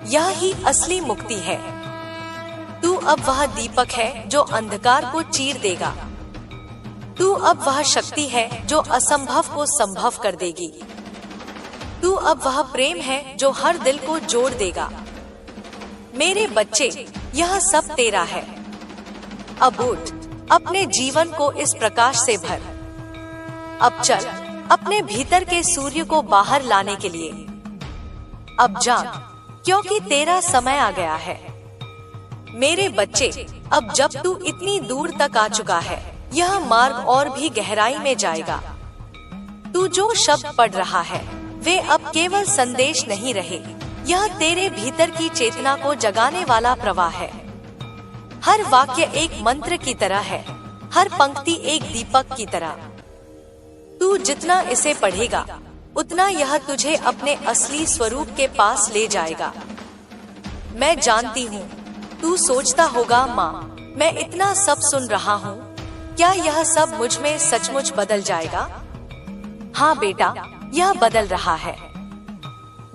यह ही असली मुक्ति है। तू अब वह दीपक है जो अंधकार को चीर देगा। तू अब वह शक्ति है जो असंभव को संभव कर देगी। तू अब वह प्रेम है जो हर दिल को जोड़ देगा। मेरे बच्चे, यह सब तेरा है। अब उठ, अपने जीवन को इस प्रकाश से भर। अब चल, अपने भीतर के सूर्य को बाहर लाने के लिए। अब जाग, क्योंकि तेरा समय आ गया है। मेरे बच्चे, अब जब तू इतनी दूर तक आ चुका है, यह मार्ग और भी गहराई में जाएगा। तू जो शब्द पढ़ रहा है वे अब केवल संदेश नहीं रहे, यह तेरे भीतर की चेतना को जगाने वाला प्रवाह है। हर वाक्य एक मंत्र की तरह है, हर पंक्ति एक दीपक की तरह। तू जितना इसे पढ़ेगा उतना यह तुझे अपने असली स्वरूप के पास ले जाएगा। मैं जानती हूँ तू सोचता होगा, माँ मैं इतना सब सुन रहा हूँ, क्या यह सब मुझ में सचमुच बदल जाएगा? हाँ बेटा, यह बदल रहा है।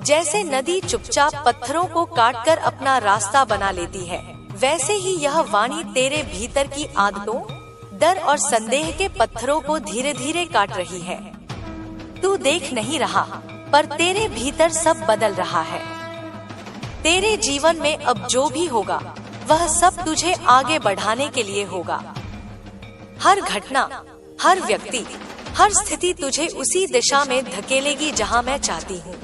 जैसे नदी चुपचाप पत्थरों को काटकर अपना रास्ता बना लेती है, वैसे ही यह वाणी तेरे भीतर की आदतों, डर और संदेह के पत्थरों को धीरे धीरे काट रही है। तू देख नहीं रहा, पर तेरे भीतर सब बदल रहा है। तेरे जीवन में अब जो भी होगा वह सब तुझे आगे बढ़ाने के लिए होगा। हर घटना, हर व्यक्ति, हर स्थिति तुझे उसी दिशा में धकेलेगी जहां मैं चाहती हूँ।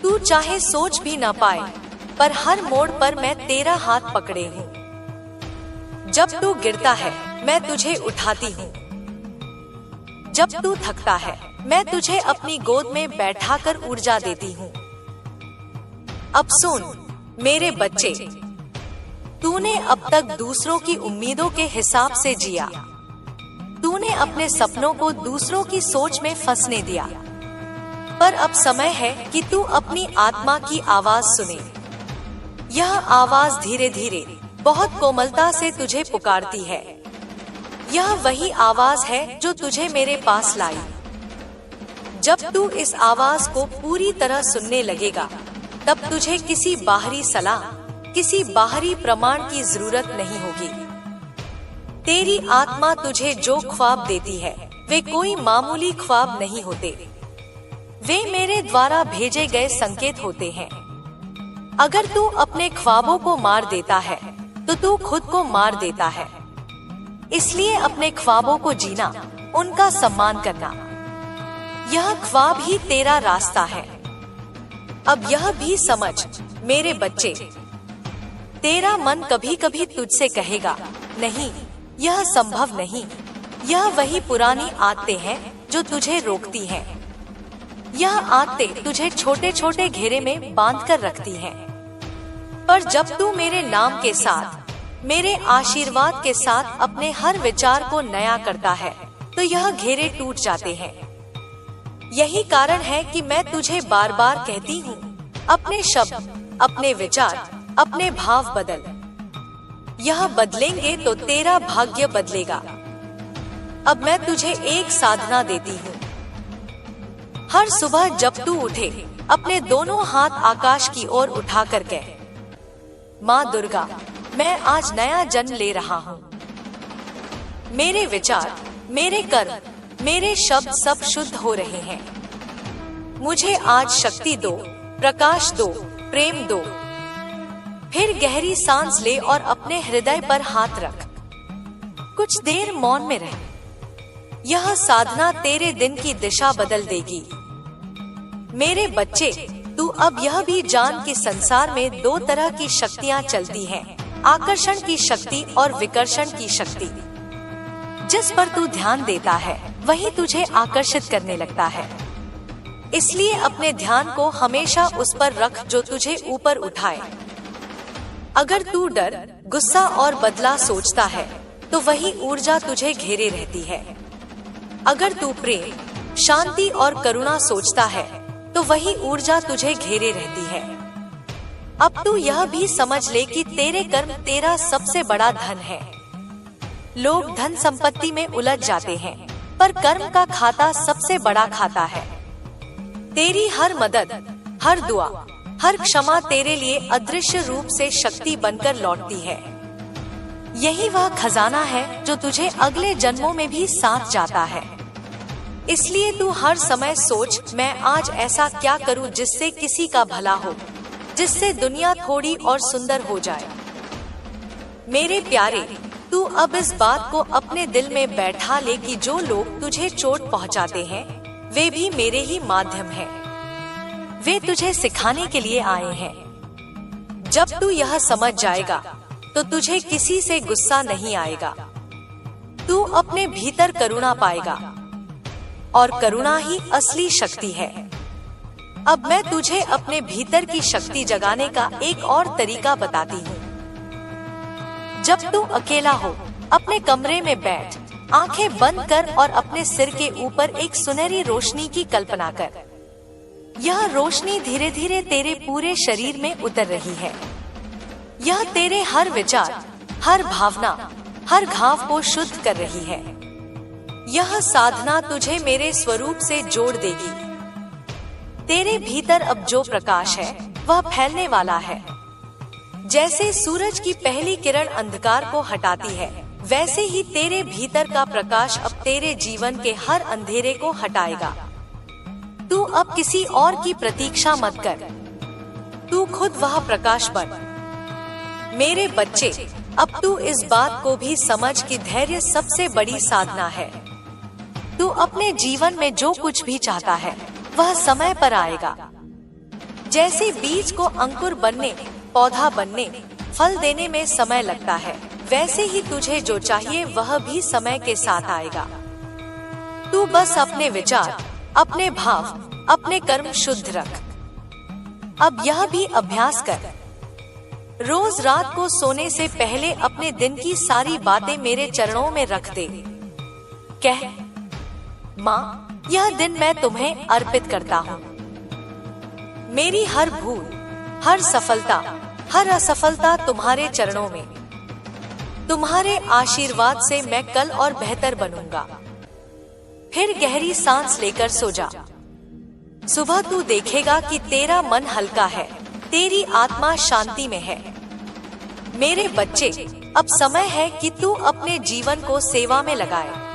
तू चाहे सोच भी न पाए, पर हर मोड़ पर मैं तेरा हाथ पकड़े हूँ। जब तू गिरता है मैं तुझे उठाती हूँ। जब तू थकता है मैं तुझे अपनी गोद में बैठाकर ऊर्जा देती हूँ। अब सुन मेरे बच्चे, तूने अब तक दूसरों की उम्मीदों के हिसाब से जिया। तूने अपने सपनों को दूसरों की सोच में फंसने दिया, पर अब समय है कि तू अपनी आत्मा की आवाज सुने। यह आवाज धीरे धीरे, बहुत कोमलता से तुझे पुकारती है। यह वही आवाज है जो तुझे मेरे पास लाई। जब तू इस आवाज को पूरी तरह सुनने लगेगा, तब तुझे किसी बाहरी सलाह, किसी बाहरी प्रमाण की जरूरत नहीं होगी। तेरी आत्मा तुझे जो ख्वाब देती है वे कोई मामूली ख्वाब नहीं होते, वे मेरे द्वारा भेजे गए संकेत होते हैं। अगर तू अपने ख्वाबों को मार देता है तो तू खुद को मार देता है। इसलिए अपने ख्वाबों को जीना, उनका सम्मान करना, यह ख्वाब ही तेरा रास्ता है। अब यह भी समझ मेरे बच्चे, तेरा मन कभी कभी तुझसे कहेगा, नहीं यह संभव नहीं। यह वही पुरानी आदतें हैं जो तुझे रोकती हैं। यह आदतें तुझे छोटे छोटे घेरे में बांध कर रखती हैं। पर जब तू मेरे नाम के साथ, मेरे आशीर्वाद के साथ अपने हर विचार को नया करता है, तो यह घेरे टूट जाते हैं। यही कारण है कि मैं तुझे बार बार कहती हूँ, अपने शब्द, अपने विचार, अपने भाव बदल। यह बदलेंगे तो तेरा भाग्य बदलेगा। अब मैं तुझे एक साधना देती हूँ। हर सुबह जब तू उठे, अपने दोनों हाथ आकाश की ओर उठाकर कह, माँ दुर्गा, मैं आज नया जन्म ले रहा हूँ। मेरे विचार, मेरे कर्म, मेरे शब्द सब शुद्ध हो रहे हैं। मुझे आज शक्ति दो, प्रकाश दो, प्रेम दो। फिर गहरी सांस ले और अपने हृदय पर हाथ रख। कुछ देर मौन में रह। यह साधना तेरे दिन की दिशा बदल देगी। मेरे बच्चे, तू अब यह भी जान कि संसार में दो तरह की शक्तियाँ चलती हैं, आकर्षण की शक्ति और विकर्षण की शक्ति। जिस पर तू ध्यान देता है वही तुझे आकर्षित करने लगता है। इसलिए अपने ध्यान को हमेशा उस पर रख जो तुझे ऊपर उठाए। अगर तू डर, गुस्सा और बदला सोचता है तो वही ऊर्जा तुझे घेरे रहती है। अगर तू प्रेम, शांति और करुणा सोचता है तो वही ऊर्जा तुझे घेरे रहती है। अब तू यह भी समझ ले कि तेरे कर्म तेरा सबसे बड़ा धन है। लोग धन संपत्ति में उलझ जाते हैं, पर कर्म का खाता सबसे बड़ा खाता है। तेरी हर मदद, हर दुआ, हर क्षमा तेरे लिए अदृश्य रूप से शक्ति बनकर लौटती है। यही वह खजाना है जो तुझे अगले जन्मों में भी साथ जाता है। इसलिए तू हर समय सोच, मैं आज ऐसा क्या करूं जिससे किसी का भला हो, जिससे दुनिया थोड़ी और सुंदर हो जाए। मेरे प्यारे, तू अब इस बात को अपने दिल में बैठा ले कि जो लोग तुझे चोट पहुंचाते हैं वे भी मेरे ही माध्यम हैं। वे तुझे सिखाने के लिए आए हैं। जब तू यह समझ जाएगा तो तुझे किसी से गुस्सा नहीं आएगा। तू अपने भीतर करुणा पाएगा और करुणा ही असली शक्ति है। अब मैं तुझे अपने भीतर की शक्ति जगाने का एक और तरीका बताती हूँ। जब तू अकेला हो, अपने कमरे में बैठ, आंखें बंद कर और अपने सिर के ऊपर एक सुनहरी रोशनी की कल्पना कर। यह रोशनी धीरे धीरे तेरे पूरे शरीर में उतर रही है। यह तेरे हर विचार, हर भावना, हर घाव को शुद्ध कर रही है। यह साधना तुझे मेरे स्वरूप से जोड़ देगी। तेरे भीतर अब जो प्रकाश है वह फैलने वाला है। जैसे सूरज की पहली किरण अंधकार को हटाती है, वैसे ही तेरे भीतर का प्रकाश अब तेरे जीवन के हर अंधेरे को हटाएगा। तू अब किसी और की प्रतीक्षा मत कर, तू खुद वह प्रकाश बन। मेरे बच्चे, अब तू इस बात को भी समझ कि धैर्य सबसे बड़ी साधना है। तू अपने जीवन में जो कुछ भी चाहता है वह समय पर आएगा। जैसे बीज को अंकुर बनने, पौधा बनने, फल देने में समय लगता है, वैसे ही तुझे जो चाहिए वह भी समय के साथ आएगा। तू बस अपने विचार, अपने भाव, अपने कर्म शुद्ध रख। अब यह भी अभ्यास कर। रोज रात को सोने से पहले अपने दिन की सारी बातें मेरे चरणों में रख दे। कह, माँ, यह दिन मैं तुम्हें अर्पित करता हूँ। मेरी हर भूल, हर सफलता, हर असफलता तुम्हारे चरणों में। तुम्हारे आशीर्वाद से मैं कल और बेहतर बनूंगा। फिर गहरी सांस लेकर सो जा। सुबह तू देखेगा कि तेरा मन हल्का है, तेरी आत्मा शांति में है। मेरे बच्चे, अब समय है कि तू अपने जीवन को सेवा में लगाए।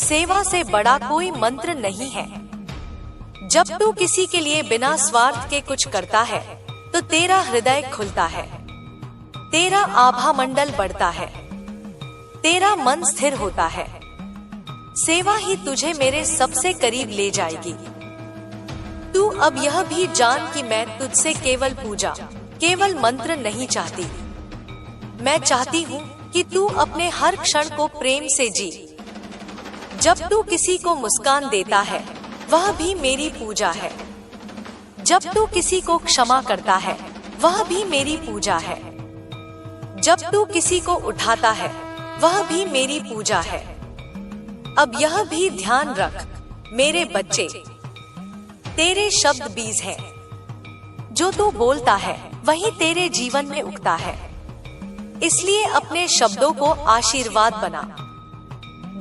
सेवा से बड़ा कोई मंत्र नहीं है। जब तू किसी के लिए बिना स्वार्थ के कुछ करता है तो तेरा हृदय खुलता है, तेरा आभा मंडल बढ़ता है, तेरा मन स्थिर होता है। सेवा ही तुझे मेरे सबसे करीब ले जाएगी। तू अब यह भी जान कि मैं तुझसे केवल पूजा, केवल मंत्र नहीं चाहती। मैं चाहती हूँ कि तू अपने हर क्षण को प्रेम से जी। जब तू किसी को मुस्कान देता है वह भी मेरी पूजा है। जब तू किसी को क्षमा करता है वह भी मेरी पूजा है। जब तू किसी को उठाता है वह भी मेरी पूजा है। अब यह भी ध्यान रख, मेरे बच्चे, तेरे शब्द बीज हैं। जो तू बोलता है वही तेरे जीवन में उगता है। इसलिए अपने शब्दों को आशीर्वाद बना।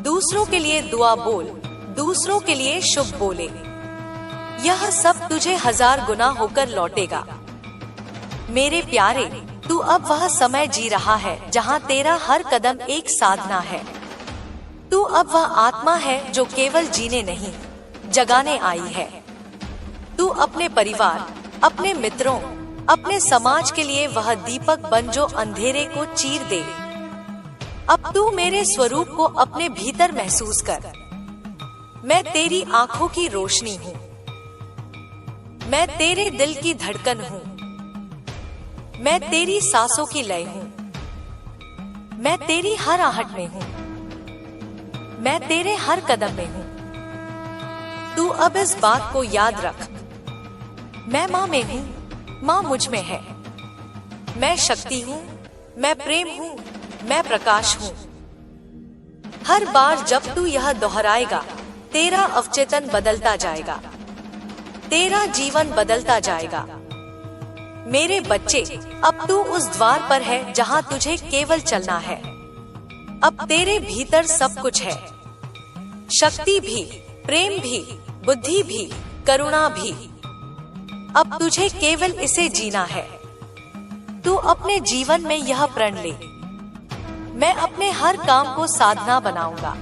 दूसरों के लिए दुआ बोल, दूसरों के लिए शुभ बोले। यह सब तुझे 1000 गुना होकर लौटेगा। मेरे प्यारे, तू अब वह समय जी रहा है जहाँ तेरा हर कदम एक साधना है। तू अब वह आत्मा है जो केवल जीने नहीं, जगाने आई है। तू अपने परिवार, अपने मित्रों, अपने समाज के लिए वह दीपक बन जो अंधेरे को चीर दे। अब तू मेरे स्वरूप को अपने भीतर महसूस कर। मैं तेरी आंखों की रोशनी हूँ, मैं तेरे दिल की धड़कन हूँ, मैं तेरी सांसों की लय हूँ, मैं तेरी हर आहट में हूँ, मैं तेरे हर कदम में हूँ। तू अब इस बात को याद रख, मैं माँ में हूँ, माँ मुझ में है। मैं शक्ति हूँ, मैं प्रेम हूँ, मैं प्रकाश हूँ। हर बार जब तू यह दोहराएगा, तेरा अवचेतन बदलता जाएगा, तेरा जीवन बदलता जाएगा। मेरे बच्चे, अब तू उस द्वार पर है जहाँ तुझे केवल चलना है। अब तेरे भीतर सब कुछ है, शक्ति भी, प्रेम भी, बुद्धि भी, करुणा भी। अब तुझे केवल इसे जीना है। तू अपने जीवन में यह प्रण ले, मैं अपने हर काम को साधना बनाऊंगा।